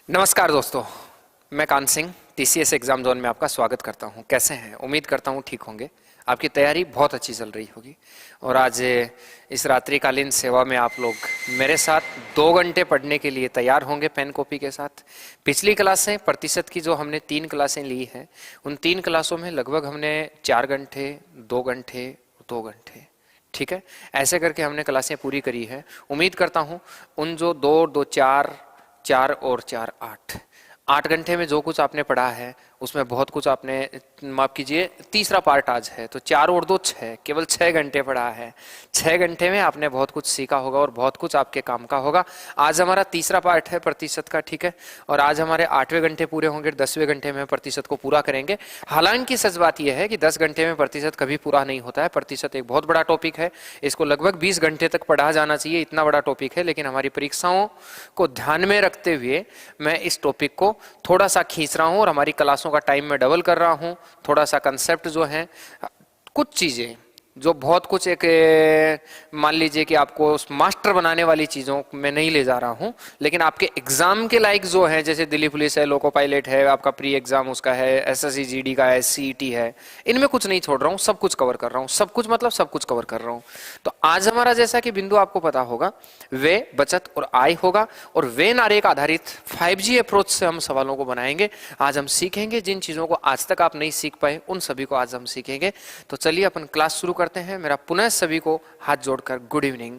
नमस्कार दोस्तों, मैं कान सिंह टीसीएस एग्जाम जोन में आपका स्वागत करता हूं। कैसे हैं? उम्मीद करता हूं ठीक होंगे। आपकी तैयारी बहुत अच्छी चल रही होगी और आज इस रात्रिकालीन सेवा में आप लोग मेरे साथ 2 घंटे पढ़ने के लिए तैयार होंगे पेन कॉपी के साथ। पिछली क्लासें प्रतिशत की जो हमने 3 क्लासें ली हैं, उन 3 क्लासों में लगभग हमने 4 घंटे, 2 घंटे, 2 घंटे, ठीक है, ऐसे करके हमने क्लासें पूरी करी है। उम्मीद करता हूं उन जो 2 4 4 और 4 8 घंटे में जो कुछ आपने पढ़ा है उसमें बहुत कुछ आपने, माफ कीजिए, तीसरा पार्ट आज है तो 4 और 2 6, केवल 6 घंटे पढ़ा है। 6 घंटे में आपने बहुत कुछ सीखा होगा और बहुत कुछ आपके काम का होगा। आज हमारा तीसरा पार्ट है प्रतिशत का, ठीक है, और आज हमारे 8वें घंटे पूरे होंगे। 10वें घंटे में प्रतिशत को पूरा करेंगे। हालांकि सच बात यह है कि 10 घंटे में प्रतिशत कभी पूरा नहीं होता है। प्रतिशत एक बहुत बड़ा टॉपिक है, इसको लगभग 20 घंटे तक पढ़ा जाना चाहिए, इतना बड़ा टॉपिक है। लेकिन हमारी परीक्षाओं को ध्यान में रखते हुए मैं इस टॉपिक को थोड़ा सा खींच रहा हूं और हमारी क्लासों का टाइम में डबल कर रहा हूं। थोड़ा सा कंसेप्ट जो है, कुछ चीजें जो बहुत कुछ एक, मान लीजिए कि आपको मास्टर बनाने वाली चीजों में नहीं ले जा रहा हूं, लेकिन आपके एग्जाम के लायक जो है, जैसे दिल्ली पुलिस है, लोको पायलट है, आपका प्री एग्जाम उसका है, एसएससी जीडी का है, सीईटी है, इनमें कुछ नहीं छोड़ रहा हूं, सब कुछ कवर कर रहा हूं। सब कुछ मतलब सब कुछ कवर कर रहा हूं। तो आज हमारा, जैसा कि बिंदु आपको पता होगा, वे बचत और आय होगा और वे नारेक आधारित 5G अप्रोच से हम सवालों को बनाएंगे। आज हम सीखेंगे जिन चीजों को आज तक आप नहीं सीख पाए, उन सभी को आज हम सीखेंगे। तो चलिए अपन क्लास शुरू करते हैं। मेरा पुनः सभी को हाथ जोड़कर गुड इवनिंग।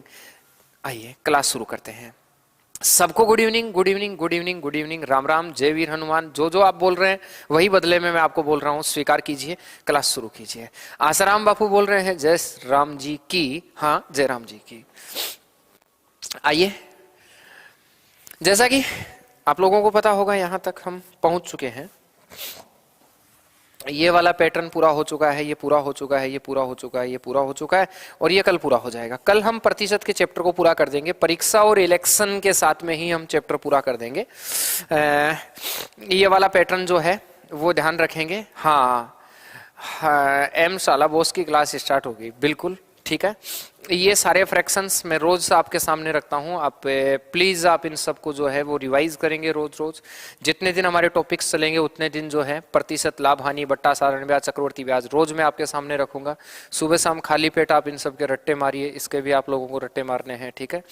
आइए क्लास शुरू करते हैं। सबको good evening, good evening, good evening, good evening, Ram Ram, जय वीर हनुमान। जो जो आप बोल रहे हैं वही बदले में मैं आपको बोल रहा हूं, स्वीकार कीजिए, क्लास शुरू कीजिए। आसाराम बापू बोल रहे हैं जय राम जी की, हाँ जय राम जी की। आइए, जैसा कि आप लोगों को पता होगा यहां तक हम पहुंच चुके हैं। ये वाला पैटर्न पूरा हो चुका है, ये पूरा हो चुका है, ये पूरा हो चुका है, ये पूरा हो चुका है और ये कल पूरा हो जाएगा। कल हम प्रतिशत के चैप्टर को पूरा कर देंगे। परीक्षा और इलेक्शन के साथ में ही हम चैप्टर पूरा कर देंगे। ये वाला पैटर्न जो है वो ध्यान रखेंगे। हाँ, एम साला बोस की क्लास स्टार्ट होगी, बिल्कुल ठीक है। ये सारे फ्रैक्शंस मैं रोज आपके सामने रखता हूं। आप प्लीज आप इन सबको जो है वो रिवाइज करेंगे रोज रोज। जितने दिन हमारे टॉपिक्स चलेंगे उतने दिन जो है प्रतिशत, लाभ हानि, बट्टा, साधारण ब्याज, चक्रवर्ती ब्याज रोज मैं आपके सामने रखूंगा। सुबह शाम खाली पेट आप इन सब के रट्टे मारिए, इसके भी आप लोगों को रट्टे मारने हैं, ठीक है।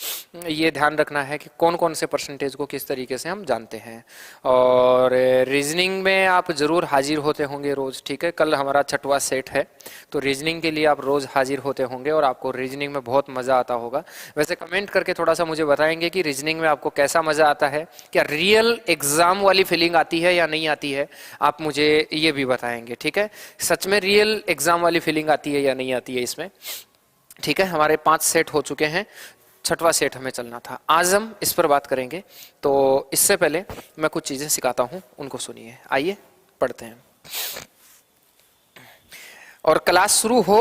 ये ध्यान रखना है कि कौन कौन से परसेंटेज को किस तरीके से हम जानते हैं। और रीजनिंग में आप जरूर हाजिर होते होंगे रोज, ठीक है। कल हमारा 6वां सेट है तो रीजनिंग के लिए आप रोज हाजिर होते होंगे और आपको रीजनिंग में बहुत मजा आता होगा। वैसे कमेंट करके थोड़ा सा मुझे बताएंगे कि रीजनिंग में आपको कैसा मजा आता है, क्या रियल एग्जाम वाली फीलिंग आती है या नहीं आती है, आप मुझे ये भी बताएंगे, ठीक है। सच में रियल एग्जाम वाली फीलिंग आती है या नहीं आती है इसमें, ठीक है। हमारे 5 सेट हो चुके हैं, 6वां सेट हमें चलना था। आज हम इस पर बात करेंगे। तो इससे पहले मैं कुछ चीजें सिखाता हूं, उनको सुनिए। आइए पढ़ते हैं। और क्लास शुरू हो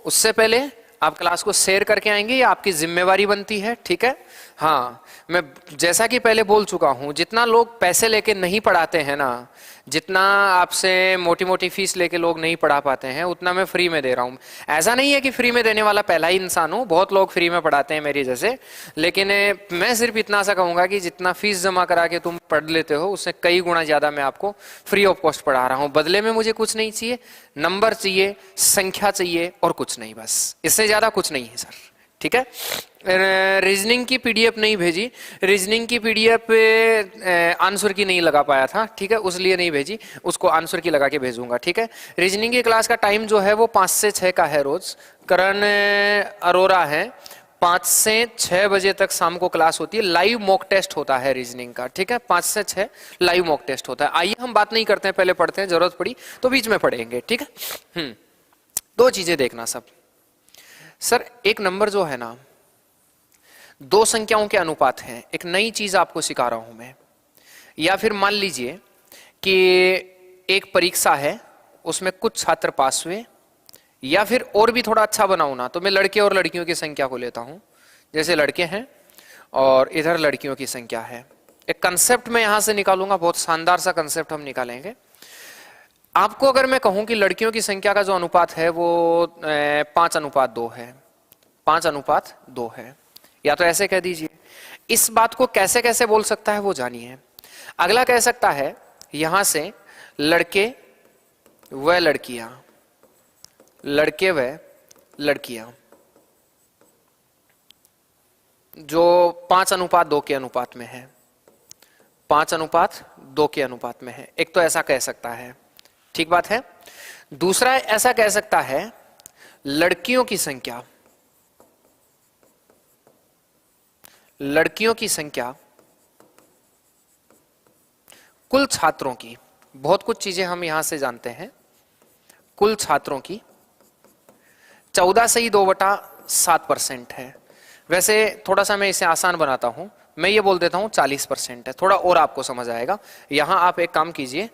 उससे पहले आप क्लास को शेयर करके आएंगे, ये आपकी जिम्मेवारी बनती है, ठीक है। हाँ, मैं जैसा कि पहले बोल चुका हूं, जितना लोग पैसे लेके नहीं पढ़ाते हैं ना, जितना आपसे मोटी मोटी फीस लेके लोग नहीं पढ़ा पाते हैं, उतना मैं फ्री में दे रहा हूं। ऐसा नहीं है कि फ्री में देने वाला पहला ही इंसान हूं, बहुत लोग फ्री में पढ़ाते हैं मेरी जैसे, लेकिन मैं सिर्फ इतना सा कहूंगा कि जितना फीस जमा करा के तुम पढ़ लेते हो उससे कई गुना ज्यादा मैं आपको फ्री ऑफ कॉस्ट पढ़ा रहा हूं। बदले में मुझे कुछ नहीं चाहिए, नंबर चाहिए, संख्या चाहिए और कुछ नहीं, बस इससे ज्यादा कुछ नहीं है सर, ठीक है। रीजनिंग की पीडीएफ नहीं भेजी, रीजनिंग की पीडीएफ आंसर की नहीं लगा पाया था, ठीक है, उसलिए नहीं भेजी, उसको आंसर की लगा के भेजूंगा, ठीक है। रीजनिंग की क्लास का टाइम जो है वो 5 से 6 का है रोज। करण अरोरा है, 5 से 6 बजे तक शाम को क्लास होती है। लाइव मॉक टेस्ट होता है रीजनिंग का, ठीक है। 5 से 6 लाइव मॉक टेस्ट होता है। आइए हम बात नहीं करते हैं, पहले पढ़ते हैं, जरूरत पड़ी तो बीच में पढ़ेंगे, ठीक है। 2 चीजें देखना सब। सर एक नंबर जो है ना 2 संख्याओं के अनुपात है, एक नई चीज आपको सिखा रहा हूं मैं। या फिर मान लीजिए कि एक परीक्षा है, उसमें कुछ छात्र पास हुए, या फिर और भी थोड़ा अच्छा बनाऊं ना तो मैं लड़के और लड़कियों की संख्या को लेता हूं। जैसे लड़के हैं और इधर लड़कियों की संख्या है। एक कंसेप्ट मैं यहां से निकालूंगा, बहुत शानदार सा कंसेप्ट हम निकालेंगे। आपको अगर मैं कहूं कि लड़कियों की संख्या का जो अनुपात है वो 5:2 है, 5:2 है, या तो ऐसे कह दीजिए। इस बात को कैसे कैसे बोल सकता है वो जानिए। अगला कह सकता है यहां से लड़के व लड़कियां, लड़के व लड़कियां, जो 5:2 के अनुपात में है, 5:2 के अनुपात में है। एक तो ऐसा कह सकता है, ठीक बात है। दूसरा ऐसा कह सकता है लड़कियों की संख्या, लड़कियों की संख्या कुल छात्रों की, बहुत कुछ चीजें हम यहां से जानते हैं, कुल छात्रों की 14 से ही 2/7% है। वैसे थोड़ा सा मैं इसे आसान बनाता हूं, मैं ये बोल देता हूं 40% है, थोड़ा और आपको समझ आएगा। यहां आप एक काम कीजिए,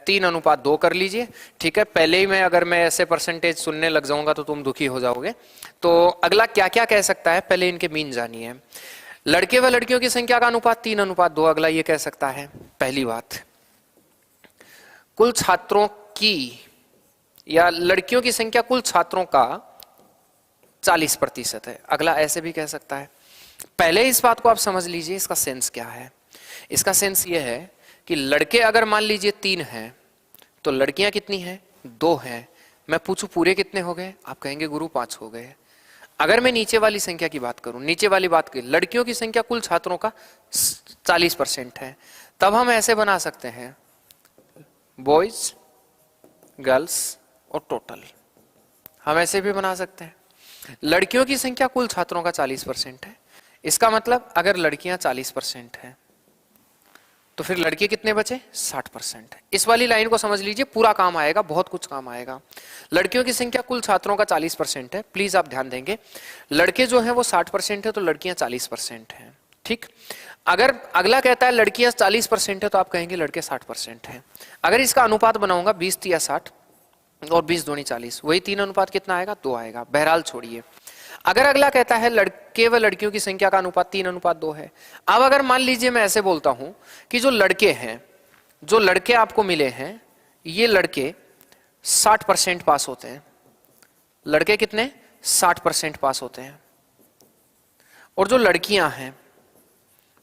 3:2 कर लीजिए, ठीक है। पहले ही मैं अगर मैं ऐसे परसेंटेज सुनने लग जाऊंगा तो तुम दुखी हो जाओगे। तो अगला क्या क्या कह सकता है, पहले इनके मीन जानिए। लड़के व लड़कियों की संख्या का अनुपात 3:2, अगला ये कह सकता है। पहली बात, कुल छात्रों की या लड़कियों की संख्या कुल छात्रों का 40% है, अगला ऐसे भी कह सकता है। पहले इस बात को आप समझ लीजिए, इसका सेंस क्या है। इसका सेंस ये है कि लड़के अगर मान लीजिए 3 हैं तो लड़कियां कितनी हैं, 2 हैं। मैं पूछूं पूरे कितने हो गए, आप कहेंगे गुरु 5 हो गए। अगर मैं नीचे वाली संख्या की बात करूं, नीचे वाली बात की, लड़कियों की संख्या कुल छात्रों का 40% है, तब हम ऐसे बना सकते हैं बॉयज, गर्ल्स और टोटल, हम ऐसे भी बना सकते हैं। लड़कियों की संख्या कुल छात्रों का 40% है, इसका मतलब अगर लड़कियां 40% है तो फिर लड़के कितने बचे, 60%। इस वाली लाइन को समझ लीजिए, पूरा काम आएगा, बहुत कुछ काम आएगा। लड़कियों की संख्या कुल छात्रों का 40% है, प्लीज आप ध्यान देंगे। लड़के जो हैं वो 60% है तो लड़कियां 40% हैं, ठीक। अगर अगला कहता है लड़कियां 40% है तो आप कहेंगे लड़के 60% हैं। अगर इसका अनुपात बनाऊंगा 20 × 60 और 20×2 = 40, वही 3 अनुपात कितना आएगा, 2 आएगा। बहरहाल छोड़िए। अगर अगला कहता है लड़के व लड़कियों की संख्या का अनुपात 3:2 है, अब अगर मान लीजिए मैं ऐसे बोलता हूं कि जो लड़के हैं, जो लड़के आपको मिले हैं, ये लड़के 60% पास होते हैं। लड़के कितने, 60% पास होते हैं। और जो लड़कियां हैं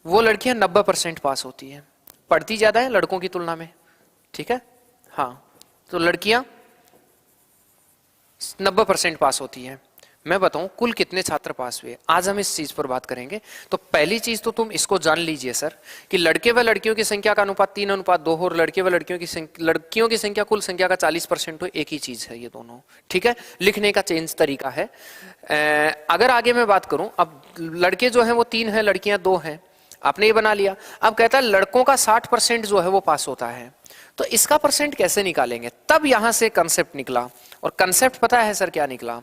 वो लड़कियां 90% पास होती हैं, पढ़ती ज्यादा है लड़कों की तुलना में, ठीक है। हाँ, तो लड़कियां 90% पास होती हैं। मैं बताऊं कुल कितने छात्र पास हुए, आज हम इस चीज पर बात करेंगे। तो पहली चीज तो तुम इसको जान लीजिए सर, कि लड़के व लड़कियों की संख्या का अनुपात 3:2 हो और लड़के व लड़कियों की संख्या कुल संख्या का 40% हो, एक ही चीज है ये दोनों, ठीक है। लिखने का चेंज तरीका है। अगर आगे मैं बात करूं, अब लड़के जो है वो 3 है, लड़कियां 2 हैं, आपने ये बना लिया। अब कहता है लड़कों का 60% जो है वो पास होता है, तो इसका परसेंट कैसे निकालेंगे, तब यहां से कंसेप्ट निकला। और कंसेप्ट पता है सर क्या निकला,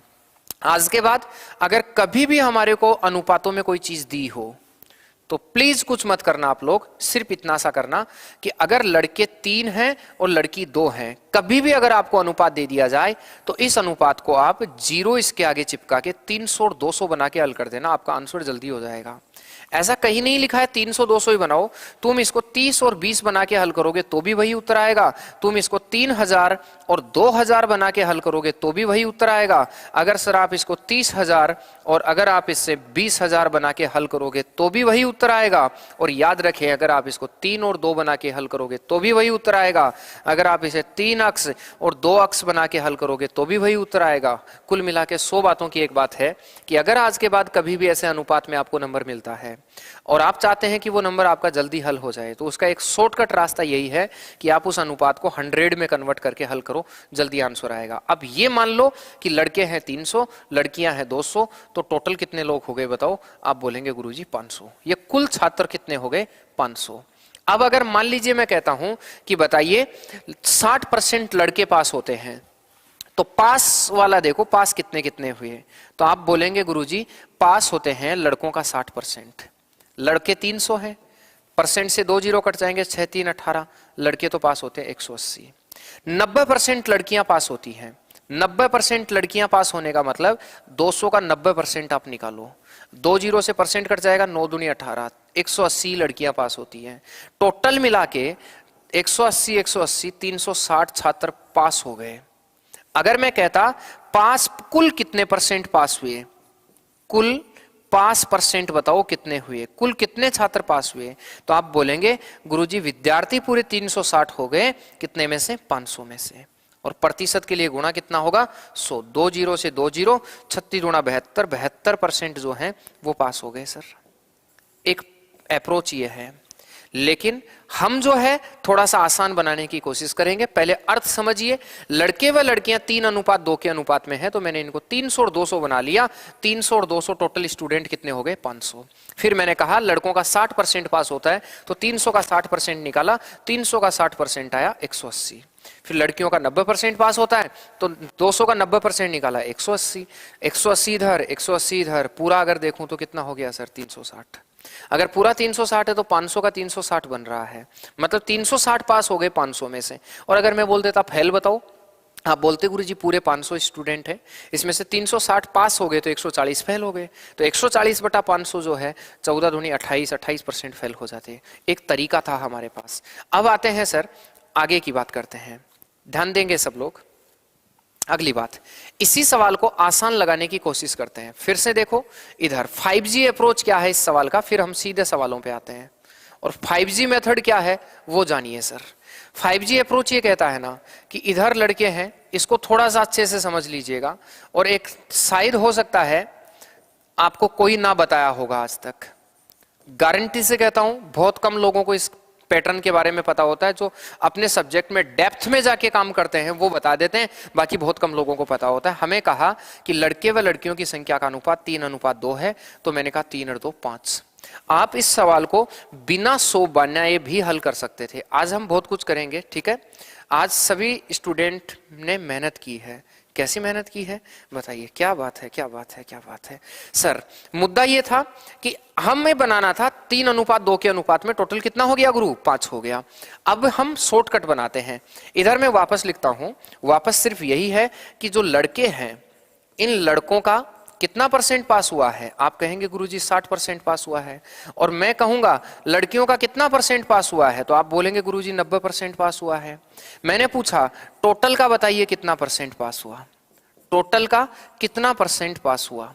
आज के बाद अगर कभी भी हमारे को अनुपातों में कोई चीज दी हो तो प्लीज कुछ मत करना आप लोग, सिर्फ इतना सा करना कि अगर लड़के 3 हैं और लड़की 2 हैं, कभी भी अगर आपको अनुपात दे दिया जाए तो इस अनुपात को आप 0 इसके आगे चिपका के 300 और 200 बना के हल कर देना, आपका आंसर जल्दी हो जाएगा। ऐसा कहीं नहीं लिखा है 300 200 ही बनाओ, तुम इसको 30 और 20 बना के हल करोगे तो भी वही उत्तर आएगा। तुम इसको 3000 और 2000 बना के हल करोगे तो भी वही उत्तर आएगा। अगर सर आप इसको 30,000 और अगर आप इससे 20,000 बना के हल करोगे तो भी वही उत्तर आएगा। और याद रखें अगर आप इसको 3 और 2 बना के हल करोगे तो भी वही उत्तर आएगा। अगर आप इसे 3 अक्ष और 2 अक्ष बना के हल करोगे तो भी वही उत्तर आएगा। कुल मिला के 100 बातों की एक बात है कि अगर आज के बाद कभी भी ऐसे अनुपात में आपको नंबर मिलता है और आप चाहते हैं कि वो नंबर आपका जल्दी हल हो जाए, तो उसका एक शॉर्टकट रास्ता यही है कि आप उस अनुपात को 100 में कन्वर्ट करके हल करो, जल्दी आंसर आएगा। अब ये मान लो कि लड़के हैं 300, लड़कियां हैं 200, तो टोटल कितने लोग हो गए बताओ। आप बोलेंगे गुरुजी 500। ये कुल छात्र कितने हो गए, 500। अब अगर मान लीजिए मैं कहता हूं कि बताइए 60% लड़के पास होते हैं, तो पास वाला देखो पास कितने कितने हुए, तो आप बोलेंगे गुरुजी पास होते हैं लड़कों का 60%। लड़के 300 हैं, परसेंट से 2 0 कट जाएंगे, 6 3 18, लड़के तो पास होते हैं 180। 90% लड़कियां पास होती हैं। 90% लड़कियां पास होने का मतलब 200 का 90% आप निकालो, 2 0 से परसेंट कट जाएगा, 9 दूनी 18, 180 लड़कियां पास होती हैं। टोटल मिला के 180 180 360 छात्र पास हो गए। अगर मैं कहता पास कुल कितने परसेंट पास हुए, कुल पास परसेंट बताओ कितने हुए, कुल कितने छात्र पास हुए। तो आप बोलेंगे गुरुजी विद्यार्थी पूरे 360 हो गए, कितने में से, 500 में से। और प्रतिशत के लिए गुणा कितना होगा, 100, 2 जीरो से 2 जीरो, 36 गुणा 72, 72% जो है वो पास हो गए सर। एक अप्रोच ये है, लेकिन हम जो है थोड़ा सा आसान बनाने की कोशिश करेंगे। पहले अर्थ समझिए, लड़के व लड़कियां 3:2 के अनुपात में है, तो मैंने इनको 300 और 200 बना लिया। 300 और 200 टोटल स्टूडेंट कितने हो गए, 500। फिर मैंने कहा लड़कों का 60% पास होता है, तो 300 का 60% निकाला, 300 का 60% आया 180। फिर लड़कियों का 90% पास होता है, तो 200 का 90% निकाला 180। 180 इधर, 180 इधर, पूरा अगर देखूं तो कितना हो गया सर, 360। अगर पूरा 360 है तो 500 का 360 बन रहा है, मतलब 360 पास हो गए 500 में से। और अगर मैं बोल देता फेल बताओ, आप बोलते गुरुजी पूरे 500 स्टूडेंट है, इसमें से 360 पास हो गए तो 140 फेल हो गए। तो 140 बटा 500 जो है 14 दूनी 28, 28% फेल हो जाते हैं। एक तरीका था हमारे पास। अब आते हैं सर, आगे की बात करते हैं, ध्यान देंगे सब लोग। अगली बात, इसी सवाल को आसान लगाने की कोशिश करते हैं। फिर से देखो इधर 5G अप्रोच क्या है इस सवाल का, फिर हम सीधे सवालों पे आते हैं। और 5G मेथड क्या है वो जानिए सर। 5G अप्रोच ये कहता है ना कि इधर लड़के हैं, इसको थोड़ा सा अच्छे से समझ लीजिएगा। और एक शायद हो सकता है आपको कोई ना बताया होगा आज तक, गारंटी से कहता हूं बहुत कम लोगों को इस पैटर्न के बारे में पता होता है। जो अपने सब्जेक्ट में डेप्थ में जाके काम करते हैं वो बता देते हैं, बाकी बहुत कम लोगों को पता होता है। हमें कहा कि लड़के व लड़कियों की संख्या का अनुपात 3:2 है, तो मैंने कहा 3 और 2 5। आप इस सवाल को बिना सो बनाए भी हल कर सकते थे। आज हम बहुत कुछ करेंगे, ठीक है। आज सभी स्टूडेंट ने मेहनत की है। कैसी मेहनत की है बताइए, क्या बात है, क्या बात है, क्या बात है सर। मुद्दा ये था कि हमें बनाना था 3:2 के अनुपात में। टोटल कितना हो गया गुरु, 5 हो गया। अब हम शॉर्टकट बनाते हैं। इधर मैं वापस लिखता हूं, वापस सिर्फ यही है कि जो लड़के हैं, इन लड़कों का कितना परसेंट पास हुआ है। आप कहेंगे गुरुजी 60% पास हुआ है। और मैं कहूंगा लड़कियों का कितना परसेंट पास हुआ है, तो आप बोलेंगे गुरुजी 90% पास हुआ है। मैंने पूछा टोटल का बताइए कितना परसेंट पास हुआ, टोटल का कितना परसेंट पास हुआ,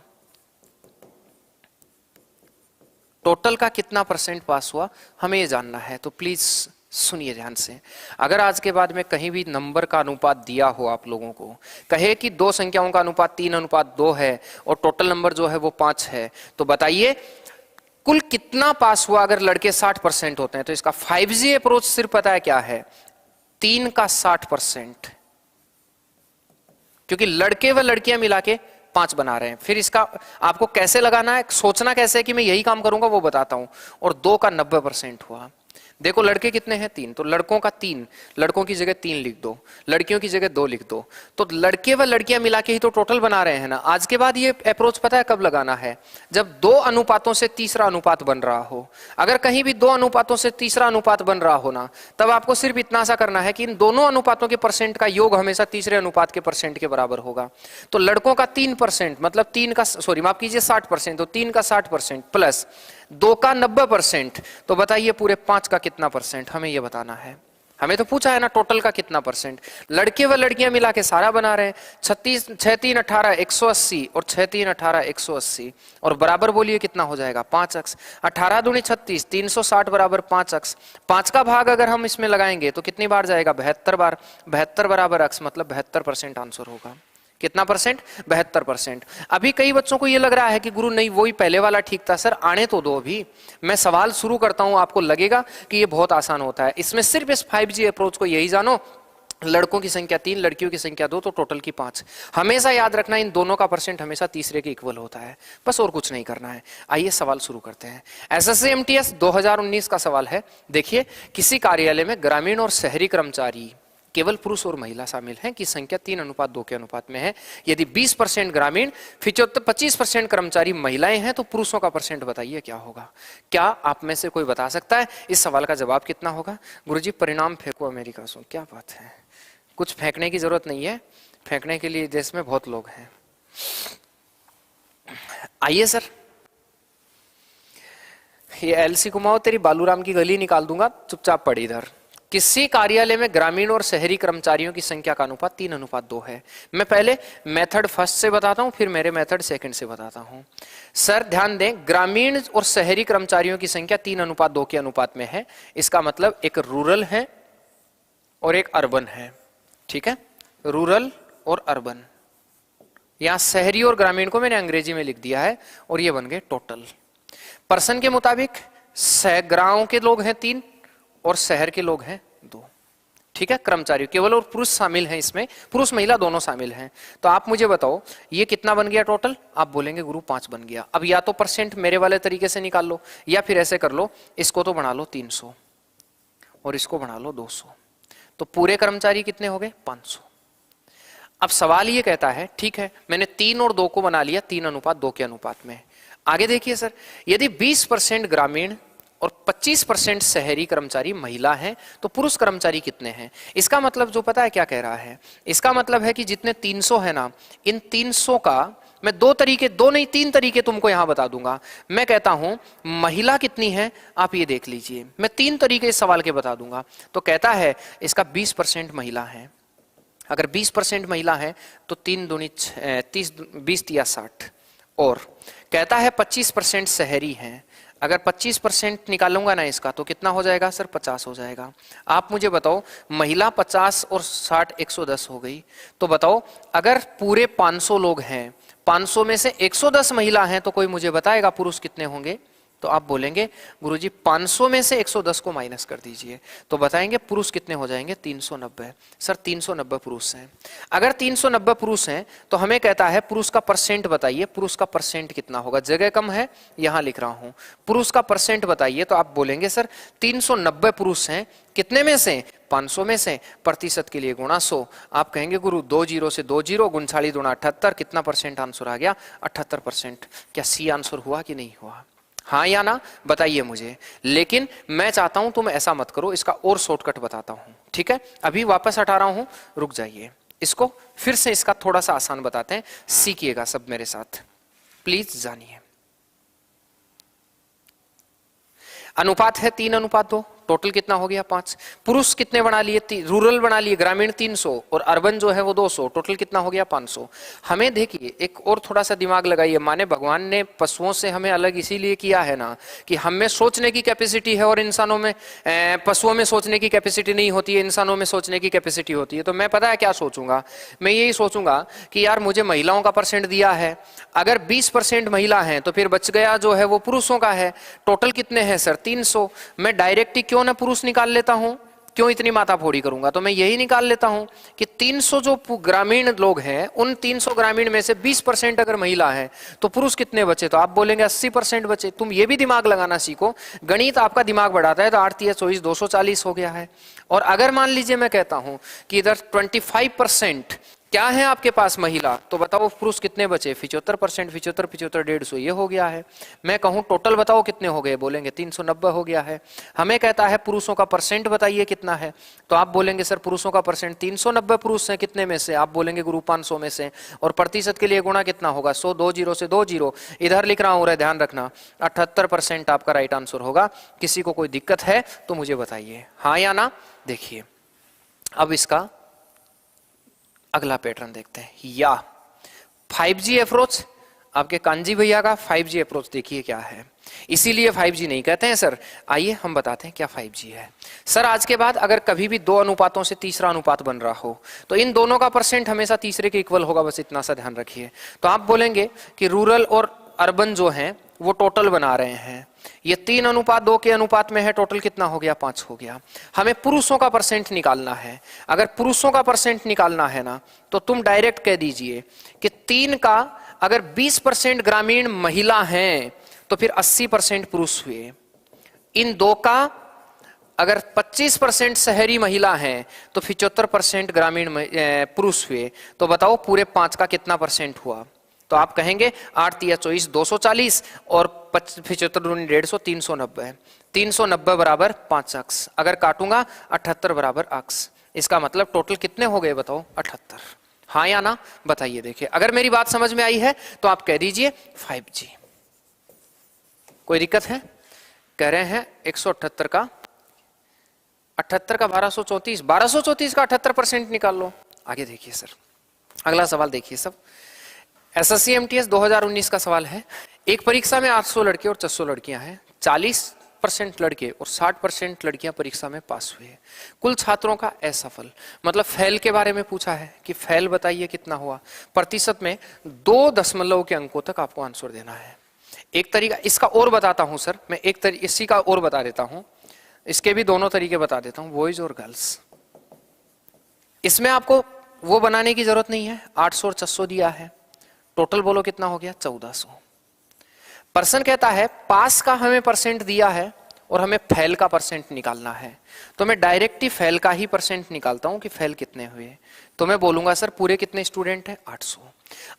टोटल का कितना परसेंट पास हुआ, हमें ये जानना है। तो प्लीज सुनिए ध्यान से। अगर आज के बाद में कहीं भी नंबर का अनुपात दिया हो, आप लोगों को कहे कि दो संख्याओं का अनुपात 3:2 है और टोटल नंबर जो है वो 5 है, तो बताइए कुल कितना पास हुआ। अगर लड़के 60% होते हैं तो इसका 5G अप्रोच सिर्फ पता है क्या है, 3 का 60%, क्योंकि लड़के व लड़कियां मिला के 5 बना रहे हैं। फिर इसका आपको कैसे लगाना है, सोचना कैसे है कि मैं यही काम करूंगा वो बताता हूं। और 2 का 90% हुआ। देखो लड़के कितने हैं, 3, तो लड़कों का 3, लड़कों की जगह 3 लिख दो, लड़कियों की जगह 2 लिख दो। तो लड़के व लड़कियां मिला के ही तो टोटल बना रहे हैं ना। आज के बाद ये अप्रोच पता है कब लगाना है, जब 2 अनुपातों से तीसरा अनुपात बन रहा हो। अगर कहीं भी 2 अनुपातों से तीसरा अनुपात बन रहा हो ना, तब आपको सिर्फ इतना सा करना है कि इन दोनों अनुपातों के परसेंट का योग हमेशा तीसरे अनुपात के परसेंट के बराबर होगा। तो लड़कों का 3%, मतलब 3 का, सॉरी माफ कीजिए 60%, तो 3 का 60% प्लस 2 का 90%, तो बताइए पूरे 5 का कितना परसेंट, हमें यह बताना है। हमें तो पूछा है ना टोटल का कितना परसेंट। लड़के व लड़कियां मिला के सारा बना रहे हैं। 36, 6 3 18 180 और 6 3 18 180 और बराबर बोलिए कितना हो जाएगा, 5 अक्स। 18 दूनी 36, 360 बराबर 5 अक्स। 5 का भाग अगर हम इसमें लगाएंगे तो कितनी बार जाएगा, 72 बार। 72 बराबर अक्स, मतलब 72% आंसर होगा। कितना परसेंट, 72%। अभी कई बच्चों को यह लग रहा है कि गुरु नहीं वही पहले वाला ठीक था। सर आने तो दो, अभी मैं सवाल शुरू करता हूं, आपको लगेगा कि यह बहुत आसान होता है। इसमें सिर्फ इस 5G अप्रोच को यही जानो, लड़कों की संख्या 3, लड़कियों की संख्या 2, तो टोटल की 5। हमेशा याद रखना इन दोनों का परसेंट हमेशा तीसरे के इक्वल होता है, बस और कुछ नहीं करना है। आइए सवाल शुरू करते हैं। SSC MTS 2019 का सवाल है। देखिए, किसी कार्यालय में ग्रामीण और शहरी कर्मचारी केवल पुरुष और महिला शामिल हैं कि संख्या 3:2 के अनुपात में है। यदि 20% ग्रामीण, 25% कर्मचारी महिलाएं हैं, तो पुरुषों का परसेंट बताइए क्या होगा। क्या आप में से कोई बता सकता है इस सवाल का जवाब कितना होगा। गुरुजी परिणाम फेंको अमेरिका से, क्या बात है। कुछ फेंकने की जरूरत नहीं है, फेंकने के लिए देश में बहुत लोग हैं। आइए सर, ये LC घुमाओ, तेरी बालूराम की गली निकाल दूंगा, चुपचाप पड़ी इधर। किसी कार्यालय में ग्रामीण और शहरी कर्मचारियों की संख्या का अनुपात 3:2 है। मैं पहले मेथड फर्स्ट से बताता हूं, फिर मेरे मेथड सेकंड से बताता हूं। सर ध्यान दें, ग्रामीण और शहरी कर्मचारियों की संख्या 3:2 के अनुपात में है। इसका मतलब एक रूरल है और एक अर्बन है, ठीक है, रूरल और अर्बन। यहां शहरी और ग्रामीण को मैंने अंग्रेजी में लिख दिया है और ये बन गए टोटल। पर्सन के मुताबिक गांव के लोग हैं 3 और शहर के लोग हैं 2, ठीक है। कर्मचारी केवल और पुरुष शामिल हैं इसमें, पुरुष महिला दोनों शामिल हैं। तो आप मुझे बताओ ये कितना बन गया टोटल? आप बोलेंगे गुरु 5 बन गया। अब या तो परसेंट मेरे वाले तरीके से निकाल लो, या फिर ऐसे कर लो, इसको तो बना लो 300 और इसको बना लो 200, तो पूरे कर्मचारी कितने हो गए? 500। अब सवाल ये कहता है, ठीक है मैंने 3 और 2 को बना लिया 3:2 के अनुपात में। आगे देखिए सर, यदि 20% ग्रामीण और 25% शहरी कर्मचारी महिला हैं तो पुरुष कर्मचारी कितने हैं? इसका मतलब जो पता है क्या कह रहा है, इसका मतलब है कि जितने 300 है ना, इन 300 का मैं 3 तरीके तुमको यहां बता दूंगा। मैं कहता हूं महिला कितनी है, आप ये देख लीजिए, मैं 3 तरीके इस सवाल के बता दूंगा। तो कहता है इसका 20% महिला है। अगर 20% महिला है तो 3 दूनी 30, 20 या 60। और कहता है 25% शहरी हैं। अगर 25% निकालूंगा ना इसका तो कितना हो जाएगा सर? 50 हो जाएगा। आप मुझे बताओ, महिला 50 और 60 110 हो गई। तो बताओ अगर पूरे 500 लोग हैं, 500 में से 110 महिला हैं, तो कोई मुझे बताएगा पुरुष कितने होंगे? तो आप बोलेंगे गुरुजी 500 में से 110 को माइनस कर दीजिए, तो बताएंगे पुरुष कितने हो जाएंगे? 390। सर 390 पुरुष हैं। अगर 390 पुरुष हैं तो हमें कहता है पुरुष का परसेंट बताइए, पुरुष का परसेंट कितना होगा? जगह कम है, यहां लिख रहा हूं, पुरुष का परसेंट बताइए। तो आप बोलेंगे सर 390 पुरुष हैं, कितने में से? 500 में से, प्रतिशत के लिए गुणा 100। आप कहेंगे गुरु 2 0 से 2 0, 39 दूना 78, कितना परसेंट आंसर आ गया? 78%। क्या सी आंसर हुआ कि नहीं हुआ? हाँ या ना बताइए मुझे। लेकिन मैं चाहता हूं तुम ऐसा मत करो, इसका और शॉर्टकट बताता हूं, ठीक है। अभी वापस हटा रहा हूं, रुक जाइए, इसको फिर से इसका थोड़ा सा आसान बताते हैं, सीखिएगा सब मेरे साथ, प्लीज जानिए। अनुपात है 3:2, टोटल कितना हो गया? 5। पुरुष कितने बना लिए? रूरल बना लिए, ग्रामीण 300 और अर्बन जो है वो 200, टोटल कितना हो गया? 500। हमें देखिए एक और थोड़ा सा दिमाग लगाइए, माने भगवान ने पशुओं से हमें अलग इसीलिए किया है ना कि हम में सोचने की कैपेसिटी है और इंसानों में, पशुओं में सोचने की कैपेसिटी नहीं होती है, इंसानों में सोचने की कैपेसिटी होती है। तो मैं पता है क्या सोचूंगा? मैं यही सोचूंगा कि यार मुझे महिलाओं का परसेंट दिया है, अगर 20% महिला है तो फिर बच गया जो है वो पुरुषों का है। टोटल कितने हैं सर? 300। मैं डायरेक्ट क्यों ना पुरुष निकाल लेता हूं, क्यों इतनी माथा फोड़ी करूंगा? तो मैं यही निकाल लेता हूं कि 300 जो ग्रामीण लोग हैं, उन 300 ग्रामीण में से 20% अगर महिला है तो पुरुष कितने बचे? तो आप बोलेंगे 80% बचे। तुम ये भी दिमाग लगाना सीखो, गणित आपका दिमाग बढ़ाता है। तो 8 × 24 240 हो गया है। और अगर मान लीजिए मैं कहता हूं कि इधर 25% क्या है आपके पास महिला, तो बताओ पुरुष कितने बचे? 75%, 75 75 150, ये हो गया है। मैं कहूं टोटल बताओ कितने हो गए, बोलेंगे 390 हो गया है। हमें कहता है पुरुषों का परसेंट बताइए कितना है, तो आप बोलेंगे सर पुरुषों का परसेंट 390 पुरुष है, कितने में से? आप बोलेंगे गुरु 500 में से। और प्रतिशत के लिए गुणा कितना होगा? 100, 2 0 से 2 0, इधर लिख रहा हूं, ध्यान रखना 78% आपका राइट आंसर होगा। किसी को कोई दिक्कत है तो मुझे बताइए, हाँ या ना। देखिए अब इसका अगला पैटर्न देखते हैं, या 5G अप्रोच। आपके कांजी भैया का 5G अप्रोच देखिए क्या है, इसीलिए 5G नहीं कहते हैं सर। आइए हम बताते हैं क्या 5G है। सर आज के बाद अगर कभी भी 2 अनुपातों से तीसरा अनुपात बन रहा हो तो इन दोनों का परसेंट हमेशा तीसरे के इक्वल होगा, बस इतना सा ध्यान रखिए। तो आप बोलेंगे कि रूरल और अर्बन जो हैं वो टोटल बना रहे हैं, ये 3:2 के अनुपात में है, टोटल कितना हो गया? 5 हो गया। हमें पुरुषों का परसेंट निकालना है। अगर पुरुषों का परसेंट निकालना है ना तो तुम डायरेक्ट कह दीजिए कि 3 का अगर 20% ग्रामीण महिला हैं तो फिर 80% पुरुष हुए। इन 2 का अगर 25% शहरी महिला हैं तो 75% ग्रामीण पुरुष हुए। तो बताओ पूरे 5 का कितना परसेंट हुआ? तो आप कहेंगे 8 × 24 240 और 75 दूनी 150, 390। 390 बराबर 5 अक्स, अगर काटूंगा 78 बराबर अक्स। इसका मतलब टोटल कितने हो गए बताओ? 78। हाँ या ना बताइए। देखिए अगर मेरी बात समझ में आई है तो आप कह दीजिए 5G। कोई दिक्कत है? कह रहे हैं 178 का 78 का 1234, 1234 का 78% निकाल लो। आगे देखिए सर, अगला सवाल देखिए सब। एसएससी एमटीएस 2019 का सवाल है। एक परीक्षा में 800 लड़के और 600 लड़कियां हैं। 40% लड़के और 60% लड़कियां परीक्षा में पास हुए हैं। कुल छात्रों का असफल, मतलब फेल के बारे में पूछा है कि फेल बताइए कितना हुआ। प्रतिशत में 2 दशमलव के अंकों तक आपको आंसर देना है। एक तरीका इसका और बताता हूं सर, मैं इसी का और बता देता हूं। इसके भी दोनों तरीके बता देता हूं, बॉयज और गर्ल्स। इसमें आपको वो बनाने की जरूरत नहीं है। 800 और 600 दिया है, टोटल बोलो कितना हो गया, 1400। पर्सन कहता है पास का हमें परसेंट दिया है और हमें फेल का परसेंट निकालना है, तो मैं डायरेक्ट ही फेल का ही परसेंट निकालता हूं कि फेल कितने हुए। तो मैं बोलूंगा सर पूरे कितने स्टूडेंट हैं, 800।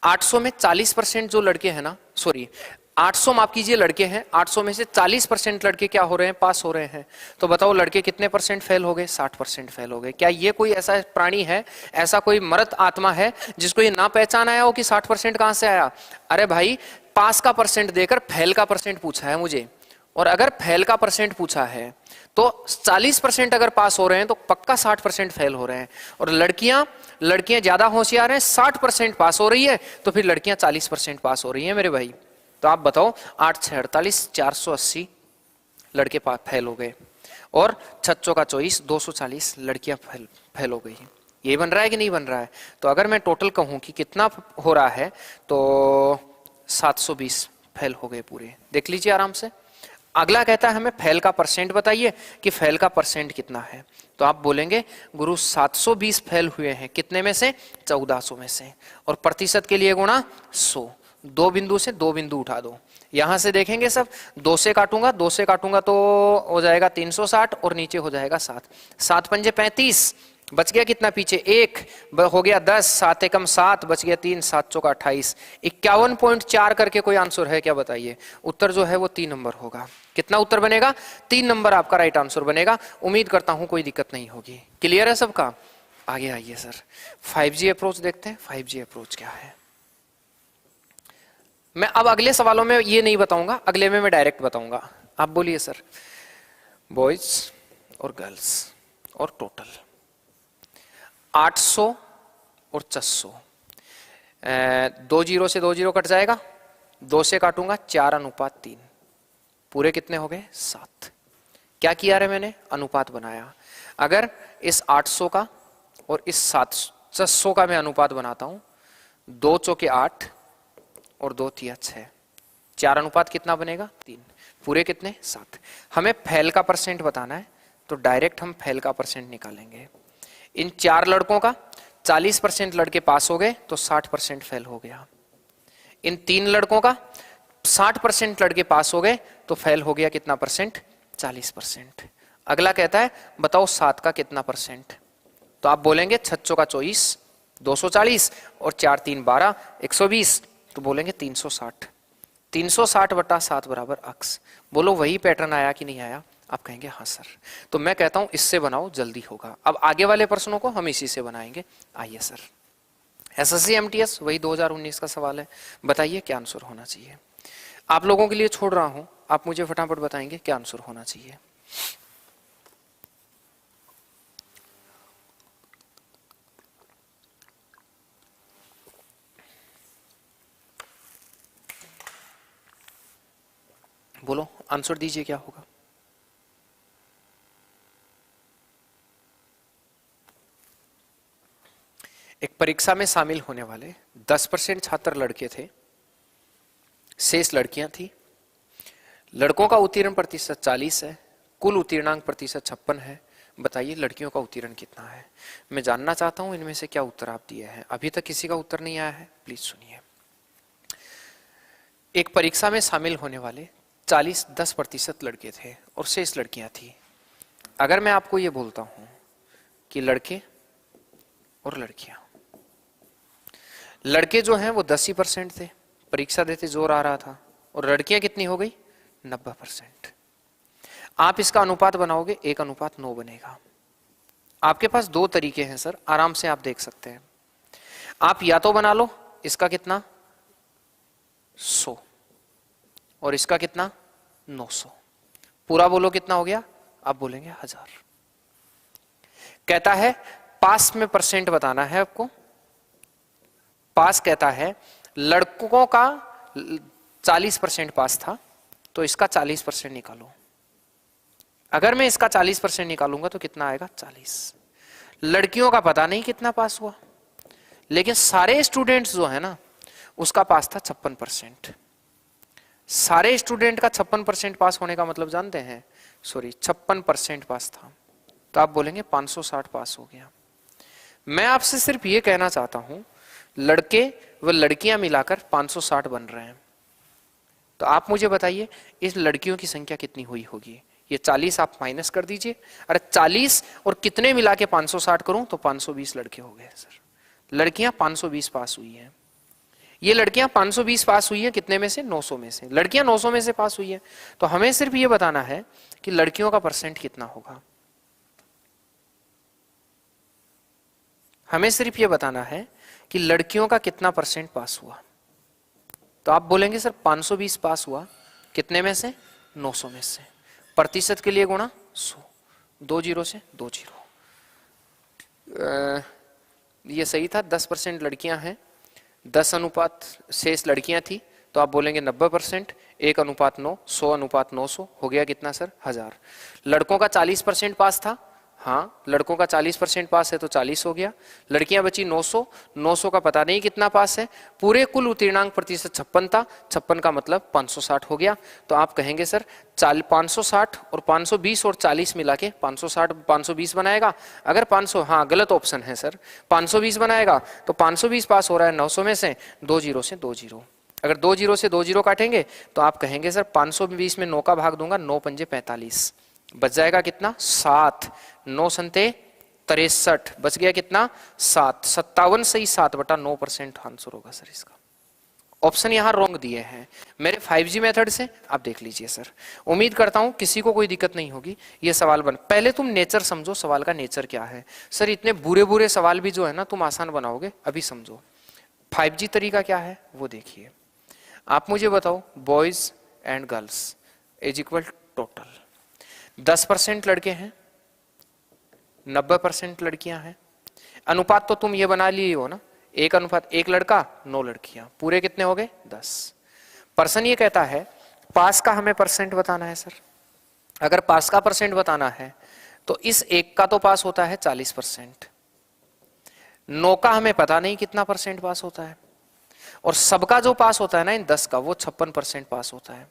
800 में 40% जो लड़के हैं ना, सॉरी 800 माफ कीजिए लड़के हैं, 800 में से 40% लड़के क्या हो रहे हैं, पास हो रहे हैं। तो बताओ लड़के कितने परसेंट फेल हो गए, 60% फेल हो गए। क्या ये कोई ऐसा प्राणी है, ऐसा कोई मरत आत्मा है जिसको ये ना पहचान आया हो कि 60% कहां से आया? अरे भाई, पास का परसेंट देकर फेल का परसेंट पूछा है मुझे, और अगर फेल का परसेंट पूछा है तो 40% अगर पास हो रहे हैं तो पक्का 60% फेल हो रहे हैं। और लड़कियां ज्यादा होशियार हैं, 60% पास हो रही है, तो फिर लड़कियां 40% पास हो रही हैं मेरे भाई। तो आप बताओ 8 6 48, 480 लड़के फेल हो गए, और 6 का 24, 240 लड़कियां फेल हो गई। ये बन रहा है कि नहीं बन रहा है? तो अगर मैं टोटल कहूं कि कितना हो रहा है तो 720 फेल हो गए पूरे। देख लीजिए आराम से। अगला कहता है हमें फेल का परसेंट बताइए कि फेल का परसेंट कितना है। तो आप बोलेंगे गुरु 720 फेल हुए हैं, कितने में से, 1400 में से, और प्रतिशत के लिए गुणा 100। 2 बिंदु से 2 बिंदु उठा दो। यहां से देखेंगे सब, 2 से काटूंगा, 2 से काटूंगा तो हो जाएगा 360 और नीचे हो जाएगा 7। 7 पंजे 35, बच गया कितना पीछे, 1 हो गया 10, 7 एकम 7, बच गया 3, 7 चौका 28। 51.4 करके कोई आंसर है क्या बताइए? उत्तर जो है वो 3 नंबर होगा। कितना उत्तर बनेगा? 3 नंबर आपका राइट आंसर बनेगा। उम्मीद करता हूं कोई दिक्कत नहीं होगी। क्लियर है सबका? आगे आइए सर, 5G अप्रोच देखते हैं। 5G अप्रोच क्या है? मैं अब अगले सवालों में ये नहीं बताऊंगा, अगले में मैं डायरेक्ट बताऊंगा। आप बोलिए सर। बॉयज और गर्ल्स और टोटल 800 और 600, 2 जीरो से 2 जीरो कट जाएगा, 2 से काटूंगा 4:3, पूरे कितने हो गए, 7। क्या किया रे मैंने, अनुपात बनाया। अगर इस 800 का और इस 600 का मैं अनुपात बनाता हूं, 2 चौके 8 और 2 तिया 6, 4 कितना बनेगा, 3, पूरे कितने, 7। हमें फेल का परसेंट बताना है, तो डायरेक्ट हम फेल का परसेंट निकालेंगे। इन 4 लड़कों का 40% लड़के पास हो गए तो 60% फेल हो गया। इन 3 लड़कों का 60% लड़के पास हो गए तो फेल हो गया कितना परसेंट, 40%। अगला कहता है बताओ 7 का कितना परसेंट? तो आप बोलेंगे 6 का 24, 240 और 4 3 12, 120, तो बोलेंगे 360। 360 बटा 7 बराबर अक्स। बोलो वही पैटर्न आया कि नहीं आया? आप कहेंगे हाँ सर। तो मैं कहता हूं इससे बनाओ, जल्दी होगा। अब आगे वाले प्रश्नों को हम इसी से बनाएंगे। आइए सर, एसएससी एमटीएस वही 2019 का सवाल है, बताइए क्या आंसर होना चाहिए। आप लोगों के लिए छोड़ रहा हूं, आप मुझे फटाफट बताएंगे क्या आंसर होना चाहिए। बोलो आंसर दीजिए, क्या होगा। एक परीक्षा में शामिल होने वाले 10% छात्र लड़के थे, शेष लड़कियां थी। लड़कों का उत्तीर्ण प्रतिशत 40 है, कुल उत्तीर्णांक प्रतिशत 56 है। बताइए लड़कियों का उत्तीर्ण कितना है। मैं जानना चाहता हूं इनमें से क्या उत्तर आप दिए हैं। अभी तक किसी का उत्तर नहीं आया है, प्लीज सुनिए। एक परीक्षा में शामिल होने वाले 10% लड़के थे और शेष लड़कियां थी। अगर मैं आपको ये बोलता हूं कि लड़के और लड़कियां, लड़के जो हैं वो 10% थे, परीक्षा देते जोर आ रहा था, और लड़कियां कितनी हो गई, 90%। आप इसका अनुपात बनाओगे 1:9 बनेगा। आपके पास 2 तरीके हैं सर, आराम से आप देख सकते हैं। आप या तो बना लो इसका कितना 100 और इसका कितना 900, पूरा बोलो कितना हो गया, आप बोलेंगे 1000। कहता है पास में परसेंट बताना है आपको। पास कहता है लड़कों का 40% पास था, तो इसका 40% निकालो। अगर मैं इसका 40% निकालूंगा तो कितना आएगा? 40। लड़कियों का पता नहीं कितना पास हुआ, लेकिन सारे स्टूडेंट्स जो है ना, उसका पास था 56%। सारे स्टूडेंट का 56% पास होने का मतलब जानते हैं? सॉरी, 56% पास था, तो आप बोलेंगे 560 पास हो गया। मैं आपसे सिर्फ ये कहना चाहता हूं, लड़के व लड़कियां मिलाकर 560 बन रहे हैं, तो आप मुझे बताइए इस लड़कियों की संख्या कितनी हुई होगी? ये 40 आप माइनस कर दीजिए। अरे 40 और कितने मिला के 560 करूं तो 520 लड़के हो गए सर। लड़कियां 520 पास हुई हैं। ये लड़कियां 520 पास हुई हैं कितने में से? 900 में से। लड़कियां 900 में से पास हुई हैं, तो हमें सिर्फ ये बताना है कि लड़कियों का परसेंट कितना होगा। हमें सिर्फ ये बताना है कि लड़कियों का कितना परसेंट पास हुआ। तो आप बोलेंगे सर 520 पास हुआ कितने में से? 900 में से। प्रतिशत के लिए गुणा 100, 2 जीरो से 2 जीरो। ये सही था। 10% लड़कियां हैं, 10 अनुपात शेष लड़कियां थी, तो आप बोलेंगे 90%, 1:9, 100:900 हो गया कितना सर? 1000। लड़कों का 40% पास था, हाँ लड़कों का 40% पास है तो 40 हो गया। लड़कियां बची 900, 900 का पता नहीं कितना पास है। पूरे कुल उत्तीर्णांक प्रतिशत 56 था, 56 का मतलब 560 हो गया। तो आप कहेंगे सर 560 और 520 और 40 मिला के 560 520 बनाएगा। अगर 500, हाँ गलत ऑप्शन है सर, 520 बनाएगा तो 520 पास हो रहा है 900 में से, 2 जीरो से 2 जीरो। अगर 2 जीरो से 2 जीरो काटेंगे तो आप कहेंगे सर 520 में 9 का भाग दूंगा, 9 पंजे 45, बच जाएगा कितना? 7। 9 संते 63, बच गया कितना? 7। 57 सही 7/9% आंसर होगा सर इसका। ऑप्शन यहां रॉन्ग दिए हैं मेरे 5G मेथड से, आप देख लीजिए सर। उम्मीद करता हूं किसी को कोई दिक्कत नहीं होगी। ये सवाल पहले तुम नेचर समझो, सवाल का नेचर क्या है। सर इतने बुरे बुरे सवाल भी जो है ना तुम आसान बनाओगे, अभी समझो। 5G तरीका क्या है वो देखिए। आप मुझे बताओ boys and girls is equal total. 10% लड़के हैं, 90% लड़कियां हैं। अनुपात तो तुम ये बना लिए हो ना, 1:1 लड़का 9 लड़कियां, पूरे कितने हो गए? 10। पर्सन ये कहता है पास का हमें परसेंट बताना है सर। अगर पास का परसेंट बताना है तो इस एक का तो पास होता है 40%, 9 का हमें पता नहीं कितना परसेंट पास होता है, और सबका जो पास होता है ना इन 10 का, वो 56% पास होता है।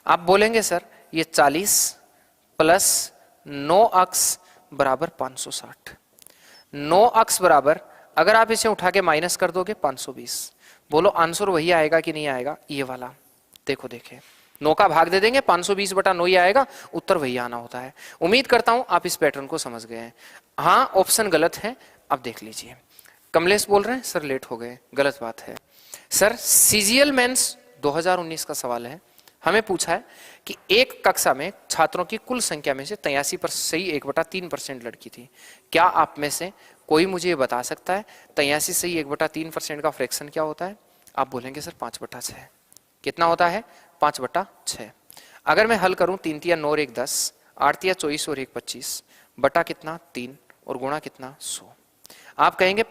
आप बोलेंगे सर ये 40 प्लस 9 अक्स बराबर 560। 9 अक्स बराबर, अगर आप इसे उठा के माइनस कर दोगे 520, बोलो आंसर वही आएगा कि नहीं आएगा? ये वाला देखो, देखे 9 का भाग दे देंगे 520/9 ही आएगा, उत्तर वही आना होता है। उम्मीद करता हूं आप इस पैटर्न को समझ गए हैं। हाँ ऑप्शन गलत है, अब देख लीजिए। कमलेश बोल रहे हैं सर लेट हो गए, गलत बात है सर। सीजीएल मेंस 2019 का सवाल है। हमें पूछा है कि एक कक्षा में छात्रों की कुल संख्या में से 83% सही 1/3% लड़की थी। क्या आप में से कोई मुझे ये बता सकता है 83 सही 1/3% का फ्रैक्शन क्या होता है? आप बोलेंगे सर 5/6। कितना होता है? 5/6। अगर मैं हल करूं 3 तिया 9 और 1 10, 8 तिया 24 और 1 25, बटा कितना? 3 और गुणा कितना? 100। आप कहेंगे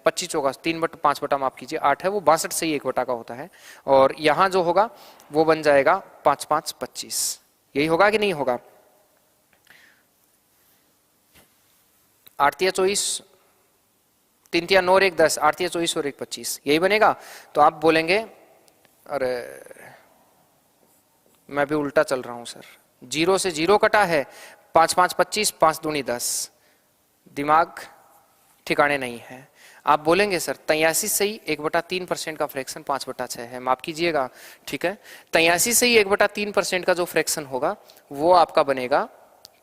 25 होगा, 3/5 माफ कीजिए 8 है, वो 62 सही 1 का होता है। और यहां जो होगा वो बन जाएगा 5 5 25। यही होगा कि नहीं होगा? 8 तिया 24, 3 तिया 9 और 1 10, 8 तिया 24 और 1 25, यही बनेगा। तो आप बोलेंगे अरे मैं भी उल्टा चल रहा हूं सर, 0 से 0 कटा है, 5 5 25, 5 दूनी 10, दिमाग ठिकाने नहीं है। आप बोलेंगे सर 83 सही 1/3% का फ्रैक्शन 5/6 है, माफ कीजिएगा, ठीक है। 83 सही 1/3% का जो फ्रैक्शन होगा वो आपका बनेगा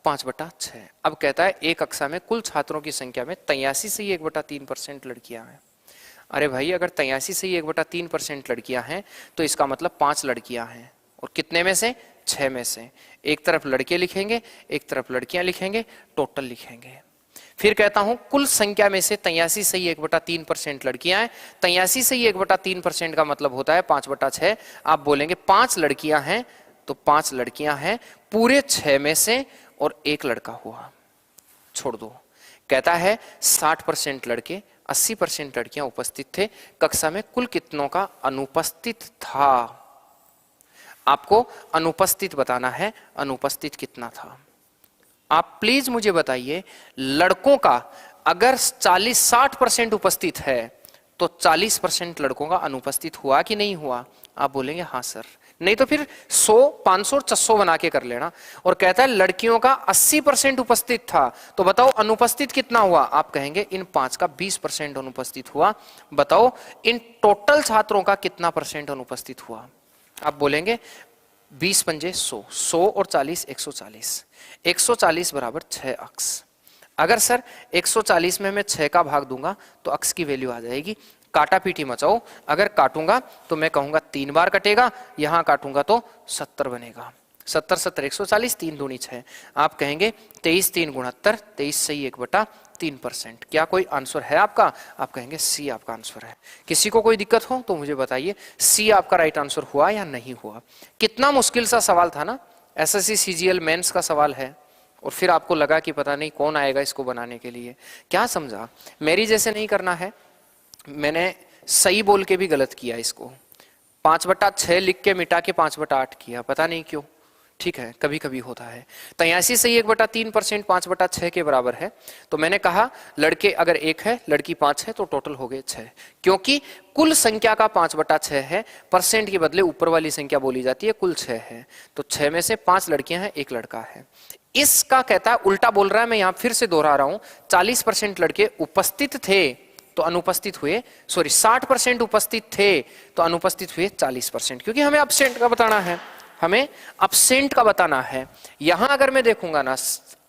5/6। अब कहता है एक कक्षा में कुल छात्रों की संख्या में 83 सही 1/3% लड़कियां हैं। अरे भाई अगर 83 सही 1/3% लड़कियां हैं तो इसका मतलब 5 लड़कियां हैं, और कितने में से? 6 में से। एक तरफ लड़के लिखेंगे, एक तरफ लड़कियां लिखेंगे, टोटल लिखेंगे। फिर कहता हूं कुल संख्या में से 83 सही 1/3% लड़कियां हैं। 83 सही 1/3% का मतलब होता है 5/6। आप बोलेंगे 5 लड़कियां हैं, तो 5 लड़कियां हैं पूरे 6 में से, और 1 लड़का हुआ। छोड़ दो। कहता है 60% लड़के 80% लड़कियां उपस्थित थे, कक्षा में कुल कितनों का अनुपस्थित था? आपको अनुपस्थित बताना है, अनुपस्थित कितना था। आप प्लीज मुझे बताइए, लड़कों का अगर 40-60% उपस्थित है तो 40% लड़कों का अनुपस्थित हुआ कि नहीं हुआ? आप बोलेंगे हाँ सर, नहीं तो फिर 100, 500 और 600 बना के कर लेना। और कहता है लड़कियों का 80% उपस्थित था, तो बताओ अनुपस्थित कितना हुआ? आप कहेंगे इन 5 का 20% अनुपस्थित हुआ। बताओ इन टोटल छात्रों का कितना परसेंट अनुपस्थित हुआ? आप बोलेंगे 20 पंजे 100, 100 और 40 140, 140 बराबर 6 अक्स। अगर सर 140 में मैं 6 का भाग दूंगा तो अक्स की वैल्यू आ जाएगी। काटा पीटी मचाओ, अगर काटूंगा तो मैं कहूंगा 3 बार कटेगा, यहां काटूंगा तो 70 बनेगा। 70 70 140, 3 दूनी 6। आप कहेंगे 23 3 69, 23 सही 1/3%। क्या कोई आंसर है आपका? आप कहेंगे सी आपका आंसर है। किसी को कोई दिक्कत हो तो मुझे बताइए, सी आपका राइट आंसर हुआ या नहीं हुआ? कितना मुश्किल सा सवाल था ना, एसएससी सीजीएल मेंस का सवाल है, और फिर आपको लगा कि पता नहीं कौन आएगा इसको बनाने के लिए। क्या समझा? मेरी जैसे नहीं करना है। मैंने सही बोल के भी गलत किया इसको, 5/6 लिख के मिटा के 5/8 किया, पता नहीं क्यों। ठीक है, कभी कभी होता है। 83 सही 1/3% 5/6 के बराबर है। तो मैंने कहा लड़के अगर 1 है, लड़की 5 है, तो टोटल हो गए 6। क्योंकि कुल संख्या का 5/6 है, परसेंट के बदले ऊपर वाली संख्या बोली जाती है, कुल 6 है। तो 6 में से 5 लड़कियां हैं, 1 लड़का है। इसका कहता है उल्टा बोल रहा है, मैं यहां फिर से दोहरा रहा हूं। 40% लड़के उपस्थित थे तो अनुपस्थित हुए, सॉरी 60% उपस्थित थे तो अनुपस्थित हुए 40%, क्योंकि हमें अब्सेंट का बताना है, हमें अब्सेंट का बताना है। यहां अगर मैं देखूंगा ना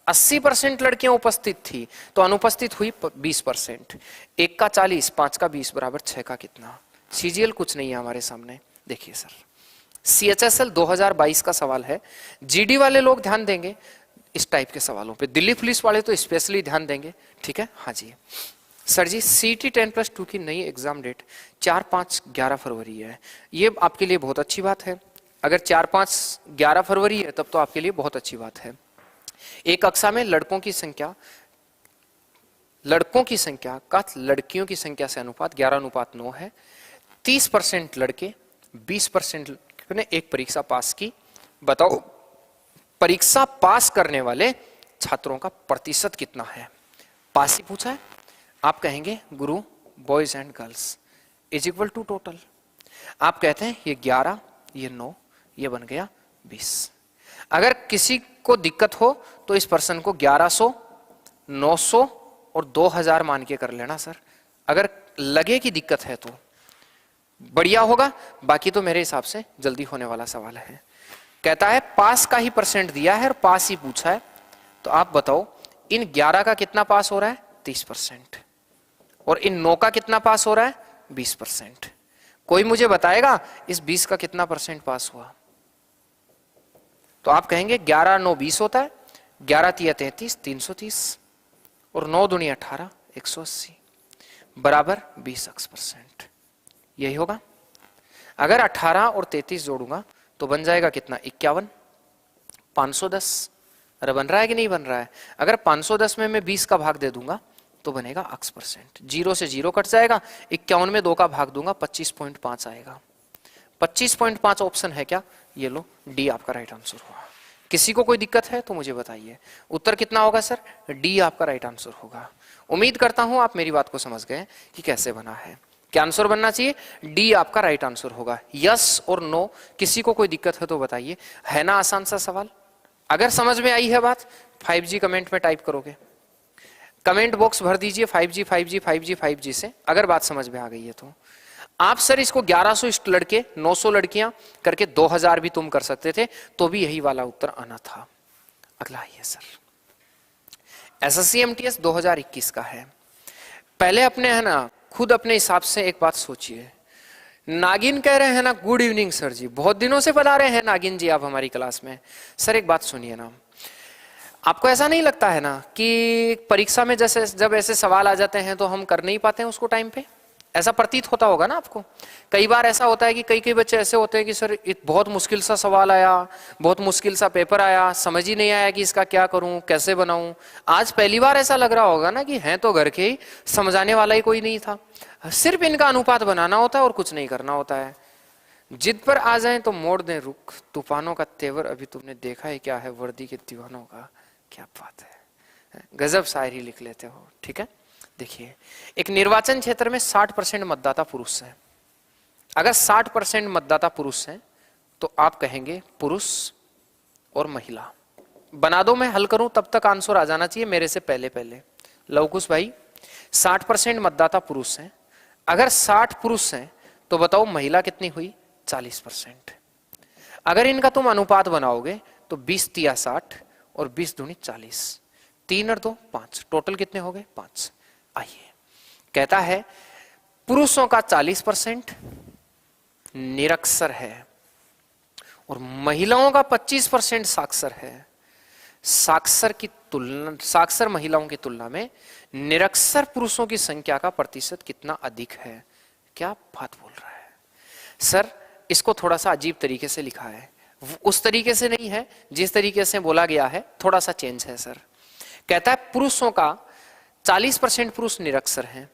80% लड़कियां उपस्थित थी तो अनुपस्थित हुई 20%। 1 का 40, 5 का 20 बराबर 6 का कितना? सीजीएल कुछ नहीं है हमारे सामने। देखिए सर, सीएचएसएल 2022 का सवाल है। जीडी वाले लोग ध्यान देंगे इस टाइप के सवालों पे, दिल्ली पुलिस वाले तो स्पेशली ध्यान देंगे। ठीक है, हाँ जी सर जी। सीटी 10+2 की नई एग्जाम डेट 4-5-11 फरवरी है। ये आपके लिए बहुत अच्छी बात है। अगर 4-5-11 फरवरी है तब तो आपके लिए बहुत अच्छी बात है। एक कक्षा में लड़कों की संख्या का लड़कियों की संख्या से अनुपात 11:9 है। 30% लड़के 20% ने एक परीक्षा पास की। बताओ परीक्षा पास करने वाले छात्रों का प्रतिशत कितना है? पास ही पूछा है। आप कहेंगे गुरु boys and girls is equal to total. आप कहते हैं ये 11, ये 9, ये बन गया 20। अगर किसी को दिक्कत हो तो इस पर्सन को 1100, 900 और 2000 मान के कर लेना सर। अगर लगे कि दिक्कत है तो बढ़िया होगा, बाकी तो मेरे हिसाब से जल्दी होने वाला सवाल है। कहता है पास का ही परसेंट दिया है और पास ही पूछा है, तो आप बताओ इन 11 का कितना पास हो रहा है? 30%। और इन 9 का कितना पास हो रहा है? 20%। कोई मुझे बताएगा इस 20 का कितना परसेंट पास हुआ? तो आप कहेंगे 11 9 20 होता है, 11 3 33 330 और 9 दूनी 18 180 बराबर 20%। यही होगा। अगर 18 और 33 जोड़ूंगा तो बन जाएगा कितना? 51 510। अरे बन रहा है कि नहीं बन रहा है? अगर 510 में मैं 20 का भाग दे दूंगा तो बनेगा x%। 0 से 0 कट जाएगा, 51 में 2 का भाग दूंगा 25.5 आएगा। 25.5 ऑप्शन है क्या? ये लो, डी आपका राइट आंसर हुआ। किसी को कोई दिक्कत है तो मुझे बताइए। उत्तर कितना होगा सर? डी आपका राइट आंसर होगा। उम्मीद करता हूं आप मेरी बात को समझ गए कि कैसे बना है। क्या आंसर बनना चाहिए? डी आपका राइट आंसर होगा। यस और नो, किसी को कोई दिक्कत है तो बताइए। है ना आसान सा सवाल? अगर समझ में आई है बात 5G कमेंट में टाइप करोगे, कमेंट बॉक्स भर दीजिए 5G 5G 5G 5G से, अगर बात समझ में आ गई है तो। आप सर इसको 1100 लड़के 900 लड़कियां करके 2000 भी तुम कर सकते थे तो भी यही वाला उत्तर आना था। अगला आइए सर, एसएससी एमटीएस 2021 का है। पहले अपने है ना खुद अपने हिसाब से एक बात सोचिए। नागिन कह रहे हैं ना गुड इवनिंग सर जी, बहुत दिनों से बता रहे हैं नागिन जी आप हमारी क्लास में। सर एक बात सुनिए ना, आपको ऐसा नहीं लगता है ना कि परीक्षा में जैसे जब ऐसे सवाल आ जाते हैं तो हम कर नहीं पाते हैं उसको टाइम पे? ऐसा प्रतीत होता होगा ना आपको। कई बार ऐसा होता है कि कई कई बच्चे ऐसे होते हैं कि सर बहुत मुश्किल सा सवाल आया, बहुत मुश्किल सा पेपर आया, समझ ही नहीं आया कि इसका क्या करूं, कैसे बनाऊं। आज पहली बार ऐसा लग रहा होगा ना कि हैं तो घर के ही, समझाने वाला ही कोई नहीं था, सिर्फ इनका अनुपात बनाना होता है और कुछ नहीं करना होता है। जिद पर आ जाएं तो मोड़ दें रुख, तूफानों का तेवर अभी तुमने देखा है क्या है, वर्दी के दीवानों का क्या बात है। गजब शायरी लिख लेते हो। ठीक है, देखिए एक निर्वाचन क्षेत्र में 60% मतदाता पुरुष हैं। अगर 60% मतदाता पुरुष हैं तो आप कहेंगे पुरुष और महिला। बना दो, मैं हल करूं तब तक आंसर आ जाना चाहिए मेरे से पहले पहले। लवकुश भाई 60% मतदाता पुरुष हैं, अगर 60 पुरुष हैं तो बताओ महिला कितनी हुई, 40%। अगर इनका तुम अनुपात बनाओगे तो 20 तिया 60 और 20 दूनी 40, 3 और 2 5, टोटल कितने हो गए 5। आइए, कहता है पुरुषों का 40% निरक्षर है और महिलाओं का 25% साक्षर है। साक्षर महिलाओं की तुलना में निरक्षर पुरुषों की संख्या का प्रतिशत कितना अधिक है। क्या बात बोल रहा है सर। इसको थोड़ा सा अजीब तरीके से लिखा है, उस तरीके से नहीं है जिस तरीके से बोला गया है, थोड़ा सा चेंज है सर। कहता है पुरुषों का 40% पुरुष निरक्षर हैं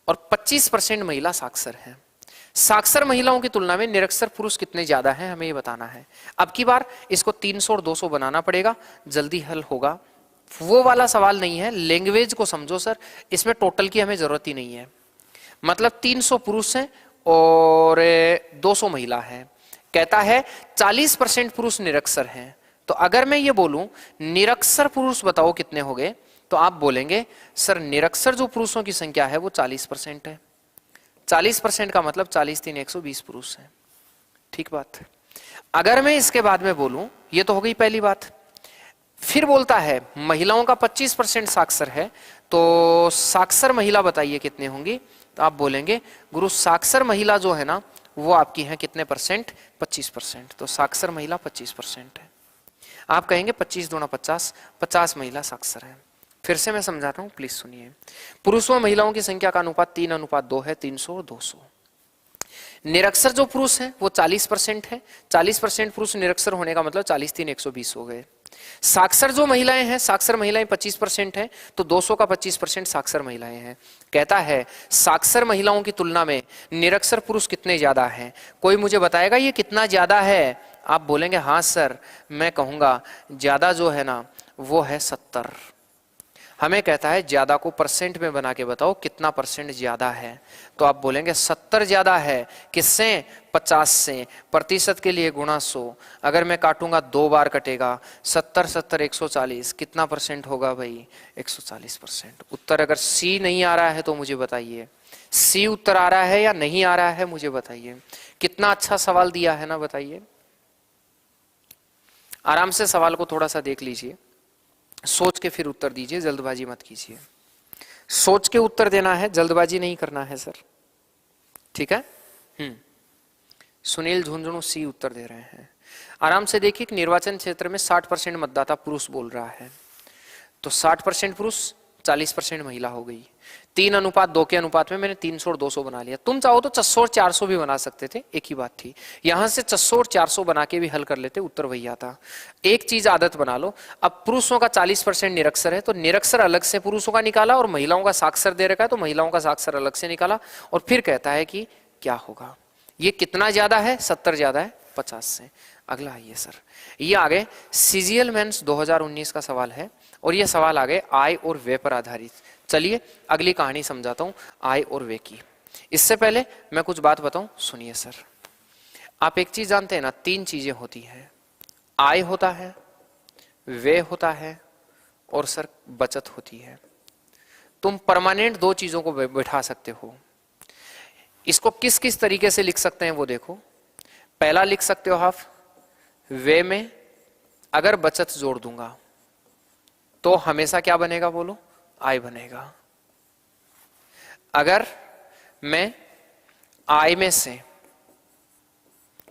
और 25% महिला साक्षर हैं। साक्षर महिलाओं की तुलना में निरक्षर पुरुष कितने ज्यादा हैं, हमें ये बताना है। अब की बार इसको 300 और 200 बनाना पड़ेगा, जल्दी हल होगा। वो वाला सवाल नहीं है, लैंग्वेज को समझो सर, इसमें टोटल की हमें जरूरत ही नहीं है। मतलब 300 पुरुष हैं और 200 महिला है। कहता है 40% पुरुष निरक्षर हैं, तो अगर मैं ये बोलूं निरक्षर पुरुष बताओ कितने हो गए, तो आप बोलेंगे सर निरक्षर जो पुरुषों की संख्या है वो 40% है। 40% का मतलब 40 3 120 पुरुष हैं। ठीक बात। अगर मैं इसके बाद में बोलूं, ये तो हो गई पहली बात। फिर बोलता है महिलाओं का 25% साक्षर है, तो साक्षर महिला बताइए कितने होंगी, तो आप बोलेंगे गुरु साक्षर महिला जो है ना वो आपकी है कितने परसेंट, 25%। तो साक्षर महिला 25% है। आप कहेंगे 25 दूना 50, 50 महिला साक्षर है। फिर से मैं समझाता हूं, प्लीज सुनिए। पुरुषों और महिलाओं की संख्या का अनुपात 3:2 है, 300 और 200। निरक्षर जो पुरुष है वो 40% है, 40% पुरुष निरक्षर होने का मतलब 40 3 120 हो गए। साक्षर जो महिलाएं हैं, साक्षर महिलाएं 25% है, तो 200 का 25% साक्षर महिलाएं हैं। कहता है साक्षर महिलाओं की तुलना में निरक्षर पुरुष कितने ज्यादा हैं। कोई मुझे बताएगा ये कितना ज्यादा है। आप बोलेंगे हाँ सर, मैं कहूंगा ज्यादा जो है ना वो है 70। हमें कहता है ज्यादा को परसेंट में बना के बताओ कितना परसेंट ज्यादा है, तो आप बोलेंगे 70 ज्यादा है। किससे, 50 से। प्रतिशत के लिए गुणा 100, अगर मैं काटूंगा 2 बार कटेगा, 70 70 140, कितना परसेंट होगा भाई, 140%। उत्तर अगर सी नहीं आ रहा है तो मुझे बताइए, सी उत्तर आ रहा है या नहीं आ रहा है मुझे बताइए। कितना अच्छा सवाल दिया है ना, बताइए। आराम से सवाल को थोड़ा सा देख लीजिए, सोच के फिर उत्तर दीजिए, जल्दबाजी मत कीजिए। सोच के उत्तर देना है, जल्दबाजी नहीं करना है सर, ठीक है। सुनील झुंझुनू सी उत्तर दे रहे हैं। आराम से देखिए कि निर्वाचन क्षेत्र में 60% मतदाता पुरुष बोल रहा है, तो 60% पुरुष 40% महिला हो गई। 3:2 के अनुपात में मैंने 300 और 200 बना लिया। तुम चाहो तो 600 और 400 भी बना सकते थे, एक ही बात थी। यहां से 600 और 400 बना के भी हल कर लेते, उत्तर वही आता। एक चीज आदत बना लो, अब पुरुषों का 40% निरक्षर है, तो निरक्षर अलग से पुरुषों का निकाला, और महिलाओं का साक्षर दे रखा है तो महिलाओं का साक्षर अलग से निकाला, और फिर कहता है कि क्या होगा। ये कितना ज्यादा है, 70 ज्यादा है 50 से। अगला आइए सर, ये आगे सीजीएल मेंस 2019 का सवाल है, और ये सवाल आगे आय और व्यय पर आधारित। चलिए अगली कहानी समझाता हूं आय और व्यय की। इससे पहले मैं कुछ बात बताऊं, सुनिए सर। आप एक चीज जानते हैं ना, 3 चीजें होती हैं, आय होता है, व्यय होता है, और सर बचत होती है। तुम परमानेंट 2 चीजों को बैठा सकते हो। इसको किस किस तरीके से लिख सकते हैं वो देखो। पहला लिख सकते हो आप, व्यय में अगर बचत जोड़ दूंगा तो हमेशा क्या बनेगा बोलो, आय बनेगा। अगर मैं आय में से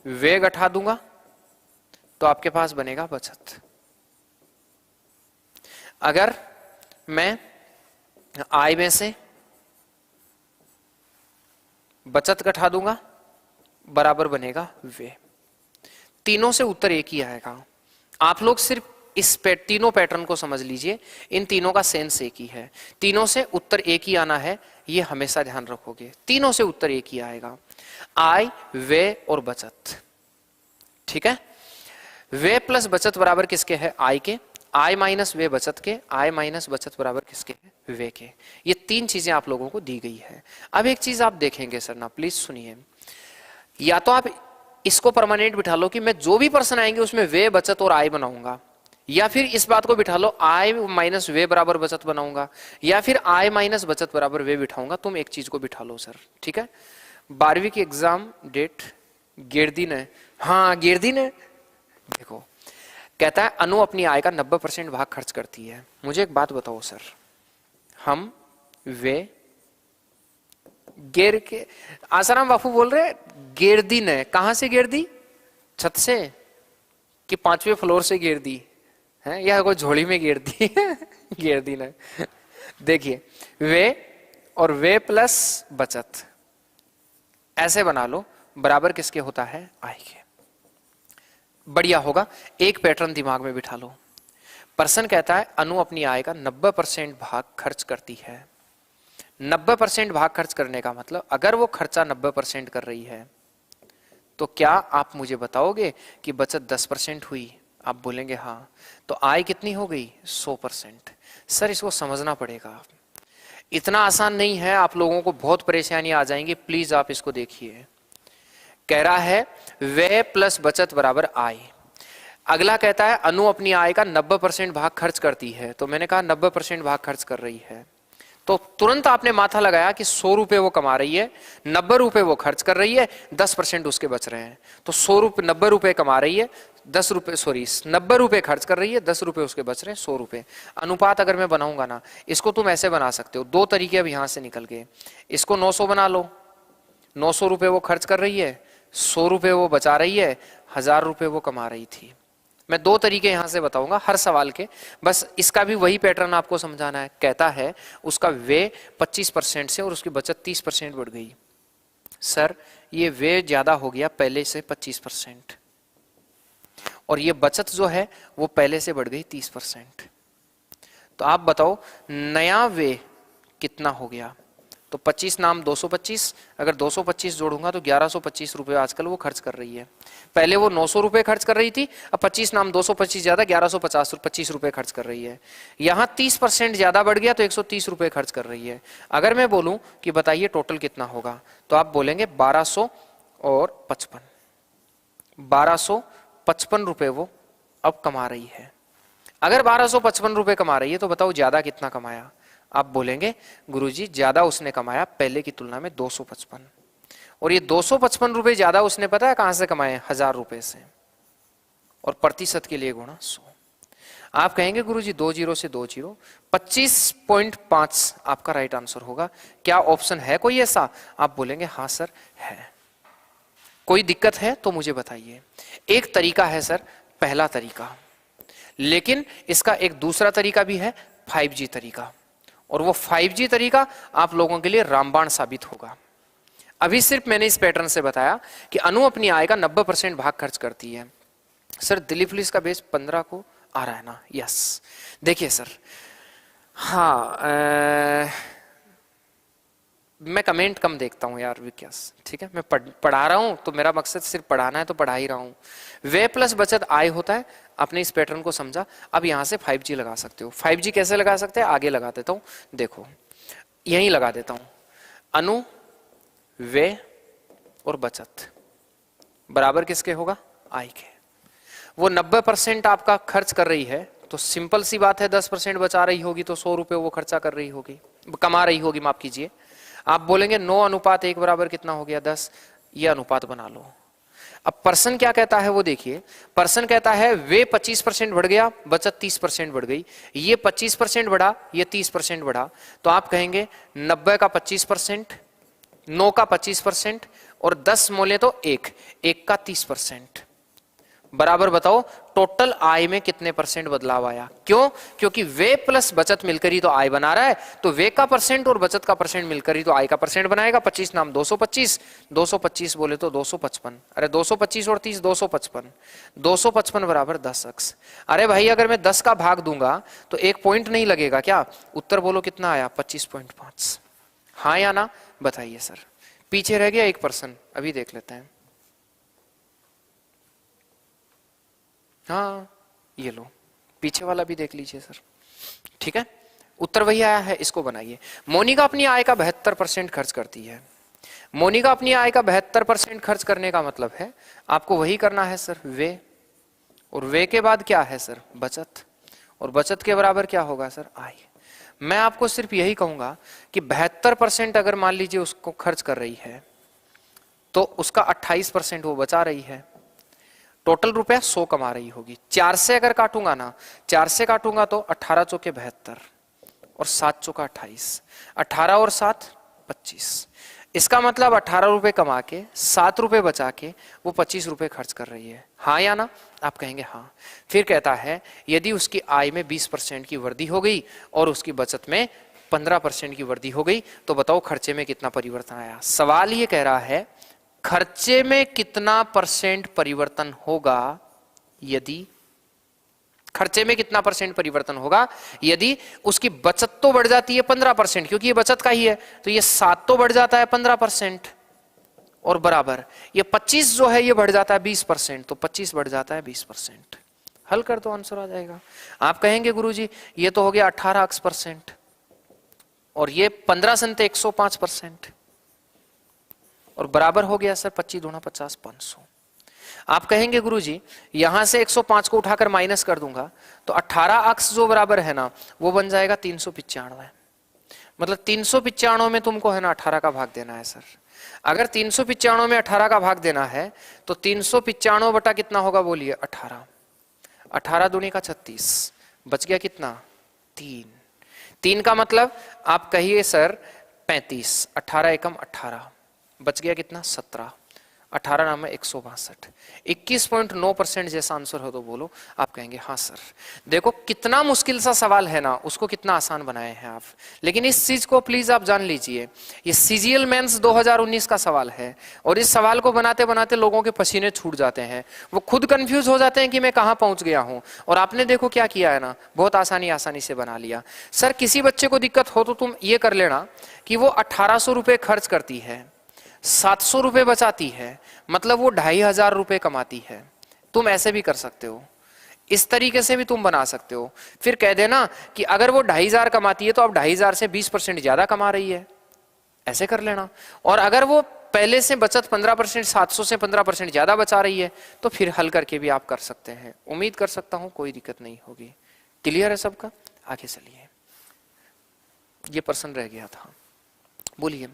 व्यय घटा दूंगा तो आपके पास बनेगा बचत। अगर मैं आय में से बचत घटा दूंगा, बराबर बनेगा वे। तीनों से उत्तर एक ही आएगा। आप लोग सिर्फ इस तीनों पैटर्न को समझ लीजिए, इन तीनों का सेंस एक ही है, तीनों से उत्तर एक ही आना है, ये हमेशा ध्यान रखोगे। तीनों से उत्तर एक ही आएगा, आय, व्यय और बचत। ठीक है, व्यय प्लस बचत बराबर किसके है? आय के। आय माइनस व्यय बचत के। आय माइनस बचत बराबर किसके है? व्यय के। ये तीन चीजें आप लोगों को दी गई है। अब एक चीज आप देखेंगे सर ना, प्लीज सुनिए, या तो आप इसको परमानेंट बिठा लो कि मैं जो भी पर्सन आएंगे उसमें व्यय बचत और आय बनाऊंगा, या फिर इस बात को बिठा लो आय माइनस व्यय बराबर बचत बनाऊंगा, या फिर आय माइनस बचत बराबर व्यय बिठाऊंगा। तुम एक चीज को बिठा लो सर, ठीक है। 12वीं की एग्जाम डेट गेर दिन है, हाँ गेर दिन है। देखो कहता है अनु अपनी आय का 90% भाग खर्च करती है। मुझे एक बात बताओ सर, हम वे गेर के आसाराम बापू बोल रहे गेर दी ने, कहां से गेर दी? छत से कि 5वें फ्लोर से गेर दी है, या कोई झोली में गेर दी? गेर दी ने। देखिए वे और वे प्लस बचत ऐसे बना लो, बराबर किसके होता है? आय के। बढ़िया होगा। एक पैटर्न दिमाग में बिठा लो। पर्सन कहता है अनु अपनी आय का 90% भाग खर्च करती है। 90% भाग खर्च करने का मतलब अगर वो खर्चा 90% कर रही है तो क्या आप मुझे बताओगे कि बचत 10% हुई? आप बोलेंगे हाँ। तो आय कितनी हो गई? 100%। सर इसको समझना पड़ेगा, इतना आसान नहीं है, आप लोगों को बहुत परेशानी आ जाएंगी। प्लीज आप इसको देखिए। कह रहा है व्यय प्लस बचत बराबर आय। अगला कहता है अनु अपनी आय का 90% भाग खर्च करती है। तो मैंने कहा 90% भाग खर्च कर रही है, तो तुरंत आपने माथा लगाया कि 100 रुपए वो कमा रही है, 90 रुपए वो खर्च कर रही है, 10% उसके बच रहे हैं। तो 100 रुपए 90 रुपए कमा रही है, 10 रुपए 90 रुपए खर्च कर रही है, 10 रुपए उसके बच रहे हैं, 100 रुपए। अनुपात अगर मैं बनाऊंगा ना, इसको तुम ऐसे बना सकते हो। दो तरीके अब यहां से निकल गए। इसको 900 बना लो, 900 रुपए वो खर्च कर रही है, 100 रुपए वो बचा रही है, 1000 रुपए वो कमा रही थी। मैं दो तरीके यहां से बताऊंगा हर सवाल के, बस इसका भी वही पैटर्न आपको समझाना है। कहता है उसका व्यय 25% से और उसकी बचत 30% बढ़ गई। सर ये व्यय ज्यादा हो गया पहले से 25%, और ये बचत जो है वो पहले से बढ़ गई 30%। तो आप बताओ नया व्यय कितना हो गया? तो 25 नाम 225, अगर 225 जोड़ूंगा तो 1125 रुपए आजकल वो खर्च कर रही है। पहले वो 900 रुपए खर्च कर रही थी, अब 25 नाम 225 ज्यादा 1125 रुपए खर्च कर रही है। यहां 30% ज्यादा बढ़ गया तो 130 रुपए खर्च कर रही है। अगर मैं बोलूं कि बताइए टोटल कितना होगा, तो आप बोलेंगे 1200 और 55, 1255 रुपए वो अब कमा रही है। अगर 1255 रुपए कमा रही है तो बताओ ज्यादा कितना कमाया? आप बोलेंगे गुरुजी ज्यादा उसने कमाया पहले की तुलना में 255, और ये 255 रुपए ज्यादा उसने पता है कहां से कमाए? 1000 रुपए से, और प्रतिशत के लिए गुणा 100। आप कहेंगे गुरुजी 2 जीरो से 2 जीरो, 25.5 आपका राइट आंसर होगा। क्या ऑप्शन है कोई ऐसा? आप बोलेंगे हाँ सर है। कोई दिक्कत है तो मुझे बताइए। एक तरीका है सर, पहला तरीका, लेकिन इसका एक दूसरा तरीका भी है, 5G तरीका, और वो 5G तरीका आप लोगों के लिए रामबाण साबित होगा। अभी सिर्फ मैंने इस पैटर्न से बताया कि अनु अपनी आय का 90% भाग खर्च करती है। सर दिलीप पुलिस का बेस 15 को आ रहा है ना? यस। देखिए सर, हाँ मैं कमेंट कम देखता हूं यार विकास, ठीक है। मैं पढ़ा रहा हूं तो मेरा मकसद सिर्फ पढ़ाना है, तो पढ़ा ही रहा हूं। व्यय प्लस बचत आय होता है। आपने इस पैटर्न को समझा। अब यहां से 5G लगा सकते हो। 5G कैसे लगा सकते हैं? आगे लगा देता हूं, देखो यहीं लगा देता हूं। अनु व्यय और बचत बराबर किसके होगा? आय के। वो 90% आपका खर्च कर रही है, तो सिंपल सी बात है 10% बचा रही होगी, तो 100 रुपए वो खर्चा कर रही होगी, कमा रही होगी, माफ कीजिए। आप बोलेंगे 9:1 बराबर कितना हो गया? 10। ये अनुपात बना लो। अब पर्सन क्या कहता है वो देखिए। पर्सन कहता है वे 25% बढ़ गया, बचत 30% बढ़ गई। ये 25% बढ़ा, ये 30% बढ़ा। तो आप कहेंगे 90 का 25%, 9 का 25%, और 10 मोले तो 1 का 30%। बराबर बताओ टोटल आय में कितने परसेंट बदलाव आया। क्यों? क्योंकि वे प्लस बचत मिलकर ही तो आय बना रहा है, तो वे का परसेंट और बचत का परसेंट मिलकर ही तो आय का परसेंट बनाएगा। 25 नाम 225, 225 बोले तो 255, अरे 225 और 30 255, 255 बराबर 10x। अरे भाई अगर मैं 10 का भाग दूंगा तो एक पॉइंट नहीं लगेगा क्या? उत्तर बोलो कितना आया? 25.5। हाँ या ना बताइए सर। पीछे रह गया एक पर्सन, अभी देख लेते हैं। हाँ ये लो, पीछे वाला भी देख लीजिए सर। ठीक है, उत्तर वही आया है, इसको बनाइए। मोनिका अपनी आय का 72% खर्च करती है। मोनिका अपनी आय का 72% खर्च करने का मतलब है आपको वही करना है सर, वे, और वे के बाद क्या है सर? बचत, और बचत के बराबर क्या होगा सर? आय। मैं आपको सिर्फ यही कहूंगा कि 72% अगर मान लीजिए उसको खर्च कर रही है तो उसका 28% वो बचा रही है। टोटल रुपया 100 कमा रही होगी। 4 से अगर काटूंगा ना, 4 से काटूंगा तो 18 चौके 72 और 7 चौका 28, 18 और 7 25। इसका मतलब 18 रुपए कमा के 7 रुपए बचा के वो 25 रुपए खर्च कर रही है। हाँ या ना? आप कहेंगे हाँ। फिर कहता है यदि उसकी आय में 20% की वृद्धि हो गई और उसकी बचत में 15% की वृद्धि हो गई तो बताओ खर्चे में कितना परिवर्तन आया। सवाल ये कह रहा है खर्चे में कितना परसेंट परिवर्तन होगा यदि, खर्चे में कितना परसेंट परिवर्तन होगा यदि उसकी बचत तो बढ़ जाती है 15%, क्योंकि ये बचत का ही है, तो ये 7 तो बढ़ जाता है 15%, और बराबर ये 25 जो है ये बढ़ जाता है 20%, तो 25 बढ़ जाता है 20%। हल कर दो, आंसर आ जाएगा। आप कहेंगे गुरुजी ये तो हो गया 18% और ये 15 संते 105%, और बराबर हो गया सर 25 दूना 50, 500। आप कहेंगे गुरुजी यहां से 105 को उठाकर माइनस कर दूंगा तो 18 अक्स जो बराबर है ना वो बन जाएगा 395। मतलब 395 में तुमको है ना 18 का भाग देना है सर। अगर 395 में 18 का भाग देना है तो 395 बटा कितना होगा बोलिए? 18। 18 दूनी का 36, बच गया कितना? 3। 3 का मतलब आप कहिए सर 35, 18 एकम 18, बच गया कितना? 17। 18 नाम है 162, 21.9% जैसा आंसर हो तो बोलो। आप कहेंगे हाँ सर। देखो कितना मुश्किल सा सवाल है ना, उसको कितना आसान बनाए हैं आप। लेकिन इस चीज को प्लीज आप जान लीजिए, ये सीजीएल मेंस 2019 का सवाल है और इस सवाल को बनाते बनाते लोगों के पसीने छूट जाते हैं, वो खुद कंफ्यूज हो जाते हैं कि मैं कहाँ पहुंच गया हूं। और आपने देखो क्या किया है ना, बहुत आसानी से बना लिया। सर किसी बच्चे को दिक्कत हो तो तुम ये कर लेना कि वो 1800 रुपए खर्च करती है, 700 रुपए बचाती है, मतलब वो 2500 रुपए कमाती है। तुम ऐसे भी कर सकते हो, इस तरीके से भी तुम बना सकते हो। फिर कह देना कि अगर वो 2500 कमाती है तो अब 2500 से 20% ज्यादा कमा रही है, ऐसे कर लेना। और अगर वो पहले से बचत 15%, 700 से 15% ज्यादा बचा रही है तो फिर हल करके भी आप कर सकते हैं। उम्मीद कर सकता हूं कोई दिक्कत नहीं होगी। क्लियर है सबका? आगे चलिए, ये प्रश्न रह गया था, बोलिए।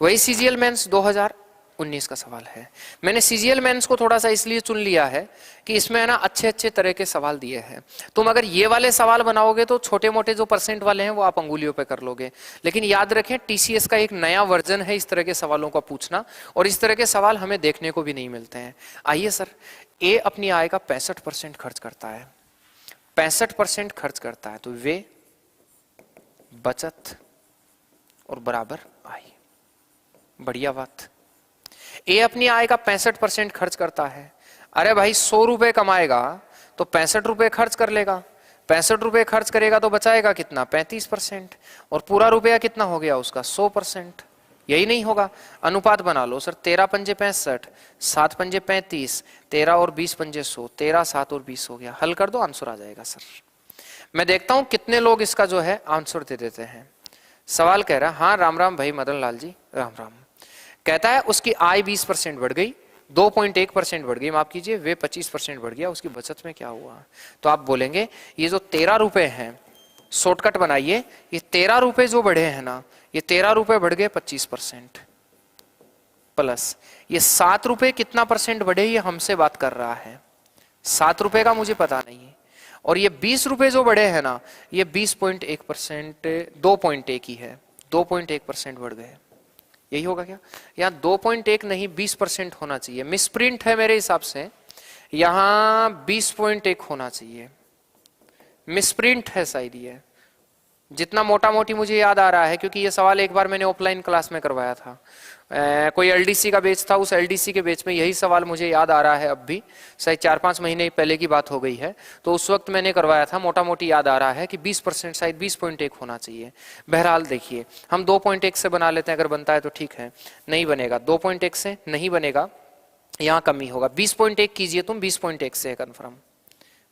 वही सीजीएल मेंस 2019 का सवाल है। मैंने सीजीएल मेंस को थोड़ा सा इसलिए चुन लिया है कि इसमें है ना अच्छे तरह के सवाल दिए हैं। तुम अगर ये वाले सवाल बनाओगे तो छोटे मोटे जो परसेंट वाले हैं वो आप अंगुलियों पे कर लोगे, लेकिन याद रखें टीसीएस का एक नया वर्जन है इस तरह के सवालों का पूछना, और इस तरह के सवाल हमें देखने को भी नहीं मिलते हैं। आइए सर, ए अपनी आय का 65% खर्च करता है, 65% खर्च करता है, तो वे, बचत और बराबर आय। बढ़िया बात। ए अपनी आय का 65% खर्च करता है। अरे भाई 100 रुपए कमाएगा तो 65 रुपए खर्च कर लेगा, 65 रुपए खर्च करेगा तो बचाएगा कितना? 35%, और पूरा रुपया कितना हो गया उसका? 100%। यही नहीं होगा? अनुपात बना लो सर, 13 पंजे 65, 7 पंजे 35, 13 और 20 पंजे 100, 13 7 और 20 हो गया। हल कर दो, आंसर आ जाएगा सर। मैं देखता हूं कितने लोग इसका जो है आंसर दे देते हैं। सवाल कह रहा है, हाँ राम राम भाई मदन लाल जी, राम राम। कहता है उसकी आय 20% बढ़ गई, 2.1% बढ़ गई, माफ कीजिए, वे 25% बढ़ गया, उसकी बचत में क्या हुआ? तो आप बोलेंगे ये जो 13 रुपए हैं, शॉर्टकट बनाइए, ये 13 रुपए जो बढ़े हैं ना, ये 13 रुपए बढ़ गए 25%, प्लस ये 7 रुपए कितना परसेंट बढ़े ये हमसे बात कर रहा है, 7 रुपए का मुझे पता नहीं है, और ये 20 रुपए जो बढ़े हैं ना, ये 20.1%, 2.1 ही है, 2.1% बढ़ गए। यही होगा क्या? यहाँ 2.1 नहीं 20% होना चाहिए, मिसप्रिंट है मेरे हिसाब से, यहां 20.1 होना चाहिए, मिसप्रिंट है शायद ये, जितना मोटा मोटी मुझे याद आ रहा है, क्योंकि ये सवाल एक बार मैंने ऑफलाइन क्लास में करवाया था। कोई एलडीसी का बैच था, उस एलडीसी के बैच में यही सवाल मुझे याद आ रहा है अब भी, शायद 4-5 महीने पहले की बात हो गई है, तो उस वक्त मैंने करवाया था। मोटा मोटी याद आ रहा है कि 20% शायद 20.1 होना चाहिए। बहरहाल देखिए, हम 2.1 से बना लेते हैं, अगर बनता है तो ठीक है, नहीं बनेगा 2.1 से नहीं बनेगा, यहाँ कमी होगा। 20.1 कीजिए तुम, 20.1 से कन्फर्म,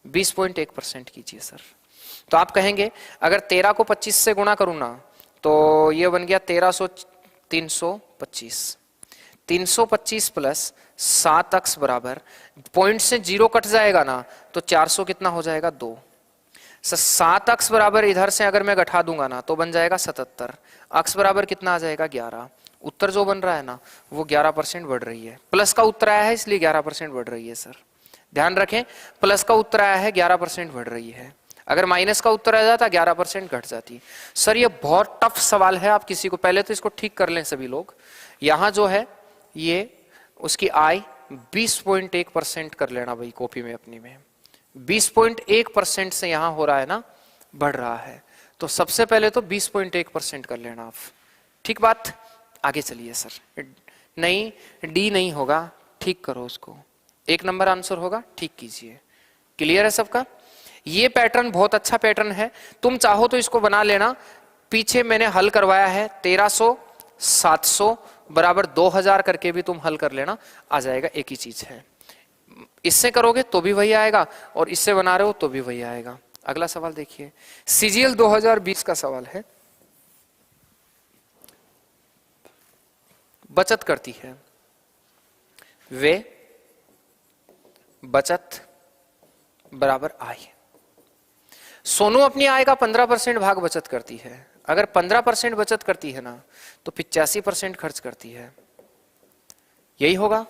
20.1% कीजिए सर। तो आप कहेंगे अगर 13 को 25 से गुणा करूं ना, तो ये बन गया 325 प्लस 7x बराबर, पॉइंट से 0 कट जाएगा ना, तो 400 कितना हो जाएगा 2। 7x बराबर इधर से अगर मैं घटा दूंगा ना, तो बन जाएगा 77। x बराबर कितना आ जाएगा 11। उत्तर जो बन रहा है ना, वो 11% बढ़ रही है। प्लस का उत्तर आया है इसलिए 11% बढ़ रही है सर, ध्यान रखें, प्लस का उत्तर आया है 11% बढ़ रही है। अगर माइनस का उत्तर आ जाता 11% घट जाती। सर ये बहुत टफ सवाल है, आप किसी को पहले तो इसको ठीक कर लें सभी लोग। यहां जो है ये उसकी आय 20.1% कर लेना भाई कॉपी में अपनी में, 20.1% से यहां हो रहा है ना, बढ़ रहा है, तो सबसे पहले तो 20.1% कर लेना आप, ठीक बात। आगे चलिए सर, नहीं डी नहीं होगा, ठीक करो उसको, 1 नंबर आंसर होगा, ठीक कीजिए। क्लियर है सबका? ये पैटर्न बहुत अच्छा पैटर्न है, तुम चाहो तो इसको बना लेना। पीछे मैंने हल करवाया है 1300 700 बराबर 2000 करके भी तुम हल कर लेना, आ जाएगा, एक ही चीज है। इससे करोगे तो भी वही आएगा और इससे बना रहे हो तो भी वही आएगा। अगला सवाल देखिए, सीजीएल 2020 का सवाल है। बचत करती है, वे बचत बराबर आय। सोनू अपनी आय का 15% भाग बचत करती है। अगर 15% बचत करती है ना, तो 85% खर्च करती है, यही होगा।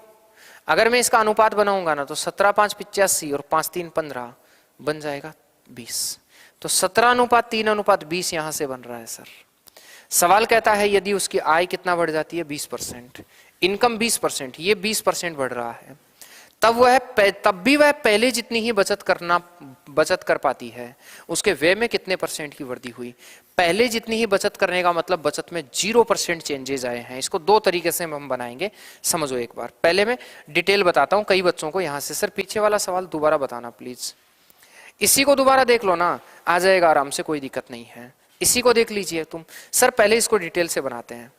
अगर मैं इसका अनुपात बनाऊंगा ना, तो 17-5 85 और 5-3 15 बन जाएगा 20। तो 17:3:20 यहां से बन रहा है सर। सवाल कहता है यदि उसकी आय कितना बढ़ जाती है 20%, इनकम 20%, ये 20% बढ़ रहा है, तब भी वह पहले जितनी ही बचत कर पाती है, उसके व्यय में कितने % की वृद्धि हुई। पहले जितनी ही बचत करने का मतलब बचत में 0% चेंजेस आए हैं। इसको 2 तरीके से हम बनाएंगे, समझो एक बार। पहले मैं डिटेल बताता हूं कई बच्चों को यहां से। सर पीछे वाला सवाल दोबारा बताना प्लीज, इसी को दोबारा देख लो ना, आ जाएगा आराम से, कोई दिक्कत नहीं है। इसी को देख लीजिए तुम। सर पहले इसको डिटेल से बनाते हैं।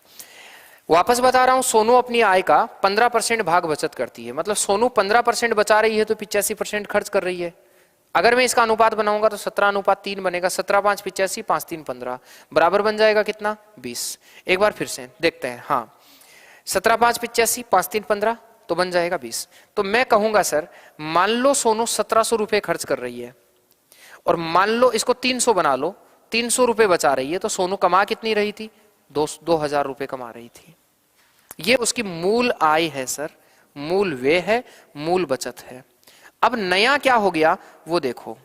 वापस बता रहा हूं, सोनू अपनी आय का 15% भाग बचत करती है, मतलब सोनू 15% बचा रही है तो 85% खर्च कर रही है। अगर मैं इसका अनुपात बनाऊंगा तो 17:3 बनेगा, 17-5 85, 5-3 15 बराबर बन जाएगा कितना 20। एक बार फिर से देखते हैं, हाँ 17-5 85, 5-3 15 तो बन जाएगा 20। तो मैं कहूंगा सर, मान लो सोनू 1700 रुपए खर्च कर रही है, और मान लो इसको 300 बना लो, 300 रुपए बचा रही है, तो सोनू कमा कितनी रही थी 2000 रुपए कमा रही थी। ये उसकी मूल आय है सर, मूल व्यय है, मूल बचत है। अब नया क्या हो गया वो देखो,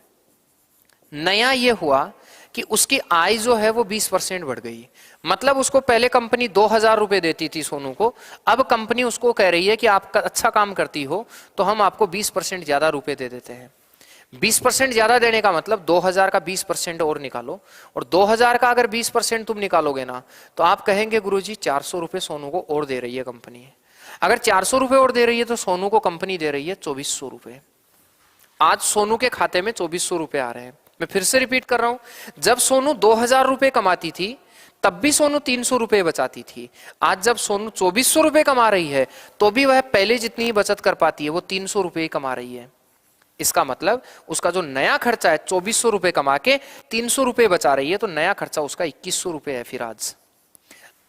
नया ये हुआ कि उसकी आय जो है वो 20% बढ़ गई। मतलब उसको पहले कंपनी 2000 रुपए देती थी सोनू को, अब कंपनी उसको कह रही है कि आप अच्छा काम करती हो तो हम आपको 20% ज्यादा रुपए दे देते हैं। 20% ज्यादा देने का मतलब 2000 का 20% और निकालो, और 2000 का अगर 20% तुम निकालोगे ना, तो आप कहेंगे गुरुजी 400 रुपए सोनू को और दे रही है कंपनी। अगर 400 रुपए और दे रही है तो सोनू को कंपनी दे रही है 2400 रुपए। आज सोनू के खाते में 2400 रुपए आ रहे हैं। मैं फिर से रिपीट कर रहा हूं, जब सोनू 2000 रुपए कमाती थी तब भी सोनू 300 रुपए बचाती थी। आज जब सोनू 2400 रुपए कमा रही है तो भी वह पहले जितनी ही बचत कर पाती है वो 300 रुपए कमा रही है। इसका मतलब उसका जो नया खर्चा है 2400 रुपए कमा के 300 रुपए बचा रही है, तो नया खर्चा उसका 2100 रुपए है। फिर आज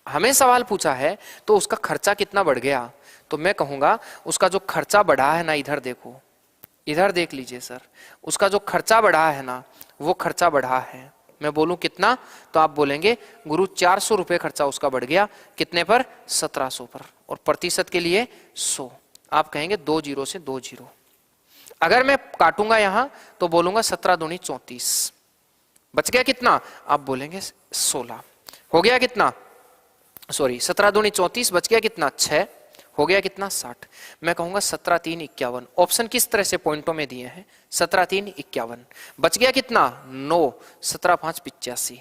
हमें सवाल पूछा है तो उसका खर्चा कितना बढ़ गया, तो मैं कहूंगा उसका जो खर्चा बढ़ा है ना, इधर देखो, इधर देख लीजिए सर, उसका जो खर्चा बढ़ा है ना वो खर्चा बढ़ा है। मैं बोलूं कितना, तो आप बोलेंगे गुरु 400 रुपए खर्चा उसका बढ़ गया, कितने पर 1700 पर, और प्रतिशत के लिए 100। आप कहेंगे 2 0 से 2 0। अगर मैं काटूंगा यहां तो बोलूंगा 17 दूनी 34, बच गया कितना, आप बोलेंगे 16। हो गया कितना, सॉरी 17 दूनी 34, बच गया कितना 6, हो गया कितना 60। मैं कहूंगा 17 3 51। ऑप्शन किस तरह से पॉइंटों में दिए हैं 17 3 51। बच गया कितना 9, 17 5 85।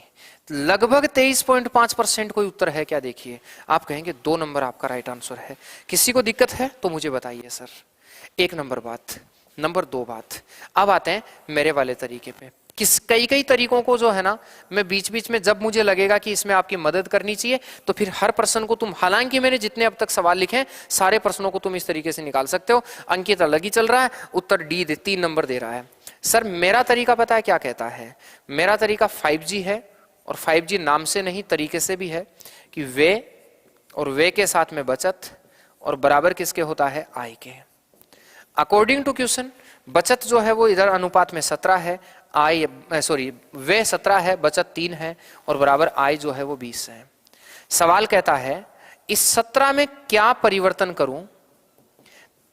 लगभग 23.5% कोई उत्तर है क्या? देखिए आप कहेंगे 2 नंबर आपका राइट आंसर है। किसी को दिक्कत है तो मुझे बताइए सर। 1 नंबर बात। नंबर 2 बात, अब आते हैं मेरे वाले तरीके पे। कई तरीकों को जो है ना, मैं बीच बीच में जब मुझे लगेगा कि इसमें आपकी मदद करनी चाहिए तो फिर हर प्रश्न को तुम, हालांकि मैंने जितने अब तक सवाल लिखे हैं सारे प्रश्नों को तुम इस तरीके से निकाल सकते हो। अंकित अलग ही चल रहा है, उत्तर डी 3 नंबर दे रहा है। सर मेरा तरीका पता है क्या कहता है? मेरा तरीका 5G है, और 5G नाम से नहीं तरीके से भी है कि वे और वे के साथ में बचत और बराबर किसके होता है? आई के। अकॉर्डिंग टू क्वेश्चन बचत जो है वो इधर अनुपात में 17 है, वे 17 है, बचत 3 है, और बराबर आई जो है वो 20 है। सवाल कहता है इस 17 में क्या परिवर्तन करूं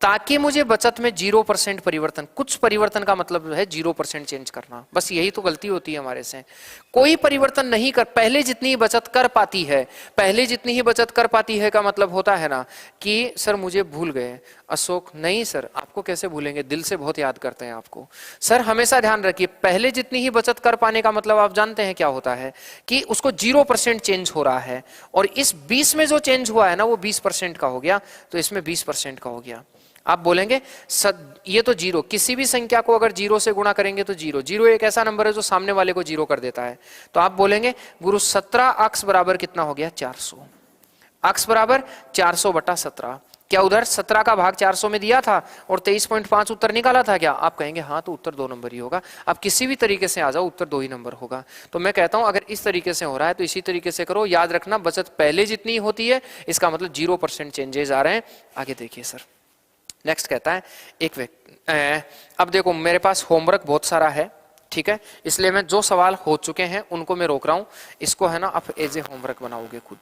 ताकि मुझे बचत में 0% परिवर्तन, कुछ परिवर्तन का मतलब है 0% चेंज करना। बस यही तो गलती होती है हमारे से, कोई परिवर्तन नहीं कर, पहले जितनी ही बचत कर पाती है, पहले जितनी ही बचत कर पाती है का मतलब होता है ना कि सर मुझे भूल गए अशोक। नहीं सर, आपको कैसे भूलेंगे, दिल से बहुत याद करते हैं आपको। सर हमेशा ध्यान रखिए, पहले जितनी ही बचत कर पाने का मतलब आप जानते हैं क्या होता है कि उसको 0% चेंज हो रहा है, और इस 20 में जो चेंज हुआ है ना वो 20% का हो गया, तो इसमें 20% का हो गया। आप बोलेंगे ये तो 0, किसी भी संख्या को अगर 0 से गुणा करेंगे तो 0, 0 एक ऐसा नंबर है जो सामने वाले को 0 कर देता है। तो आप बोलेंगे गुरु 17 अक्स बराबर कितना हो गया? 400। अक्स बराबर 400 बटा 17। क्या उधर 17 का भाग 400 में दिया था और 23.5 उत्तर निकाला था क्या? आप कहेंगे हाँ, तो उत्तर 2 नंबर ही होगा। आप किसी भी तरीके से आ जाओ, उत्तर 2 ही नंबर होगा। तो मैं कहता हूं अगर इस तरीके से हो रहा है तो इसी तरीके से करो। याद रखना बचत पहले जितनी होती है इसका मतलब 0% चेंजेस आ रहे हैं। आगे देखिए सर, नेक्स्ट कहता है एक व्यक्ति, अब देखो मेरे पास होमवर्क बहुत सारा है, ठीक है, इसलिए मैं जो सवाल हो चुके हैं उनको मैं रोक रहा हूं। इसको है ना आप एज ए होमवर्क बनाओगे खुद,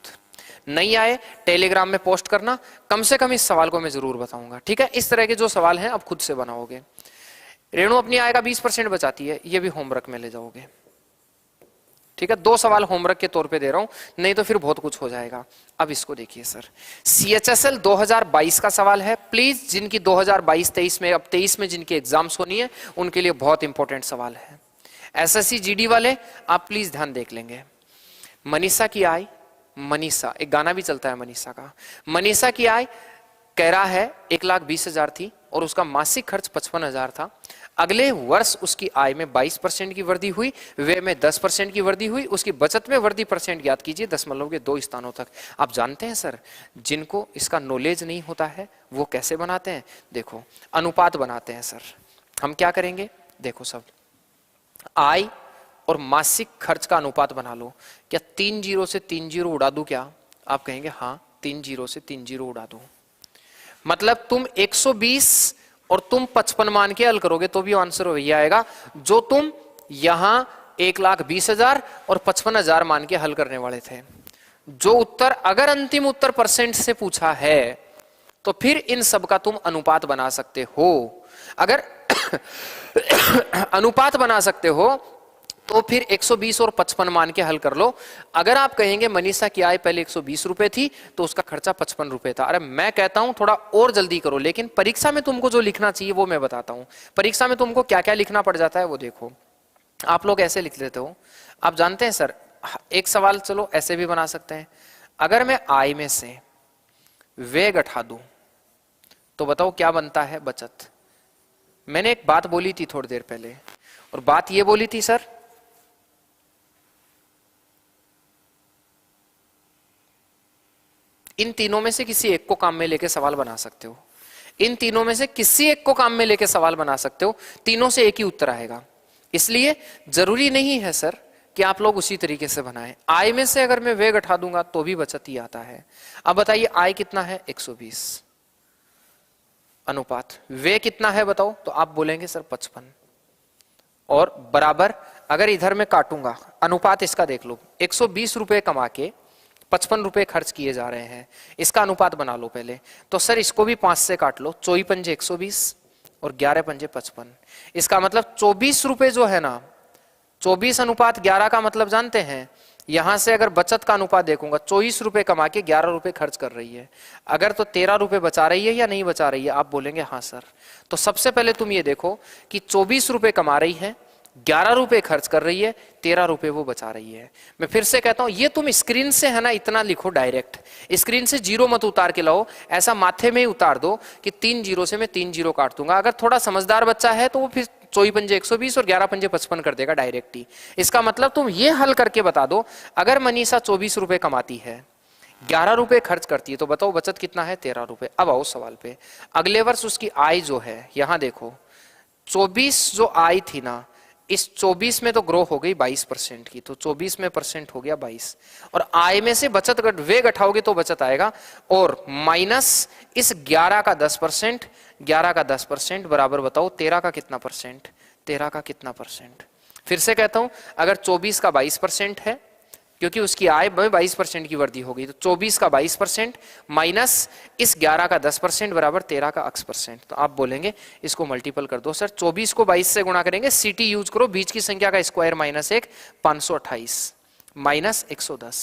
नहीं आए टेलीग्राम में पोस्ट करना, कम से कम इस सवाल को मैं जरूर बताऊंगा, ठीक है। इस तरह के जो सवाल हैं आप खुद से बनाओगे। रेणु अपनी आय का 20% बचाती है, ये भी होमवर्क में ले जाओगे, ठीक है। 2 सवाल होमवर्क के तौर पे दे रहा हूं, नहीं तो फिर बहुत कुछ हो जाएगा। अब इसको देखिए सर, CHSL 2022 का सवाल है। प्लीज जिनकी 2022-23 में, अब 23 में जिनकी एग्जाम्स होनी है उनके लिए बहुत इंपॉर्टेंट सवाल है। SSC GD वाले आप प्लीज ध्यान देख लेंगे। मनीषा की आय, मनीषा एक गाना भी चलता है मनीषा का, मनीषा की आय कह रहा है 1,20,000 थी और उसका मासिक खर्च 55,000 था। अगले वर्ष उसकी आय में 22% की वृद्धि हुई, व्यय में 10% की वृद्धि हुई, उसकी बचत में वृद्धि परसेंट ज्ञात कीजिए दशमलव के 2 स्थानों तक। आप जानते हैं सर, जिनको इसका नॉलेज नहीं होता है वो कैसे बनाते हैं? देखो अनुपात बनाते हैं सर। हम क्या करेंगे, देखो सब, आय और मासिक खर्च का अनुपात बना लो। क्या 3 0 से 3 0 उड़ा दूं क्या? आप कहेंगे हाँ, 3 0 से 3 0 उड़ा दो। मतलब तुम 120 और तुम 55 मान के हल करोगे तो भी आंसर वही आएगा जो तुम यहां 1,20,000 और 55,000 मान के हल करने वाले थे। जो उत्तर अगर अंतिम उत्तर परसेंट से पूछा है तो फिर इन सब का तुम अनुपात बना सकते हो। अगर अनुपात बना सकते हो तो फिर 120 और 55 मान के हल कर लो। अगर आप कहेंगे मनीषा की आय पहले 120 रुपए थी तो उसका खर्चा 55 रुपए था, अरे मैं कहता हूं थोड़ा और जल्दी करो, लेकिन परीक्षा में तुमको जो लिखना चाहिए वो मैं बताता हूं। परीक्षा में तुमको क्या क्या लिखना पड़ जाता है वो देखो। आप लोग ऐसे लिख लेते हो, आप जानते हैं सर, एक सवाल चलो ऐसे भी बना सकते हैं, अगर मैं आय में से व्यय घटा दूं तो बताओ क्या बनता है? बचत। मैंने एक बात बोली थी थोड़ी देर पहले, और बात ये बोली थी सर, इन तीनों में से किसी एक को काम में लेके सवाल बना सकते हो। इन तीनों में से किसी एक को काम में लेके सवाल बना सकते हो, तीनों से एक ही उत्तर आएगा। इसलिए जरूरी नहीं है सर कि आप लोग उसी तरीके से बनाएं। आय में से अगर मैं व्यय घटा दूंगा तो भी बचत ही आता है। अब बताइए आय कितना है? 120 अनुपात व्यय कितना है बताओ? तो आप बोलेंगे सर 55, और बराबर अगर इधर मैं काटूंगा, अनुपात इसका देख लो, 120 रुपए कमा के 55 रुपए खर्च किए जा रहे हैं, इसका अनुपात बना लो पहले। तो सर इसको भी 5 से काट लो, 24 पंजे 120 और 11 पंजे 55। इसका मतलब 24 रुपए जो है ना, 24 अनुपात 11 का मतलब जानते हैं, यहां से अगर बचत का अनुपात देखूंगा, 24 रुपए कमा के 11 रुपए खर्च कर रही है, अगर तो 13 रुपए बचा रही है या नहीं बचा रही है? आप बोलेंगे हाँ सर। तो सबसे पहले तुम ये देखो कि 24 रुपए कमा रही है, 11 रुपए खर्च कर रही है, 13 रुपए वो बचा रही है। मैं फिर से कहता हूं, ये तुम स्क्रीन से है ना इतना लिखो, डायरेक्ट स्क्रीन से जीरो मत उतार के लाओ, ऐसा माथे में ही उतार दो कि 3 जीरो से मैं 3 जीरो काट दूंगा। अगर थोड़ा समझदार बच्चा है तो वो फिर 24 पंजे 120 और 11 पंजे 55 कर देगा डायरेक्ट ही। इसका मतलब तुम ये हल करके बता दो, अगर मनीषा 24 रुपए कमाती है, 11 रुपए खर्च करती है, तो बताओ बचत कितना है? 13 रुपए। अब आओ सवाल पे, अगले वर्ष उसकी आय जो है, यहां देखो 24 जो आय थी ना, इस 24 में तो ग्रो हो गई 22% की, तो 24 में परसेंट हो गया 22, और आय में से बचत वे घटाओगे तो बचत आएगा, और माइनस इस 11 का 10%, 11 का 10% बराबर बताओ 13 का कितना परसेंट? 13 का कितना परसेंट? फिर से कहता हूं, अगर 24 का 22% है, क्योंकि उसकी आय में 22% की वृद्धि हो गई, तो 24 का 22% माइनस इस 11 का 10% बराबर 13 का x%। तो आप बोलेंगे इसको मल्टीपल कर दो। सर 24 को 22 से गुणा करेंगे, सीटी यूज करो, बीच की संख्या का स्क्वायर माइनस 1, 528 माइनस 110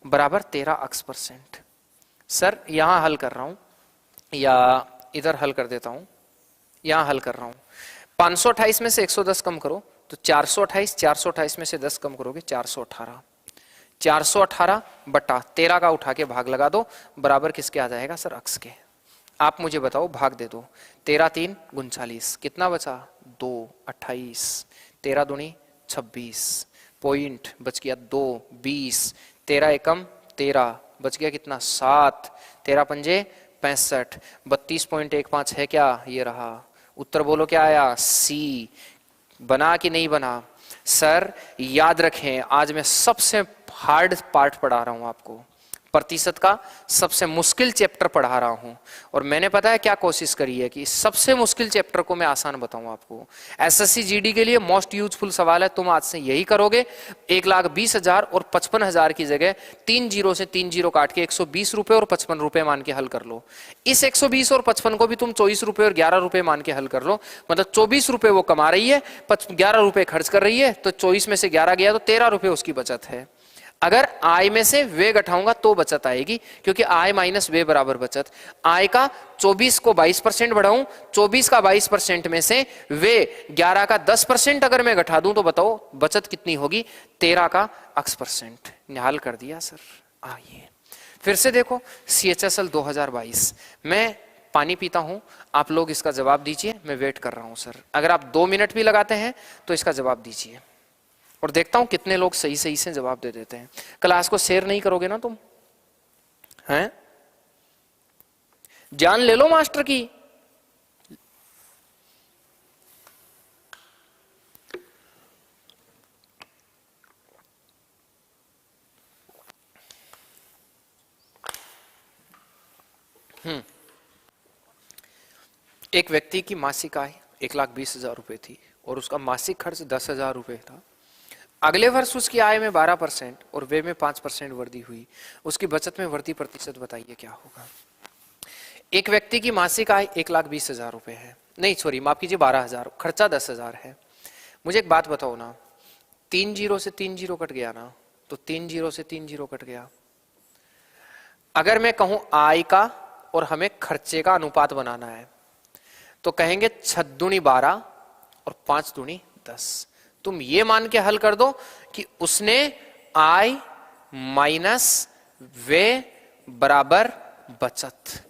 बराबर 13 x%। सर यहां हल कर रहा हूं या इधर हल कर देता हूं? यहां हल कर रहा हूं। 528 में से 110 कम करो तो 428, 428 में से 10 कम करोगे 418, 418 बटा 13 का उठा के भाग लगा दो, बराबर किसके आ जाएगा सर? अक्स के। आप मुझे बताओ, भाग दे दो, 13 3 39, कितना बचा? 2 28, 13 दूनी 26, पॉइंट बच गया 2 20, 13 एकम 13, बच गया कितना? 7, 13 पंजे 65, 32.15 है क्या? ये रहा उत्तर। बोलो क्या आया? सी। बना कि नहीं बना? सर याद रखें, आज मैं सबसे हार्ड पार्ट पढ़ा रहा हूं आपको, प्रतिशत का सबसे मुश्किल चैप्टर पढ़ा रहा हूं, और मैंने पता है क्या कोशिश करी है कि सबसे मुश्किल चैप्टर को मैं आसान बताऊं आपको। एसएससी जीडी के लिए मोस्ट यूजफुल सवाल है, तुम आज से यही करोगे। 1,20,000 और 55,000 की जगह 3 जीरो से 3 जीरो काट के 120 रुपए और 55 रुपए मान के हल कर लो। इस 120 और 55 को भी तुम 24 रुपए और 11 रुपए मान के हल कर लो। मतलब 24 रुपए वो कमा रही है, 11 रुपए खर्च कर रही है, तो 24 में से 11 गया तो 13 रुपए उसकी बचत है। अगर आय में से वे घटाऊंगा तो बचत आएगी, क्योंकि आय माइनस वे बराबर बचत। आय का 24 को 22% बढ़ाऊं, 24 का 22% में से वे 11 का 10% अगर मैं घटा दूं तो बताओ बचत कितनी होगी? 13 का x%। निहाल कर दिया सर। आइए फिर से देखो, CHSL 2022। मैं पानी पीता हूं, आप लोग इसका जवाब दीजिए, मैं वेट कर रहा हूं सर। अगर आप 2 मिनट भी लगाते हैं तो इसका जवाब दीजिए, और देखता हूं कितने लोग सही सही से जवाब दे देते हैं। क्लास को शेयर नहीं करोगे ना तुम? हैं? जान ले लो मास्टर की। एक व्यक्ति की मासिक आय 1,20,000 रुपए थी और उसका मासिक खर्च 10,000 रुपए था। अगले वर्ष उसकी आय में 12% और व्यय में 5% वृद्धि हुई। उसकी बचत में वृद्धि प्रतिशत बताइए क्या होगा? एक व्यक्ति की मासिक आय 1,20,000 रुपए है, नहीं सॉरी माफ कीजिए 12,000, खर्चा 10,000 है। मुझे एक बात बताओ ना, 3 जीरो से 3 जीरो कट गया ना, तो 3 जीरो से 3 जीरो कट गया। अगर मैं कहूं आय का और हमें खर्चे का अनुपात बनाना है, तो कहेंगे 6 दूनी 12 और 5 दूनी 10। तुम ये मान के हल कर दो कि उसने आय माइनस व्यय बराबर बचत।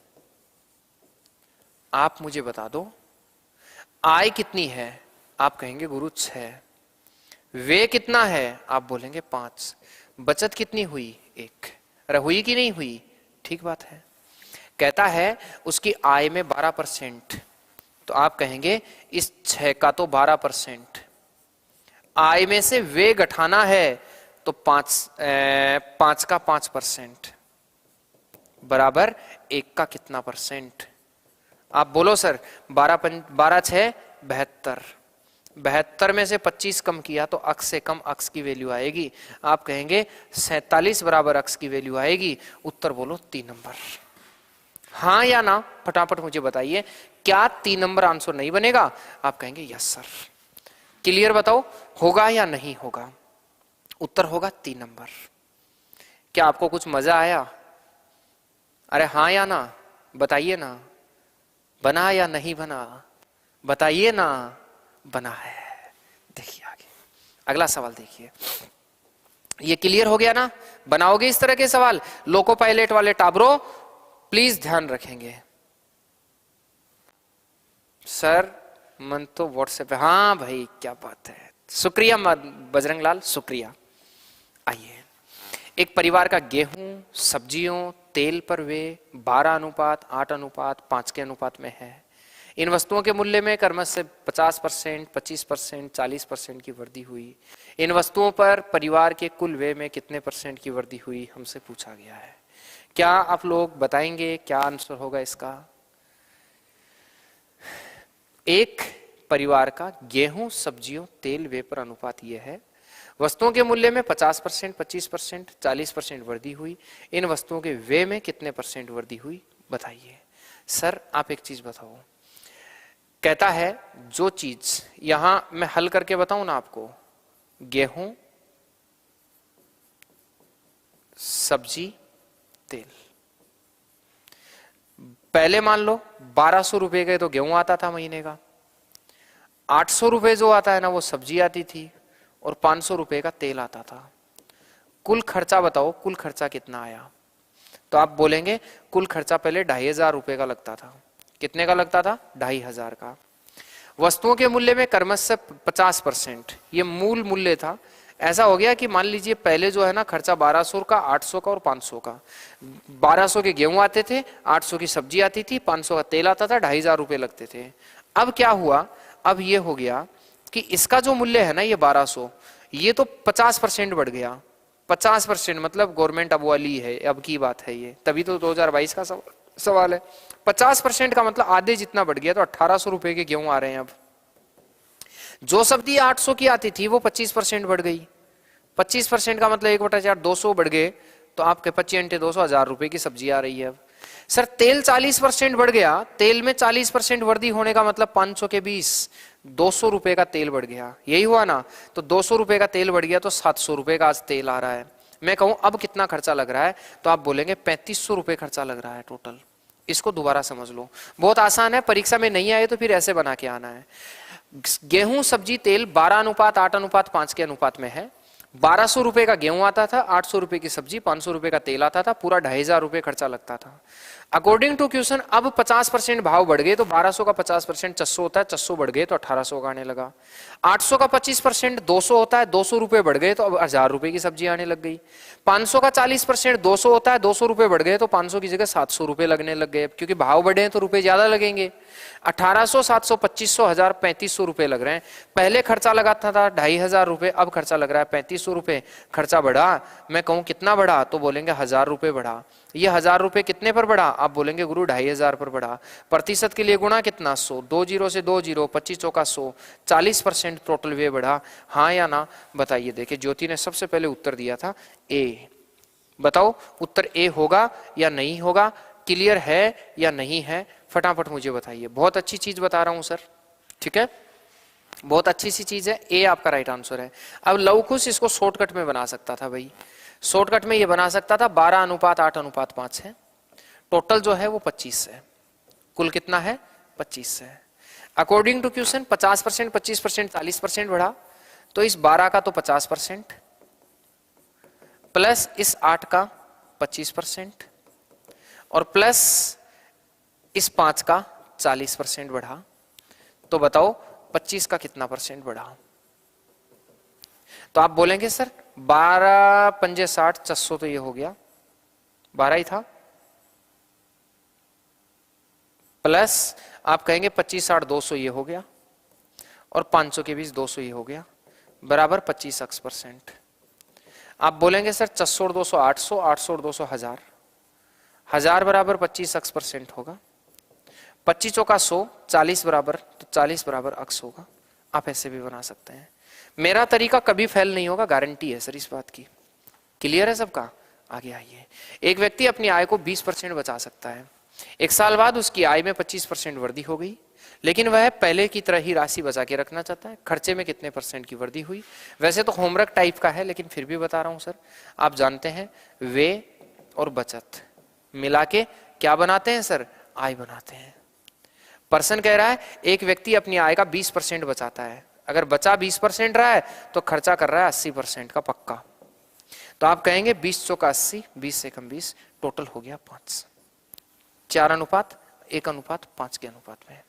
आप मुझे बता दो आय कितनी है? आप कहेंगे गुरु 6। व्यय कितना है? आप बोलेंगे 5। बचत कितनी हुई? 1। हुई कि नहीं हुई? ठीक बात है। कहता है उसकी आय में 12%, तो आप कहेंगे इस 6 का तो 12%, आय में से वे घटाना है तो 5 का 5% बराबर 1 का कितना परसेंट? आप बोलो सर 12 6 72, 72 में से 25 कम किया तो अक्स से कम अक्स की वैल्यू आएगी। आप कहेंगे 47 बराबर अक्स की वैल्यू आएगी। उत्तर बोलो 3 नंबर। हाँ या ना फटाफट मुझे बताइए, क्या 3 नंबर आंसर नहीं बनेगा? आप कहेंगे यस सर। क्लियर बताओ होगा या नहीं होगा? उत्तर होगा 3 नंबर। क्या आपको कुछ मजा आया? अरे हाँ या ना बताइए ना। बना या नहीं बना बताइए ना। बना है। देखिए आगे अगला सवाल देखिए। ये क्लियर हो गया ना? बनाओगे इस तरह के सवाल? लोको पायलट वाले टाबरो प्लीज ध्यान रखेंगे। सर मन तो व्हाट्सएप पे। हाँ भाई क्या बात है, शुक्रिया बजरंग लाल, शुक्रिया। आइए, एक परिवार का गेहूं, सब्जियों, तेल पर वे 12:8:5 के अनुपात में है। इन वस्तुओं के मूल्य में क्रमश से 50%, 25%, 40% की वृद्धि हुई। इन वस्तुओं पर परिवार के कुल व्यय में कितने % की वृद्धि हुई हमसे पूछा गया है। क्या आप लोग बताएंगे क्या आंसर होगा इसका? एक परिवार का गेहूं, सब्जियों, तेल, व्यय पर अनुपात यह है। वस्तुओं के मूल्य में 50%, 25%, 40% वृद्धि हुई। इन वस्तुओं के व्यय में कितने % वृद्धि हुई बताइए। सर आप एक चीज बताओ, कहता है जो चीज यहां मैं हल करके बताऊं ना आपको, गेहूं, सब्जी, तेल। पहले मान लो 1200 रुपए का तो गेहूं आता था महीने का, 800 रुपए जो आता है ना वो सब्जी आती थी, और 500 रुपए का तेल आता था। कुल खर्चा बताओ, कुल खर्चा कितना आया? तो आप बोलेंगे कुल खर्चा पहले 2500 रुपए का लगता था। कितने का लगता था? 2500 का। वस्तुओं के मूल्य में क्रमश से 50%, ये मूल मूल्य था। ऐसा हो गया कि मान लीजिए पहले जो है ना खर्चा 1200 का, 800 का और 500 का। 1200 के गेहूं आते थे, 800 की सब्जी आती थी, 500 का तेल आता था, 2500 रुपए लगते थे। अब क्या हुआ? अब ये हो गया कि इसका जो मूल्य है ना ये 1200, ये तो 50% बढ़ गया। 50% मतलब गवर्नमेंट अब वाली है, अब की बात है ये, तभी तो 2022 का सवाल है। 50% का मतलब आधे जितना बढ़ गया, तो 1800 रुपए के गेहूं आ रहे हैं अब। जो सब्जी 800 की आती थी वो 25% बढ़ गई। 25% का मतलब 1/4 200 बढ़ गए, तो आपके 25 × 200 1000 रुपए की सब्जी आ रही है अब। सर तेल 40% बढ़ गया, तेल में 40% वृद्धि होने का मतलब 500 के 20 200 रुपए का तेल बढ़ गया, यही हुआ ना? तो 200 रुपए का तेल बढ़ गया तो 700 रुपए का आज तेल आ रहा है। मैं कहूं अब कितना खर्चा लग रहा है, तो आप बोलेंगे 3500 रुपए खर्चा लग रहा है टोटल। इसको दोबारा समझ लो, बहुत आसान है, परीक्षा में नहीं आए तो फिर ऐसे बना के आना है। गेहूं, सब्जी, तेल 12:8:5 के अनुपात में है। 1200 रुपए का गेहूं आता था, 800 रुपए की सब्जी, 500 रुपए का तेल आता था, पूरा 2500 रुपए खर्चा लगता था। अकॉर्डिंग टू क्वेश्चन अब 50% भाव बढ़ गए, तो 1200 का 50% 600 होता है, 600 बढ़ गए तो 1800 का आने लगा। 800 का 25% 200 होता है, 200 रुपए बढ़ गए तो अब 1000 रुपए की सब्जी आने लग गई। 500 का 40% 200 होता है, 200 रुपए बढ़ गए तो 500 की जगह 700 रुपए लगने लग गए, क्योंकि भाव बढ़े हैं तो रुपए ज्यादा लगेंगे। 1800, 700, 2500, 1000, 3500 रुपए लग रहे हैं। पहले खर्चा लगाता था 2500 रुपए, अब खर्चा लग रहा है 3500 रुपए। खर्चा बढ़ा, मैं कहूं कितना बढ़ा, तो बोलेंगे 1000 रुपए बढ़ा। ये 1000 रुपए कितने पर बढ़ा? आप बोलेंगे गुरु 2500 पर बढ़ा। प्रतिशत के लिए गुणा कितना? 100, 2 जीरो से 2 जीरो, 25 चौका 100, 40% टोटल व्यय बढ़ा। हाँ या ना बताइए। देखिए ज्योति ने सबसे पहले उत्तर दिया था ए। बताओ उत्तर ए होगा या नहीं होगा? क्लियर है या नहीं है? फटाफट मुझे बताइए। बहुत अच्छी चीज बता रहा हूं सर, ठीक है, बहुत अच्छी सी चीज है। ए आपका राइट आंसर है। अब लवकुश इसको शॉर्टकट में बना सकता था भाई, शॉर्टकट में ये बना सकता था 12:8:5 है। टोटल जो है वो 25 है। कुल कितना है? 25 है। अकॉर्डिंग टू क्वेश्चन 50%, 25%, 40% बढ़ा, तो इस 12 का तो 50% प्लस इस 8 का 25% और प्लस इस 5 का 40% बढ़ा, तो बताओ 25 का कितना % बढ़ा? तो आप बोलेंगे सर 12 पंजे 60, 600 तो ये हो गया, 12 ही था, प्लस आप कहेंगे 25 60 200 ये हो गया, और 500 के बीच 200 ये हो गया, बराबर 25% आप बोलेंगे सर 600 और 200 800, 800 और 200 1000, 1000 बराबर 25% होगा। 25 चौका 100, 40 बराबर, तो 40 बराबर अक्स होगा। आप ऐसे भी बना सकते हैं। मेरा तरीका कभी फेल नहीं होगा, गारंटी है सर इस बात की। क्लियर है सबका? आगे आइए। एक व्यक्ति अपनी आय को 20% बचा सकता है। एक साल बाद उसकी आय में 25% वृद्धि हो गई, लेकिन वह पहले की तरह ही राशि बचा के रखना चाहता है। खर्चे में कितने % की वृद्धि हुई? वैसे तो होमवर्क टाइप का है, लेकिन फिर भी बता रहा हूं सर। आप जानते हैं व्यय और बचत मिला के क्या बनाते हैं सर? आय बनाते हैं। पर्सन कह रहा है एक व्यक्ति अपनी आय का 20% बचाता है। अगर बचा 20% रहा है तो खर्चा कर रहा है 80% का पक्का। तो आप कहेंगे 20 चौका 80, 20 से कम 20, टोटल हो गया 5। 4:1:5 के अनुपात में।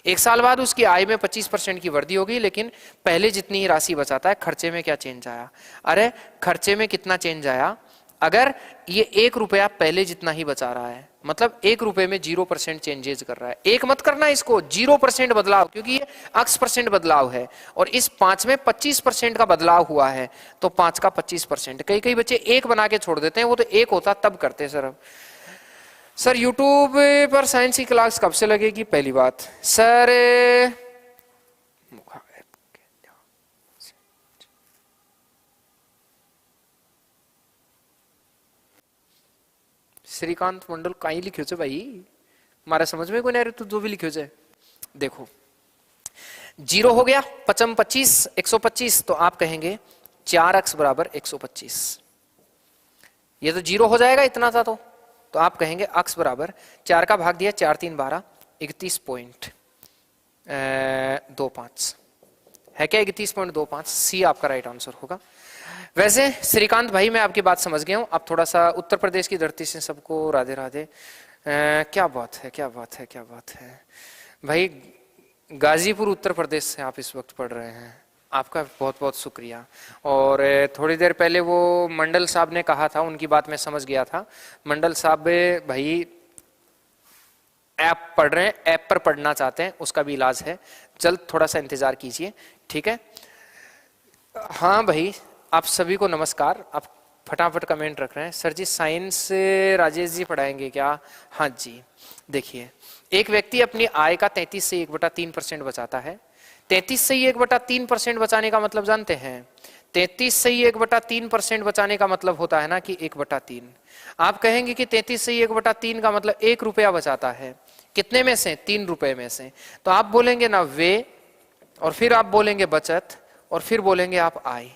एक साल बाद उसकी आय में 25% की वृद्धि होगी, लेकिन पहले जितनी ही राशि बचाता है। खर्चे में क्या चेंज आया? अरे खर्चे में कितना चेंज आया? अगर ये 1 रुपया पहले जितना ही बचा रहा है, मतलब 1 रुपए में 0% चेंजेज कर रहा है। एक मत करना इसको, 0% बदलाव, क्योंकि ये x% बदलाव है और इस 5 में 25% का बदलाव हुआ है, तो 5 का 25%। कई कई बच्चे 1 बना के छोड़ देते हैं, वो तो 1 होता तब करते सर। अब सर यूट्यूब पर साइंस की क्लास कब से लगेगी? पहली बात सर, श्रीकांत मंडल कहीं लिखो छे भाई, मारा समझ में कोई नहीं आ रही, तो जो भी लिखो छे। देखो 0 हो गया, 55 25 125, तो आप कहेंगे 4x बराबर 125। ये तो 0 हो जाएगा, इतना था तो आप कहेंगे x बराबर 4 का भाग दिया 4 3 12, 31.25 है क्या? 31.25 सी आपका राइट आंसर होगा। वैसे श्रीकांत भाई मैं आपकी बात समझ गया हूं। आप थोड़ा सा उत्तर प्रदेश की धरती से सबको राधे राधे। क्या बात है, क्या बात है, क्या बात है भाई। गाजीपुर उत्तर प्रदेश से आप इस वक्त पढ़ रहे हैं, आपका बहुत बहुत शुक्रिया। और थोड़ी देर पहले वो मंडल साहब ने कहा था, उनकी बात मैं समझ गया था। मंडल साहब भाई ऐप पढ़ रहे हैं, ऐप पर पढ़ना चाहते हैं, उसका भी इलाज है। जल्द थोड़ा सा इंतजार कीजिए, ठीक है। हाँ भाई आप सभी को नमस्कार। आप फटाफट कमेंट रख रहे हैं। सर जी साइंस राजेश जी पढ़ाएंगे क्या? हाँ जी। देखिए एक व्यक्ति अपनी आय का 33 से 1/3% बचाता है। 33 से 1/3% बचाने का मतलब जानते हैं? 33 से 1/3% बचाने का मतलब होता है ना कि 1/3। आप कहेंगे कि 33 से 1/3 का मतलब 1 रुपया बचाता है। कितने में से? 3 रुपए में से। तो आप बोलेंगे ना वे, और फिर आप बोलेंगे बचत, और फिर बोलेंगे आप आय।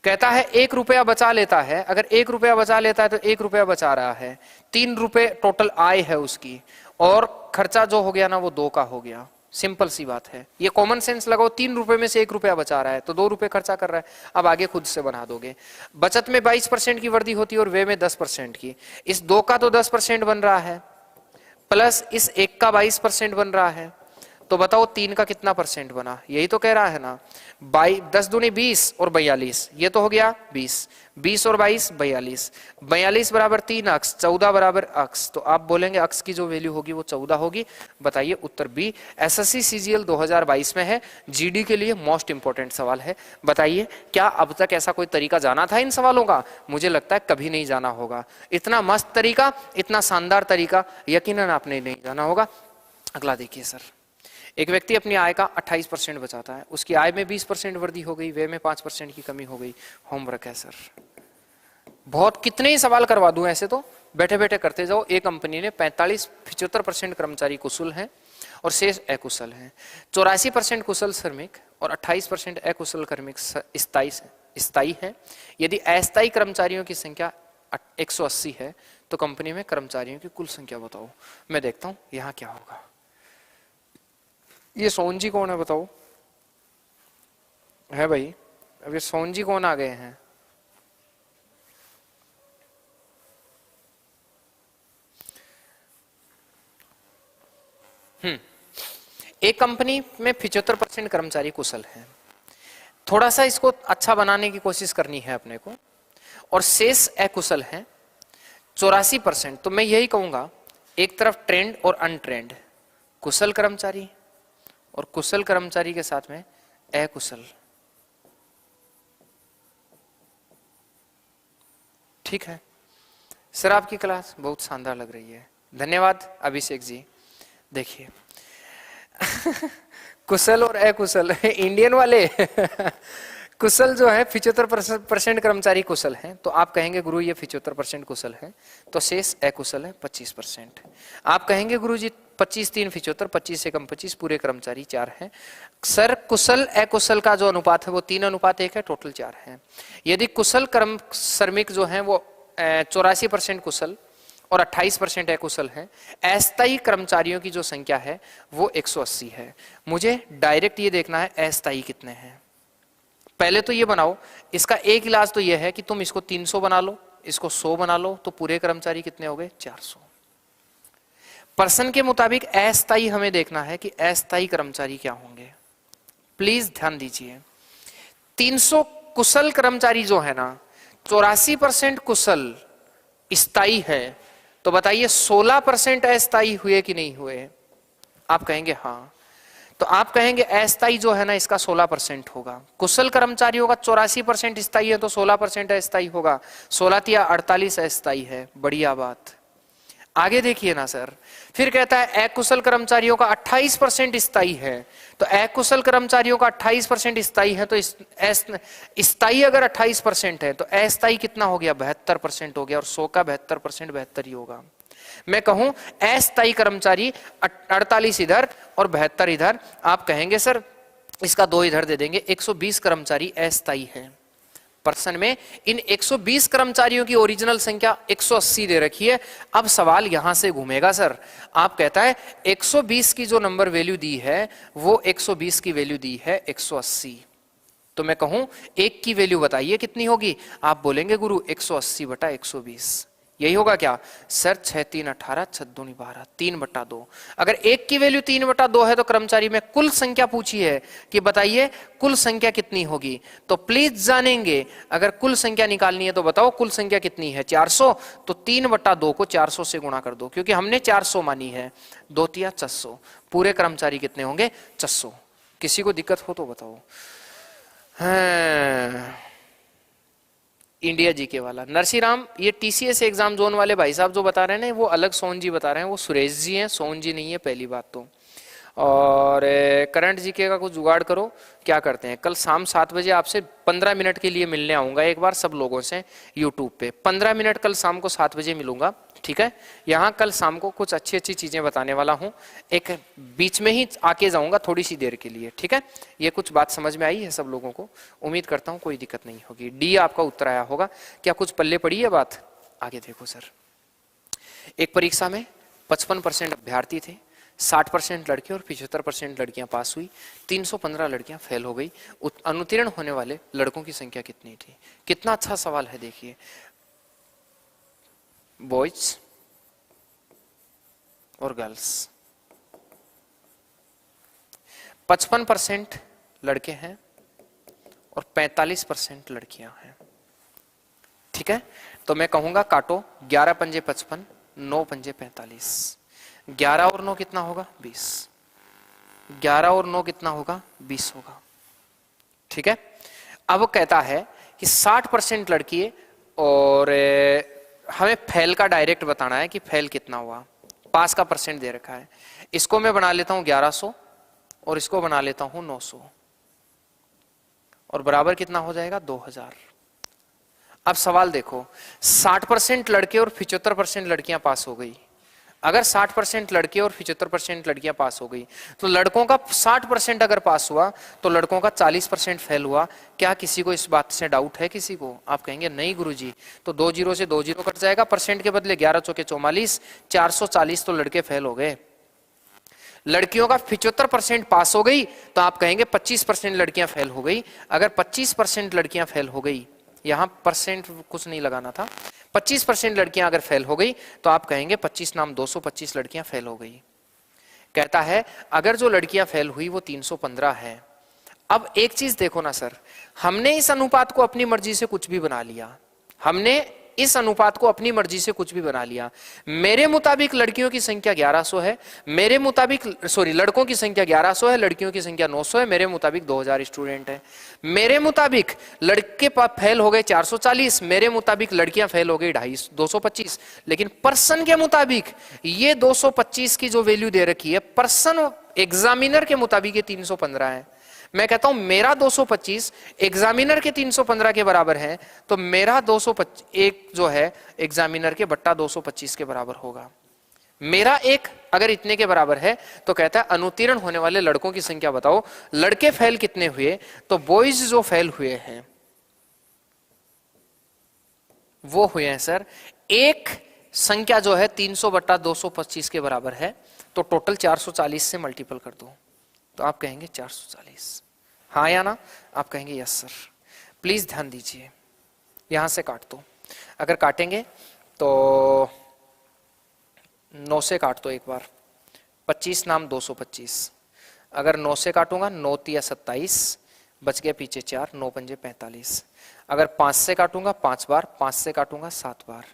कहता है 1 रुपया बचा लेता है। अगर 1 रुपया बचा लेता है तो 1 रुपया बचा रहा है, 3 रुपए टोटल आय है उसकी, और खर्चा जो हो गया ना वो 2 का हो गया। सिंपल सी बात है, ये कॉमन सेंस लगाओ। 3 रुपए में से 1 रुपया बचा रहा है तो 2 रुपए खर्चा कर रहा है। अब आगे खुद से बना दोगे। बचत में 22% की वृद्धि होती है और व्यय में 10% की। इस 2 का तो 10% बन रहा है, प्लस इस 1 का 22% बन रहा है, तो बताओ 3 का कितना % बना? यही तो कह रहा है ना। 10 दूनी 20 और 42, ये तो हो गया 20। 20 और 22 42। 42 बराबर 3 अक्स, 14 बराबर अक्स। तो आप बोलेंगे अक्स की जो वैल्यू होगी वो 14 होगी। बताइए उत्तर बी। एसएससी सीजीएल 2022 में है, जीडी के लिए मोस्ट इंपोर्टेंट सवाल है। बताइए क्या अब तक ऐसा कोई तरीका जाना था इन सवालों का? मुझे लगता है कभी नहीं जाना होगा। इतना मस्त तरीका, इतना शानदार तरीका यकीनन आपने नहीं जाना होगा। अगला देखिए सर। एक व्यक्ति अपनी आय का 28% बचाता है। उसकी आय में 20% वृद्धि हो गई, व्यय में 5% की कमी हो गई। होमवर्क है सर। बहुत कितने ही सवाल करवा दूं ऐसे तो, बैठे बैठे करते जाओ। एक कंपनी ने 75% कर्मचारी कुशल हैं और शेष अकुशल हैं। 84% कुशल श्रमिक और 28% अकुशल कार्मिक स्थायी हैं। यदि अस्थायी कर्मचारियों की संख्या 180 है तो कंपनी में कर्मचारियों की कुल संख्या बताओ। मैं देखता हूं यहां क्या होगा। ये सोन जी कौन है बताओ? है भाई, अब ये सोन जी कौन आ गए हैं? एक कंपनी में 75% कर्मचारी कुशल हैं। थोड़ा सा इसको अच्छा बनाने की कोशिश करनी है अपने को, और शेष अकुशल हैं 84%। तो मैं यही कहूंगा, एक तरफ ट्रेंड और अनट्रेंड, कुशल कर्मचारी और कुशल कर्मचारी के साथ में अकुशल। ठीक है सर, आपकी क्लास बहुत शानदार लग रही है, धन्यवाद अभिषेक जी। देखिए कुशल और अकुशल इंडियन वाले कुशल जो है 75% कर्मचारी कुशल हैं, तो आप कहेंगे गुरु ये 75% कुशल है, तो शेष अकुशल है 25%। आप कहेंगे गुरु जी 25 3 75, 25 से कम 25, पूरे कर्मचारी 4 हैं। सर कुशल अकुशल का जो अनुपात है वो 3:1 है, टोटल 4 है। यदि कुशल कर्म श्रमिक जो हैं वो 84% कुशल और 28% अकुशल हैं, अस्थायी कर्मचारियों की जो संख्या है वो 180 है। मुझे डायरेक्ट ये देखना है अस्थायी कितने हैं। पहले तो ये बनाओ, इसका एक इलाज तो ये है कि तुम इसको 300 बना लो, इसको 100 बना लो, तो पूरे कर्मचारी कितने हो गए 400। पर्सन के मुताबिक अस्थायी हमें देखना है कि अस्थायी कर्मचारी क्या होंगे। प्लीज ध्यान दीजिए, 300 कुशल कर्मचारी जो है ना, 84% कुशल स्थायी है, तो बताइए 16% अस्थायी हुए कि नहीं हुए? आप कहेंगे हाँ, तो आप कहेंगे अस्थायी जो है ना इसका 16% होगा। कुशल कर्मचारियों का 84% स्थायी है तो 16% अस्थायी होगा। 16 या 48 अस्थायी है, बढ़िया बात। आगे देखिए ना सर, फिर कहता है अकुशल कर्मचारियों का 28% स्थायी है, तो अकुशल कर्मचारियों का 28% स्थायी है, तो स्थायी अगर 28% है तो अस्थायी कितना हो गया 72% हो गया, और 100 का 72% 72 ही होगा। मैं कहूं अस्थायी कर्मचारी 48 इधर और 72 इधर, आप कहेंगे सर इसका 2 इधर दे देंगे, 120 कर्मचारी अस्थायी है। पर्सन में इन 120 कर्मचारियों की ओरिजिनल संख्या 180 दे रखी है। अब सवाल यहां से घूमेगा सर, आप कहता है 120 की जो नंबर वैल्यू दी है वो 120 की वैल्यू दी है 180, तो मैं कहूं एक की वैल्यू बताइए कितनी होगी? आप बोलेंगे गुरु 180 बटा 120, यही होगा क्या सर? 6 3 18, 6 2 12, 3/2। अगर एक की वैल्यू 3/2 है तो कर्मचारी में कुल संख्या पूछी है कि बताइए कुल संख्या कितनी होगी, तो प्लीज जानेंगे अगर कुल संख्या निकालनी है तो बताओ कुल संख्या कितनी है 400, तो 3/2 को 400 से गुणा कर दो, क्योंकि हमने 400 मानी है, 2 तिया 600, पूरे कर्मचारी कितने होंगे 600। किसी को दिक्कत हो तो बताओ। हाँ, इंडिया जीके वाला नरसीराम, ये टीसीएस एग्जाम जोन वाले भाई साहब जो बता रहे हैं ना, वो अलग सोहन जी बता रहे हैं, वो सुरेश जी हैं, सोहन जी नहीं है, पहली बात तो। और करंट जीके का कुछ जुगाड़ करो, क्या करते हैं कल शाम 7 बजे आपसे 15 मिनट के लिए मिलने आऊंगा एक बार सब लोगों से यूट्यूब पे। 15 मिनट कल शाम को 7 बजे मिलूंगा, ठीक है? यहाँ कल शाम को कुछ अच्छी अच्छी चीजें बताने वाला हूँ, एक बीच में ही आके जाऊंगा थोड़ी सी देर के लिए, ठीक है? ये कुछ बात समझ में आई है सब लोगों को? उम्मीद करता हूँ कोई दिक्कत नहीं होगी। डी आपका उत्तर आया होगा। क्या कुछ पल्ले पड़ी है बात? आगे देखो सर, एक परीक्षा में 55% अभ्यर्थी थे, 60% लड़के और 75% लड़कियां पास हुई, 315 लड़कियां फेल हो गई। अनुत्तीर्ण होने वाले लड़कों की संख्या कितनी थी? कितना अच्छा सवाल है, देखिए। बॉयज और गर्ल्स, 55% लड़के हैं और 45% लड़कियां हैं, ठीक है? तो मैं कहूंगा काटो, 11 पंजे 55, 9 पंजे 45, 11 और 9 कितना होगा 20, 11 और 9 कितना होगा 20 होगा, ठीक है? अब वो कहता है कि 60% लड़की है और हमें फेल का डायरेक्ट बताना है कि फेल कितना हुआ, पास का परसेंट दे रखा है। इसको मैं बना लेता हूं 1100 और इसको बना लेता हूं 900 और बराबर कितना हो जाएगा 2000। अब सवाल देखो, 60% लड़के और 75% लड़कियां पास हो गई। अगर 60% लड़के और 75% लड़कियां पास हो गई तो लड़कों का 60% अगर पास हुआ तो लड़कों का 40% फेल हुआ। क्या किसी को इस बात से डाउट है किसी को? आप कहेंगे नहीं गुरुजी, तो 2 जीरो से 2 जीरो कट जाएगा, परसेंट के बदले 11 चौके 44, 440 तो लड़के फेल हो गए। लड़कियों का 75% पास हो गई तो आप कहेंगे 25% लड़कियां फेल हो गई। अगर 25% लड़कियां फेल हो गई, यहां परसेंट कुछ नहीं लगाना था, 25% लड़कियां अगर फेल हो गई तो आप कहेंगे 25 नाम 225 लड़कियां फेल हो गई। कहता है अगर जो लड़कियां फेल हुई वो 315 है। अब एक चीज देखो ना सर, हमने इस अनुपात को अपनी मर्जी से कुछ भी बना लिया, हमने इस अनुपात को अपनी मर्जी से कुछ भी बना लिया। मेरे मुताबिक लड़कियों की संख्या 1100 है, मेरे मुताबिक लड़कों की संख्या 1100 है, लड़कियों की संख्या 900 है, मेरे मुताबिक 2000 स्टूडेंट है। मेरे मुताबिक लड़के फेल हो गए 440, मेरे मुताबिक लड़कियां फेल हो गई 225, लेकिन पर्सन के मुताबिक ये 225 की जो वैल्यू दे रखी है, पर्सन एग्जामिनर के मुताबिक ये 315 है। मैं कहता हूं मेरा 225 एग्जामिनर के 315 के बराबर है, तो मेरा 225 एक जो है एग्जामिनर के बट्टा 225 के बराबर होगा। मेरा एक अगर इतने के बराबर है तो कहता है अनुत्तीर्ण होने वाले लड़कों की संख्या बताओ। लड़के फेल कितने हुए, तो बॉयज जो फेल हुए हैं वो हुए हैं सर, एक संख्या जो है 300/225 के बराबर है, तो टोटल 440 से मल्टीपल कर दो, तो आप कहेंगे 440। हाँ या ना? आप कहेंगे यस सर। प्लीज ध्यान दीजिए, यहां से काट दो। अगर काटेंगे तो 9 से काट दो एक बार, 25 नाम 225। अगर 9 से काटूंगा 9 तिया 27, बच गया पीछे 4, 9 पंजे 45। अगर 5 से काटूंगा 5 बार, 5 से काटूंगा 7 बार।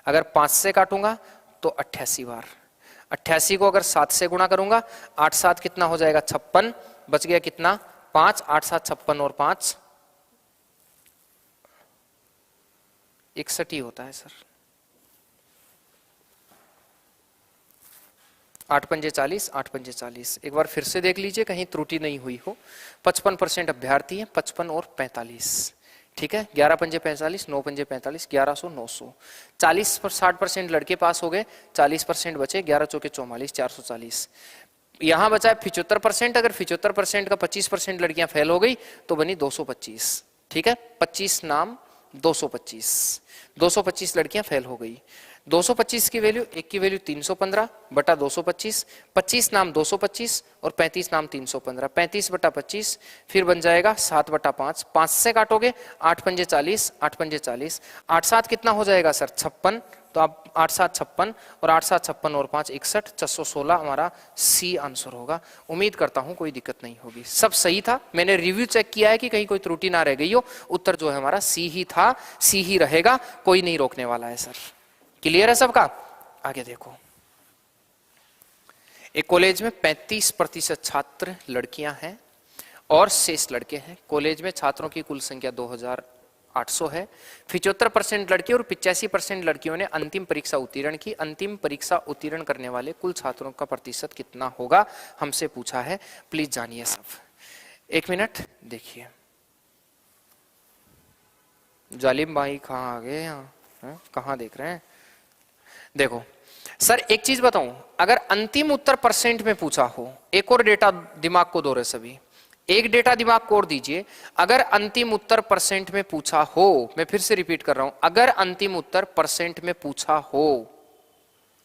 अगर 5 से काटूंगा तो 88 बार। 88 को अगर 7 से गुणा करूंगा, 8 7 कितना हो जाएगा 56, बच गया कितना 5, 8 7 56 और 5 61 ही होता है सर। 8 पंजे 40, 8 पंजे 40। एक बार फिर से देख लीजिए कहीं त्रुटि नहीं हुई हो। 55% अभ्यर्थी है, 55 और 45, ठीक है। 11 पंजे 45, 9 पंजे 45, 1100 900। 60% लड़के पास हो गए, 40% बचे, 11 चौके 44, 440। यहां बचा है 75%। अगर 75% का 25% लड़कियां फेल हो गई तो बनी 225, ठीक है। 25 नाम 225, 225 लड़कियां फेल हो गई। 225 की वैल्यू, एक की वैल्यू 315/225, 25 नाम 225 और 35 नाम 315, 35/25 फिर बन जाएगा 7/5। 5 से काटोगे 8 पंजे 40, 8 पंजे 40, 8 7 कितना हो जाएगा सर 56, तो आप 8 7 56 और 8 7 56 और 5 61, 416 हमारा सी आंसर होगा। उम्मीद करता हूं कोई दिक्कत नहीं होगी, सब सही था। मैंने रिव्यू चेक किया है कि कहीं कोई त्रुटि ना रह गई हो। उत्तर जो है हमारा सी ही था, सी ही रहेगा, कोई नहीं रोकने वाला है सर। क्लियर है सबका? आगे देखो, एक कॉलेज में 35% छात्र लड़कियां हैं और शेष लड़के हैं। कॉलेज में छात्रों की कुल संख्या 2800 है। 75% लड़के और 85% लड़कियों ने अंतिम परीक्षा उत्तीर्ण की। अंतिम परीक्षा उत्तीर्ण करने वाले कुल छात्रों का प्रतिशत कितना होगा, हमसे पूछा है। प्लीज जानिए सब। 1 मिनट देखिए, जालिम भाई कहाँ आ गए? यहाँ कहाँ देख रहे हैं? देखो सर, एक चीज बताऊं, अगर अंतिम उत्तर परसेंट में पूछा हो, एक और डेटा दिमाग को दो रहे सभी, एक डेटा दिमाग को और दीजिए। अगर अंतिम उत्तर परसेंट में पूछा हो, मैं फिर से रिपीट कर रहा हूं, अगर अंतिम उत्तर परसेंट में पूछा हो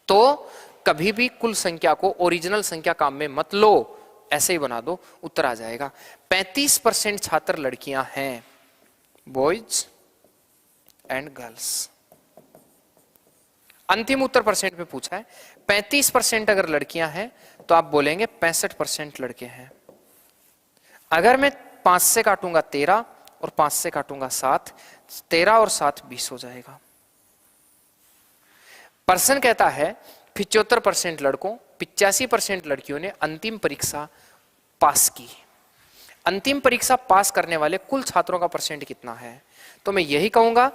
तो कभी भी कुल संख्या को ओरिजिनल संख्या काम में मत लो, ऐसे ही बना दो, उत्तर आ जाएगा। 35% छात्र लड़कियां हैं, बॉयज एंड गर्ल्स। अंतिम उत्तर परसेंट में पूछा है, 35% अगर लड़कियां हैं तो आप बोलेंगे 65% लड़के हैं। अगर मैं 5 से काटूंगा 13 और 5 से काटूंगा 7, 13 और 7 20 हो जाएगा। पर्सन कहता है 75% लड़कों, 85% लड़कियों ने अंतिम परीक्षा पास की। अंतिम परीक्षा पास करने वाले कुल छात्रों का परसेंट कितना है? तो मैं यही कहूंगा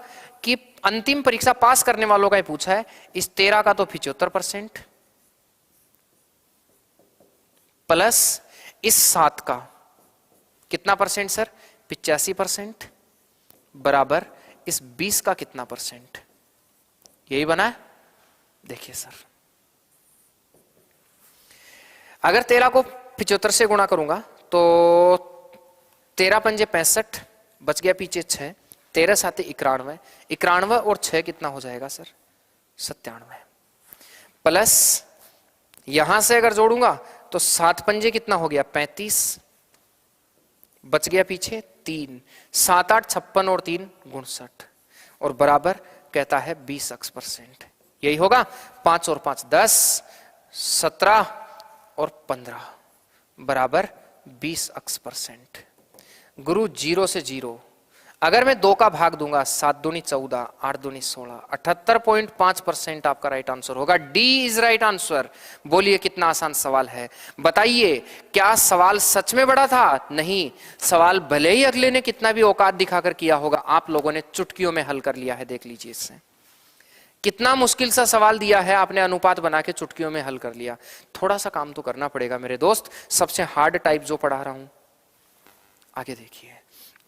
कि अंतिम परीक्षा पास करने वालों का ही पूछा है। इस 13 का तो 75% प्लस इस 7 का कितना परसेंट सर? 85% बराबर इस 20 का कितना परसेंट? यही बना है। देखिए सर, अगर 13 को 75 से गुणा करूंगा तो 13 पंजे 65, बच गया पीछे 6, 13 साथ 91, 91 और 6 कितना हो जाएगा सर? 97। प्लस यहां से अगर जोड़ूंगा तो 7 पंजे कितना हो गया? 35, बच गया पीछे 3, 7 8 56 और 3 59 और बराबर कहता है 20%। यही होगा। 5 और 5 10, 17 और 15 बराबर 20%। गुरु 0 से 0, अगर मैं 2 का भाग दूंगा, 7 दूनी 14, 8 दूनी 16, 78.5% आपका राइट आंसर होगा। D is right answer. बोलिए कितना आसान सवाल है, बताइए क्या सवाल सच में बड़ा था? नहीं, सवाल भले ही अगले ने कितना भी औकात दिखाकर किया होगा, आप लोगों ने चुटकियों में हल कर लिया है। देख लीजिए इससे कितना मुश्किल सा सवाल दिया है, आपने अनुपात बना के चुटकियों में हल कर लिया। थोड़ा सा काम तो करना पड़ेगा मेरे दोस्त। सबसे हार्ड टाइप जो पढ़ा रहा हूं, आगे देखिए।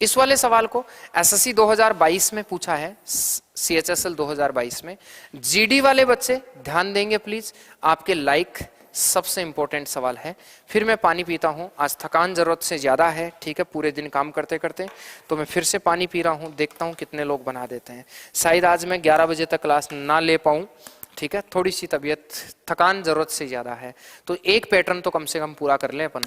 इस वाले सवाल को एसएससी 2022 में पूछा है, सीएचएसएल 2022 में। जीडी वाले बच्चे ध्यान देंगे प्लीज, आपके लाइक सबसे इंपॉर्टेंट सवाल है। फिर मैं पानी पीता हूं, आज थकान जरूरत से ज्यादा है, ठीक है, पूरे दिन काम करते करते, तो मैं फिर से पानी पी रहा हूं, देखता हूं कितने लोग बना देते हैं। शायद आज मैं 11 बजे तक क्लास ना ले पाऊं, ठीक है, थोड़ी सी तबीयत, थकान जरूरत से ज्यादा है, तो एक पैटर्न तो कम से कम पूरा कर लें अपन।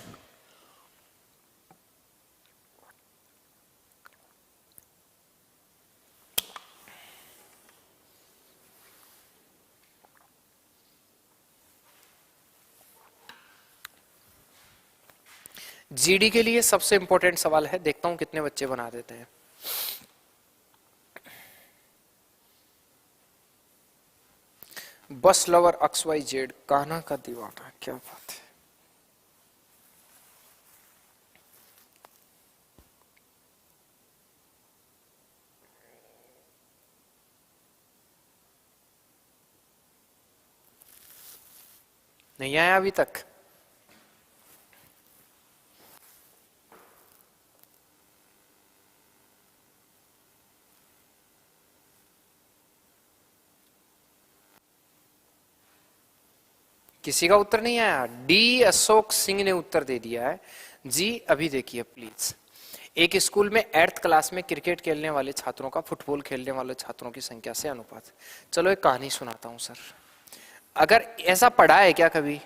जीडी के लिए सबसे इंपॉर्टेंट सवाल है, देखता हूं कितने बच्चे बना देते हैं। बस लवर XYZ, कान्हा का दीवाना, क्या बात है। नहीं आया अभी तक? किसी का उत्तर नहीं आया? डी अशोक सिंह ने उत्तर दे दिया है जी। अभी देखिए प्लीज, एक स्कूल में 8th क्लास में क्रिकेट खेलने वाले छात्रों का फुटबॉल खेलने वाले छात्रों की संख्या से अनुपात। चलो एक कहानी सुनाता हूं सर। अगर ऐसा पढ़ा है क्या कभी,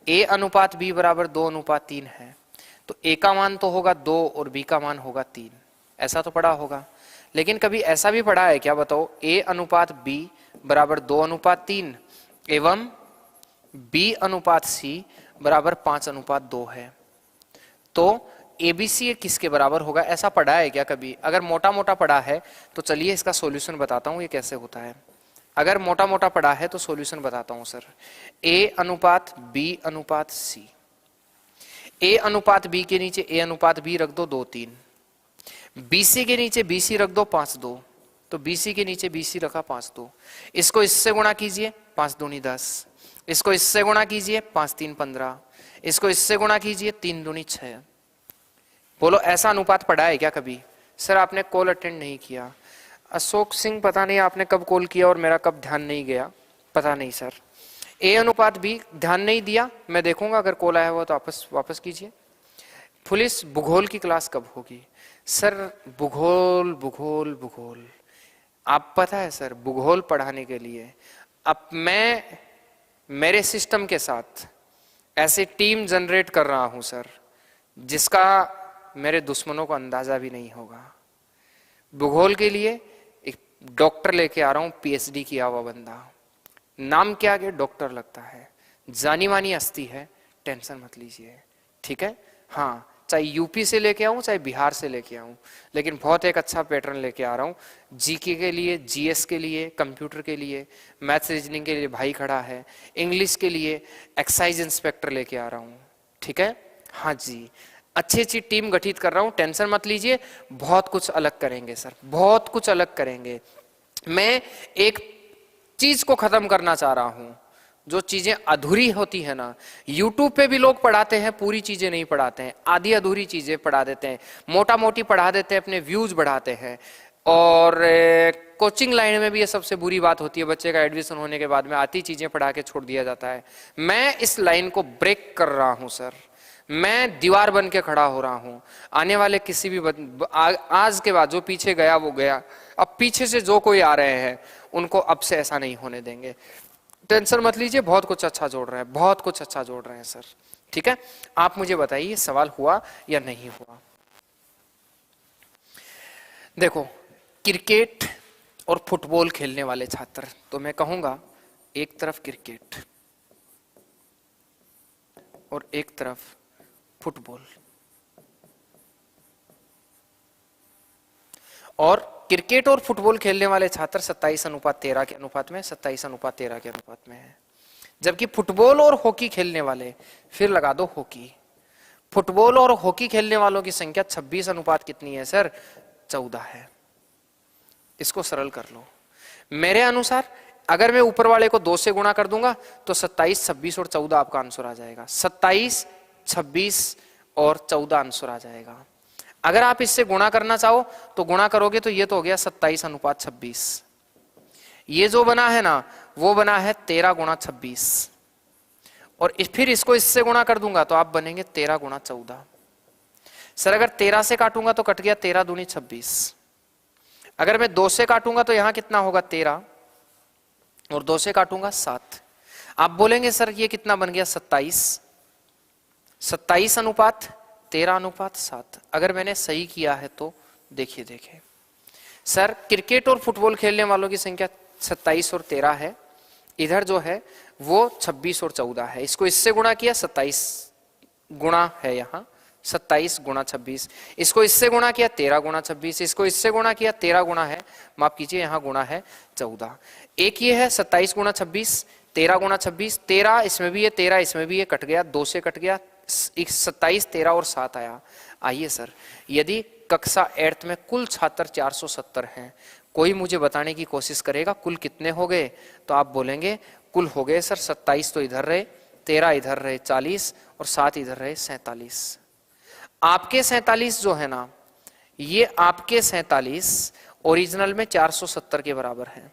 A अनुपात B बराबर 2:3 है, तो A का मान तो होगा 2 और B का मान होगा 3, ऐसा तो पढ़ा होगा। लेकिन कभी ऐसा भी पढ़ा है क्या बताओ, A अनुपात B बराबर 2:3 एवं B अनुपात C बराबर 5:2 है, तो ABC किसके बराबर होगा? ऐसा पढ़ा है क्या कभी? अगर मोटा मोटा पढ़ा है तो चलिए इसका सॉल्यूशन बताता हूं ये कैसे होता है। अगर मोटा मोटा पढ़ा है तो सॉल्यूशन बताता हूं सर। A अनुपात B अनुपात C, A अनुपात B के नीचे A अनुपात B रख दो 2:3, BC के नीचे BC रख दो 5:2, तो BC के नीचे BC रखा 5:2। इसको इससे गुणा कीजिए, 5×2 = 10, इसको इससे गुणा कीजिए, 5×3 = 15, इसको इससे गुणा कीजिए, 3×2 = 6। बोलो ऐसा अनुपात पढ़ा है क्या कभी? सर आपने कॉल अटेंड नहीं किया। अशोक सिंह पता नहीं आपने कब कॉल किया और मेरा कब ध्यान नहीं गया, पता नहीं सर। A अनुपात B ध्यान नहीं दिया, मैं देखूंगा, अगर कॉल आया हुआ तो वापस कीजिए। पुलिस भूगोल की क्लास कब होगी? सर भूगोल भूगोल भूगोल, आप पता है सर, भूगोल पढ़ाने के लिए अब मैं मेरे सिस्टम के साथ ऐसी टीम जनरेट कर रहा हूं सर, जिसका मेरे दुश्मनों को अंदाजा भी नहीं होगा। भूगोल के लिए एक डॉक्टर लेके आ रहा हूं, PhD किया हुआ बंदा, नाम क्या आगे डॉक्टर लगता है, जानी मानी हस्ती है, टेंशन मत लीजिए, ठीक है। हाँ, चाहे यूपी से लेके आऊं चाहे बिहार से लेके आऊं, लेकिन बहुत एक अच्छा पैटर्न लेके आ रहा हूं। जीके के लिए, जीएस के लिए, कंप्यूटर के लिए, मैथ्स रीजनिंग के लिए भाई खड़ा है, इंग्लिश के लिए एक्साइज इंस्पेक्टर लेके आ रहा हूं, ठीक है। हाँ जी, अच्छी अच्छी टीम गठित कर रहा हूं, टेंशन मत लीजिए, बहुत कुछ अलग करेंगे सर, बहुत कुछ अलग करेंगे। मैं एक चीज को खत्म करना चाह रहा हूं, जो चीजें अधूरी होती है ना, YouTube पे भी लोग पढ़ाते हैं, पूरी चीजें नहीं पढ़ाते हैं, आधी अधूरी चीजें पढ़ा देते हैं, मोटा मोटी पढ़ा देते हैं, अपने व्यूज बढ़ाते हैं। और कोचिंग लाइन में भी ये सबसे बुरी बात होती है, बच्चे का एडमिशन होने के बाद में आती चीजें पढ़ा के छोड़ दिया जाता है। मैं इस लाइन को ब्रेक कर रहा हूं सर, मैं दीवार बन के खड़ा हो रहा हूं। आने वाले किसी भी आज के बाद जो पीछे गया वो गया, अब पीछे से जो कोई आ रहे हैं उनको अब से ऐसा नहीं होने देंगे, टेंशन मत लीजिए, बहुत कुछ अच्छा जोड़ रहे हैं, बहुत कुछ अच्छा जोड़ रहे हैं सर, ठीक है। आप मुझे बताइए सवाल हुआ या नहीं हुआ। देखो, क्रिकेट और फुटबॉल खेलने वाले छात्र, तो मैं कहूंगा एक तरफ क्रिकेट और एक तरफ फुटबॉल, और क्रिकेट और फुटबॉल खेलने वाले छात्र 27:13 के अनुपात में, 27:13 के अनुपात में है। जबकि फुटबॉल और हॉकी खेलने वाले, फिर लगा दो हॉकी, फुटबॉल और हॉकी खेलने वालों की संख्या 26 अनुपात कितनी है सर? 14 है। इसको सरल कर लो। मेरे अनुसार अगर मैं ऊपर वाले को 2 से गुणा कर दूंगा तो 27, 26 और 14 आपका आंसर आ जाएगा। 27, 26 और 14 आंसर आ जाएगा। अगर आप इससे गुणा करना चाहो तो गुणा करोगे तो ये तो हो गया 27:26। ये जो बना है ना वो बना है 13 गुणा 26, और फिर इसको इससे गुणा कर दूंगा तो आप बनेंगे 13 गुणा 14। सर अगर 13 से काटूंगा तो कट गया 13 दूनी 26। अगर मैं 2 से काटूंगा तो यहां कितना होगा 13, और 2 से काटूंगा 7। आप बोलेंगे सर ये कितना बन गया 27, 27:13:7। अगर मैंने सही किया है तो देखिए सर, क्रिकेट और फुटबॉल खेलने वालों की संख्या 27 और 13 है, इधर जो है वो 26 और 14 है। इसको इससे गुणा किया 27 गुणा है, यहाँ 27 गुणा 26, इसको इससे गुणा किया 13 गुणा 26, इसको इससे गुणा किया 13 गुणा है, माफ कीजिए यहाँ गुणा है 14। एक ये है 27 गुणा 26, 13 गुणा 26, 13 इसमें भी है 13 इसमें भी है, कट गया 2 से कट गया 27, 13 और 7 आया। आइए सर, यदि कक्षा 8th में कुल छात्र 470 हैं, कोई मुझे बताने की कोशिश करेगा कुल कितने हो गए, तो आप बोलेंगे कुल हो गए सर 27 तो इधर रहे, 13 इधर रहे 40 और 7 इधर रहे 47। आपके 47 जो है ना, ये आपके 47 ओरिजिनल में 470 के बराबर है।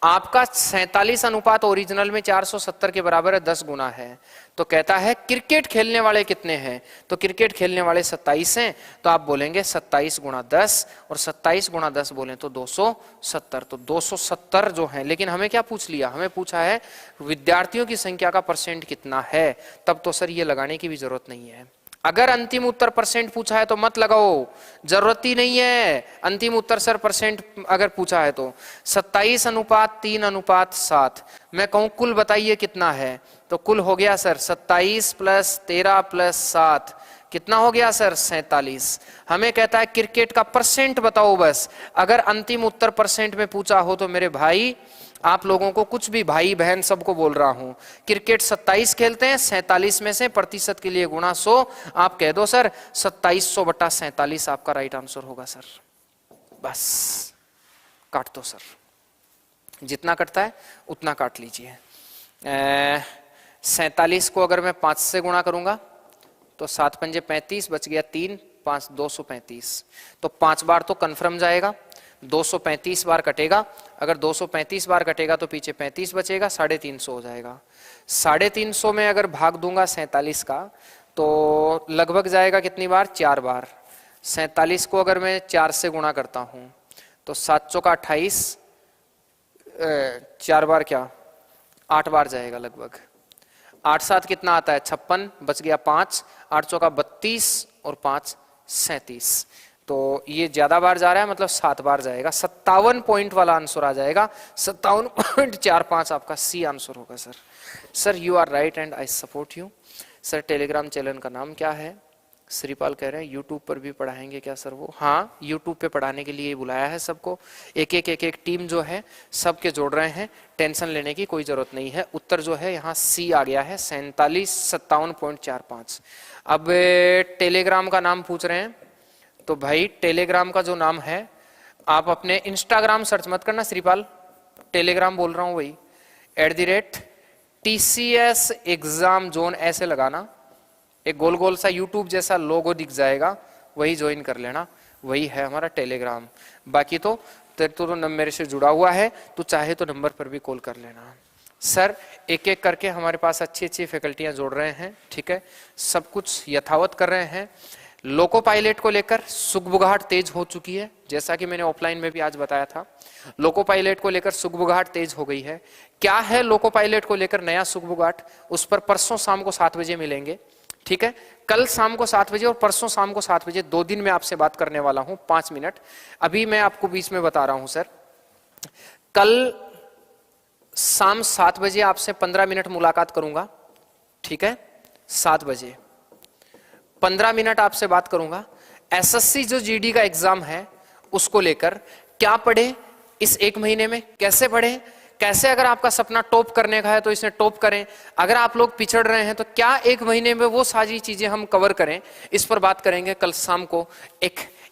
आपका 47 अनुपात ओरिजिनल में 470 के बराबर है, 10 गुना है। तो कहता है क्रिकेट खेलने वाले कितने हैं, तो क्रिकेट खेलने वाले 27 हैं, तो आप बोलेंगे 27 गुणा 10, और 27 गुणा 10 बोलें तो 270। तो 270 जो है, लेकिन हमें क्या पूछ लिया, हमें पूछा है विद्यार्थियों की संख्या का परसेंट कितना है, तब तो सर ये लगाने की भी जरूरत नहीं है। अगर अंतिम उत्तर परसेंट पूछा है तो मत लगाओ, जरूरत ही नहीं है। अंतिम उत्तर सर परसेंट अगर पूछा है तो 27:3:7। मैं कहूं कुल बताइए कितना है, तो कुल हो गया सर 27 + 13 + 7, कितना हो गया सर 47। हमें कहता है क्रिकेट का परसेंट बताओ बस। अगर अंतिम उत्तर परसेंट में पूछा हो तो मेरे भाई, आप लोगों को कुछ भी भाई बहन सबको बोल रहा हूं, क्रिकेट 27 खेलते हैं, 47 में से प्रतिशत के लिए गुणा 100, आप कह दो सर 2700/47 आपका राइट आंसर होगा सर। बस काट दो सर, जितना कटता है उतना काट लीजिए। 47 को अगर मैं 5 से गुणा करूंगा तो 7 पंजे 35, बच गया 3, 5 235, तो 5 बार तो कन्फर्म जाएगा, 235 बार कटेगा। अगर 235 बार कटेगा तो पीछे 35 बचेगा, 350 हो जाएगा। 350 में अगर भाग दूंगा 47 का तो लगभग जाएगा कितनी बार, 4 बार। 47 को अगर मैं 4 से गुणा करता हूं तो 7 चौका 28, 4 बार क्या 8 बार जाएगा लगभग। 8 7 कितना आता है 56, बच गया 5, 8 चौका 32 और 5 37, तो ये ज्यादा बार जा रहा है, मतलब 7 बार जाएगा। 57 पॉइंट वाला आंसर आ जाएगा, 57.45 आपका सी आंसर होगा sir. Sir you are right and I support you. Sir Telegram channel का नाम क्या है, श्रीपाल कह रहे हैं यूट्यूब पर भी पढ़ाएंगे क्या सर वो, हाँ यूट्यूब पे पढ़ाने के लिए बुलाया है सबको, एक टीम जो है सबके जोड़ रहे हैं, टेंशन लेने की कोई जरूरत नहीं है। उत्तर जो है यहाँ सी आ गया है 57.45। अब टेलीग्राम का नाम पूछ रहे हैं, तो भाई टेलीग्राम का जो नाम है, आप अपने इंस्टाग्राम सर्च मत करना श्रीपाल, टेलीग्राम बोल रहा हूं वही, @TCS एग्जाम जोन ऐसे लगाना, एक गोल गोल सा यूट्यूब जैसा लोगो दिख जाएगा, वही ज्वाइन कर लेना, वही है हमारा टेलीग्राम। बाकी तो मेरे से जुड़ा हुआ है, तो चाहे तो नंबर पर भी कॉल कर लेना। सर एक एक करके हमारे पास अच्छी अच्छी फैकल्टियां जोड़ रहे हैं, ठीक है, सब कुछ यथावत कर रहे हैं। लोको पायलट को लेकर सुगबुगाहट तेज हो चुकी है, जैसा कि मैंने ऑफलाइन में भी आज बताया था, लोको पायलट को लेकर सुगबुगाहट तेज हो गई है। क्या है लोको पायलट को लेकर नया सुगबुगाहट, उस पर परसों शाम को 7 बजे मिलेंगे, ठीक है, कल शाम को 7 बजे और परसों शाम को 7 बजे, 2 दिन में आपसे बात करने वाला हूं 5 मिनट। अभी मैं आपको बीच में बता रहा हूं सर, कल शाम 7 बजे आपसे 15 मिनट मुलाकात करूंगा, ठीक है, 7 बजे 15 मिनट आपसे बात करूंगा। एसएससी जो जीडी का एग्जाम है उसको लेकर क्या पढ़े इस 1 महीने में, कैसे पढ़े, कैसे अगर आपका सपना टॉप करने का है तो इसे टॉप करें, अगर आप लोग पिछड़ रहे हैं तो क्या 1 महीने में वो सारी चीजें हम कवर करें, इस पर बात करेंगे। कल शाम को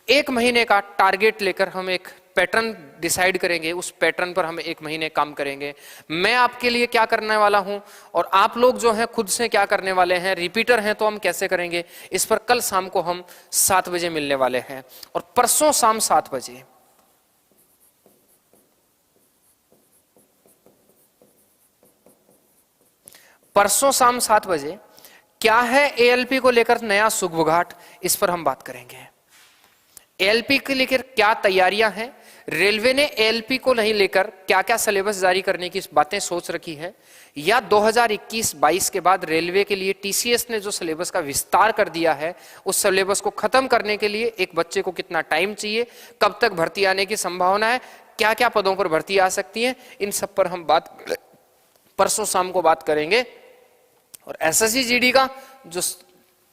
एक महीने का टारगेट लेकर हम एक पैटर्न डिसाइड करेंगे, उस पैटर्न पर हम 1 महीने काम करेंगे। मैं आपके लिए क्या करने वाला हूं और आप लोग जो हैं खुद से क्या करने वाले हैं, रिपीटर हैं तो हम कैसे करेंगे, इस पर कल शाम को हम 7 बजे मिलने वाले हैं। और परसों शाम 7 बजे परसों शाम 7 बजे क्या है एएलपी को लेकर नया सुगबुगाहट, इस पर हम बात करेंगे। एएलपी के लेकर क्या तैयारियां हैं, रेलवे ने एएलपी को नहीं लेकर क्या क्या सिलेबस जारी करने की बातें सोच रखी है, या 2021-22 के बाद रेलवे के लिए टीसीएस ने जो सिलेबस का विस्तार कर दिया है, उस सिलेबस को खत्म करने के लिए एक बच्चे को कितना टाइम चाहिए, कब तक भर्ती आने की संभावना है, क्या क्या पदों पर भर्ती आ सकती है, इन सब पर हम बात परसों शाम को बात करेंगे। और एसएससी जीडी का जो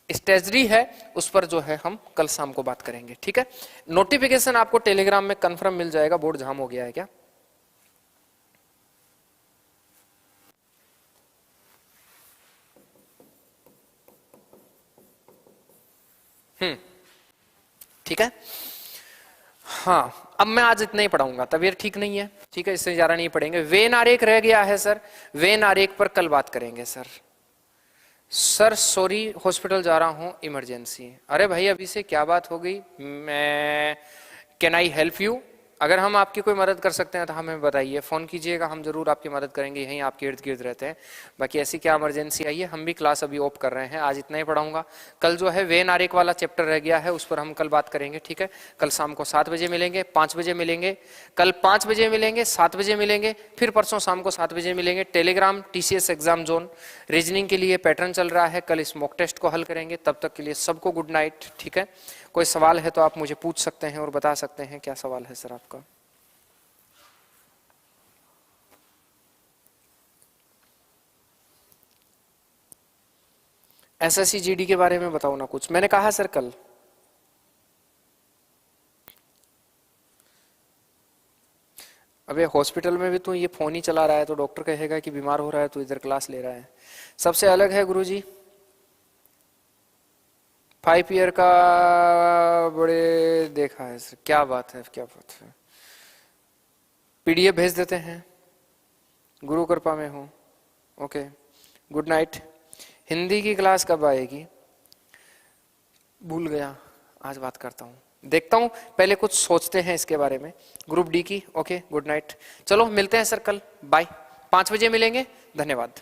स्टेजरी है उस पर जो है हम कल शाम को बात करेंगे, ठीक है। नोटिफिकेशन आपको टेलीग्राम में कंफर्म मिल जाएगा। बोर्ड जाम हो गया है क्या? ठीक है। हाँ, अब मैं आज इतना ही पढ़ाऊंगा, तबीयत ठीक नहीं है, ठीक है, इससे ज्यादा नहीं पढ़ेंगे। वेन आरेख रह गया है सर, वेन आरेख पर कल बात करेंगे सर। सर सॉरी, हॉस्पिटल जा रहा हूँ, इमरजेंसी। अरे भाई अभी से क्या बात हो गई, मैं कैन आई हेल्प यू? अगर हम आपकी कोई मदद कर सकते हैं तो हमें बताइए, फ़ोन कीजिएगा, हम ज़रूर आपकी मदद करेंगे, यहीं आपके इर्द गिर्द रहते हैं। बाकी ऐसी क्या इमरजेंसी आई है, हम भी क्लास अभी ऑफ कर रहे हैं, आज इतना ही पढ़ाऊंगा। कल जो है वेन आरेख वाला चैप्टर रह गया है, उस पर हम कल बात करेंगे, ठीक है। कल शाम को 7 बजे मिलेंगे, 5 बजे मिलेंगे, कल 5 बजे मिलेंगे, 7 बजे मिलेंगे, फिर परसों शाम को 7 बजे मिलेंगे। Telegram TCS exam zone reasoning के लिए पैटर्न चल रहा है, कल इस मॉक टेस्ट को हल करेंगे। तब तक के लिए सबको गुड नाइट, ठीक है। कोई सवाल है तो आप मुझे पूछ सकते हैं और बता सकते हैं। क्या सवाल है सर आपका? एसएससी जीडी के बारे में बताओ ना कुछ, मैंने कहा सर कल। अबे हॉस्पिटल में भी तू ये फोन ही चला रहा है तो डॉक्टर कहेगा कि बीमार हो रहा है तो इधर क्लास ले रहा है। सबसे अलग है गुरुजी 5 ईयर का, बड़े देखा है सर। क्या बात है, क्या बात है। पीडीएफ भेज देते हैं, गुरु कृपा में हूँ। Okay, good night. हिंदी की क्लास कब आएगी? भूल गया, आज बात करता हूँ, देखता हूँ, पहले कुछ सोचते हैं इसके बारे में। ग्रुप डी की। Okay, good night. चलो मिलते हैं सर कल, बाय। 5 बजे मिलेंगे, धन्यवाद।